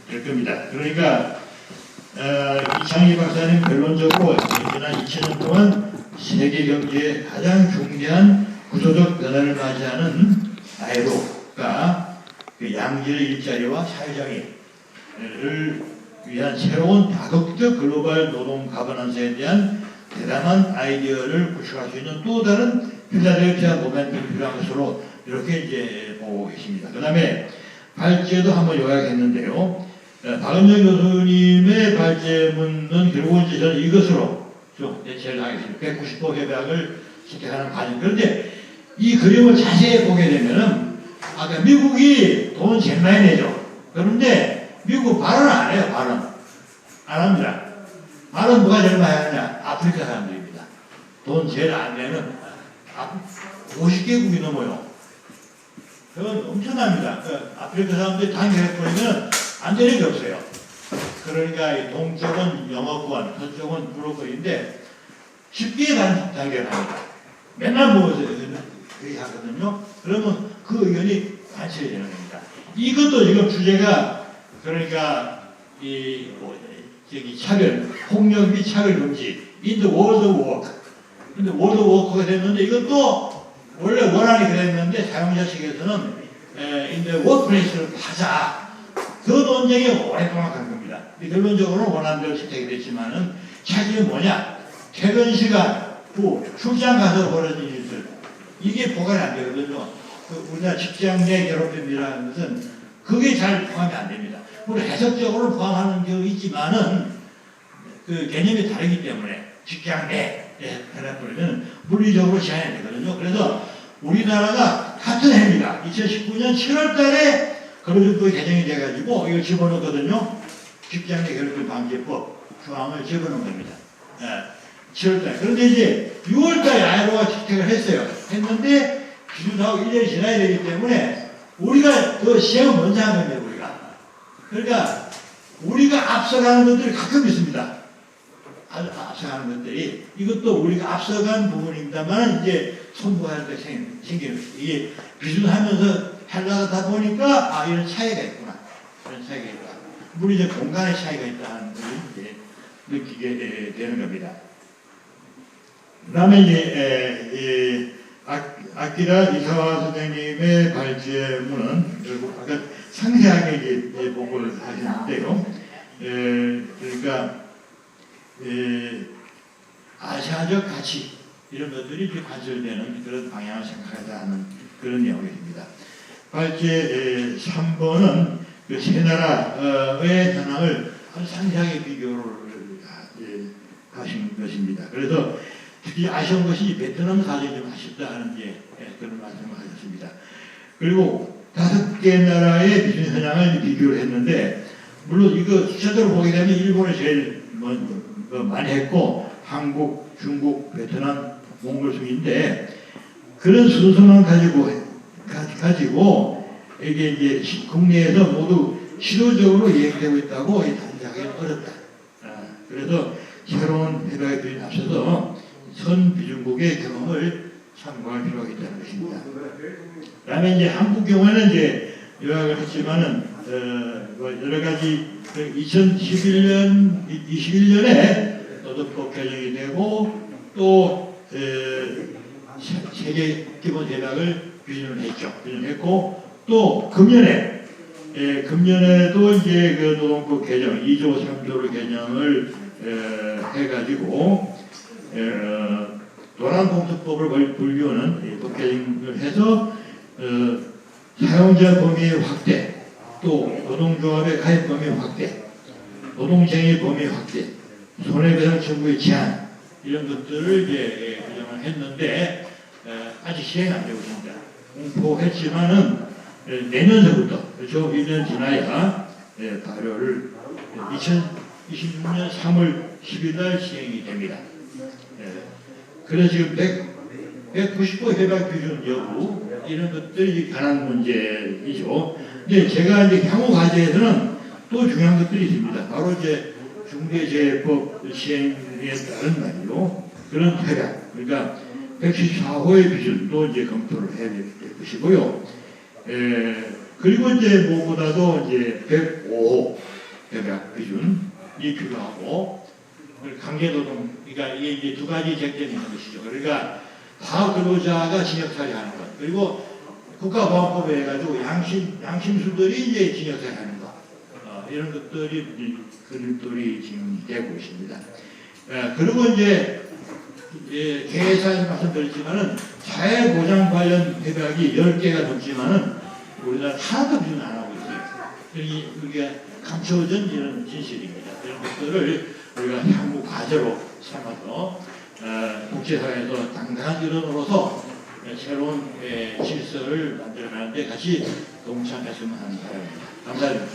될 겁니다. 그러니까 이창희 박사님 결론적으로 지난 2000년 동안 세계 경제의 가장 중대한 구조적 변화를 맞이하는 아이로가 양질의 일자리와 사회정의를 위한 새로운 다각적 글로벌 노동 가버넌스에 대한 대담한 아이디어를 구축할 수 있는 또 다른 필라델피아 모멘텀이 필요한 것으로 이렇게 이제 보고 계십니다. 그 다음에 발제도 한번 요약했는데요. 박은정 교수님의 발제문은 결국 이제 저는 이것으로 좀 대체를 하겠습니다. 190호 협약을 채택하는 과정. 그런데 이 그림을 자세히 보게 되면은 아까 미국이 돈 제일 많이 내죠. 그런데 미국 발언 안 해요. 발언 안 합니다. 발언 누가 제일 많이 하느냐? 아프리카 사람들입니다. 돈 제일 안 내는 50개국이 넘어요. 그건 엄청납니다. 아프리카 사람들이 단결해버리면 안 되는 게 없어요. 그러니까 동쪽은 영어권, 서쪽은 불어권인데 쉽게 단결합니다. 맨날 모여서 얘기하거든요. 그러면 그 의견이 관철이 되는 겁니다. 이것도 지금 주제가 그러니까 차별, 폭력 및 차별 금지, in the world of work. 근데 world of work가 됐는데 이것도 원래 원안이 그랬는데 사용자 측에서는 in the workplace를 하자. 그 논쟁이 오랫동안 간 겁니다. 결론적으로 원안대로 채택이 됐지만은 차이는 뭐냐? 퇴근 시간 후 출장 가서 벌어진 일들 이게 포괄이 안 되거든요. 우리나라 직장 내 괴롭힘이라는 것은 그게 잘 포함이 안 됩니다. 물론 해석적으로 포함하는 경우 있지만은 그 개념이 다르기 때문에 직장 내에 해놔버리면 물리적으로 제한이 안 되거든요. 그래서 우리나라가 같은 해입니다. 2019년 7월 달에 근로기준법이 개정이 돼가지고 이걸 집어넣거든요. 직장 내 괴롭힘 방지법 조항을 집어넣은 겁니다. 7월달. 그런데 이제 6월달에 아이로가 채택을 했어요. 했는데 기준하고 1년이 지나야 되기 때문에 우리가 그 시행을 먼저 하는 거예요. 우리가. 그러니까 우리가 앞서가는 것들이 가끔 있습니다. 앞서가는 것들이 이것도 우리가 앞서간 부분입니다만 이제 손보할 때 생기는 거예요. 이게 기준하면서 하려다 보니까 이런 차이가 있구나. 이런 차이가 있다. 물리적 공간의 차이가 있다는 걸 이제 느끼게 되는 겁니다. 그 다음에 이제 아키라 이사와 선생님의 발제문은 결국 아까 상세하게 이제 보고를 하시는데요. 그러니까 아시아적 가치 이런 것들이 이제 관철되는 그런 방향을 생각하자는 그런 내용입니다. 발제 3번은 그 세 나라의 현황을 아주 상세하게 비교를 하신 것입니다. 그래서 특히 아쉬운 것이 베트남 사정이 좀 아쉽다는 그런 말씀을 하셨습니다. 그리고 5개 나라의 비준 현황을 비교를 했는데 물론 이거 숫자대로 보게 되면 일본이 제일 많이 했고 한국, 중국, 베트남, 몽골 순인데 그런 순서만 가지고 이게 이제 국내에서 모두 시도적으로 이행되고 있다고 단정하기 어렵다. 그래서 새로운 해박의 비준에 앞서서 선 비준국의 경험을 참고할 필요가 있다는 것입니다. 그다음에 이제 한국 경우에는 이제 요약을 했지만은 여러 가지 2021년에 노동법 개정이 되고 또 세계 기본 대략을 비준했고 또 금년에도 이제 그 노동법 개정 2조 3조를 개정을 해가지고 노란봉투법을 불교는 법 개정을 해서 사용자 범위 확대, 또 노동조합의 가입 범위 확대, 노동쟁의 범위 확대, 손해배상 청구의 제한 이런 것들을 이제 개정을 했는데 아직 시행이 안 되고 있습니다. 공포했지만은 내년서부터 그렇죠 1년 지나야 발효를 2026년 3월 10일 날 시행이 됩니다. 그래서 지금 190호 해박 기준 여부 이런 것들이 관한 문제이죠. 근데 제가 이제 향후 과제에서는 또 중요한 것들이 있습니다. 바로 이제 중대재해법 시행에 따른 말이요. 그런 해박, 그러니까 114호의 기준도 이제 검토를 해야 될 것이고요. 그리고 이제 무엇보다도 이제 105호 해박 기준이 필요하고 강제노동, 그러니까 이게 이제 두 가지 쟁점이 있는 것이죠. 그러니까 사업 근로자가 징역살이 하는 것, 그리고 국가보안법에 해가지고 양심수들이 이제 징역살이 하는 것, 이런 것들이 그림들이 지금 되고 있습니다. 그리고 이제 개사에서 말씀드렸지만은 사회보장 관련 협약이 10개가 넘지만은 우리나라 하나도 비준 안 하고 있어요. 그게 감춰진 이런 진실입니다. 이런 것들을 우리가 향후 과제로 삼아서 국제사회에서 당당한 일원으로서 새로운 질서를 만들어가는데 같이 동참했으면 하는 바람입니다. 감사합니다.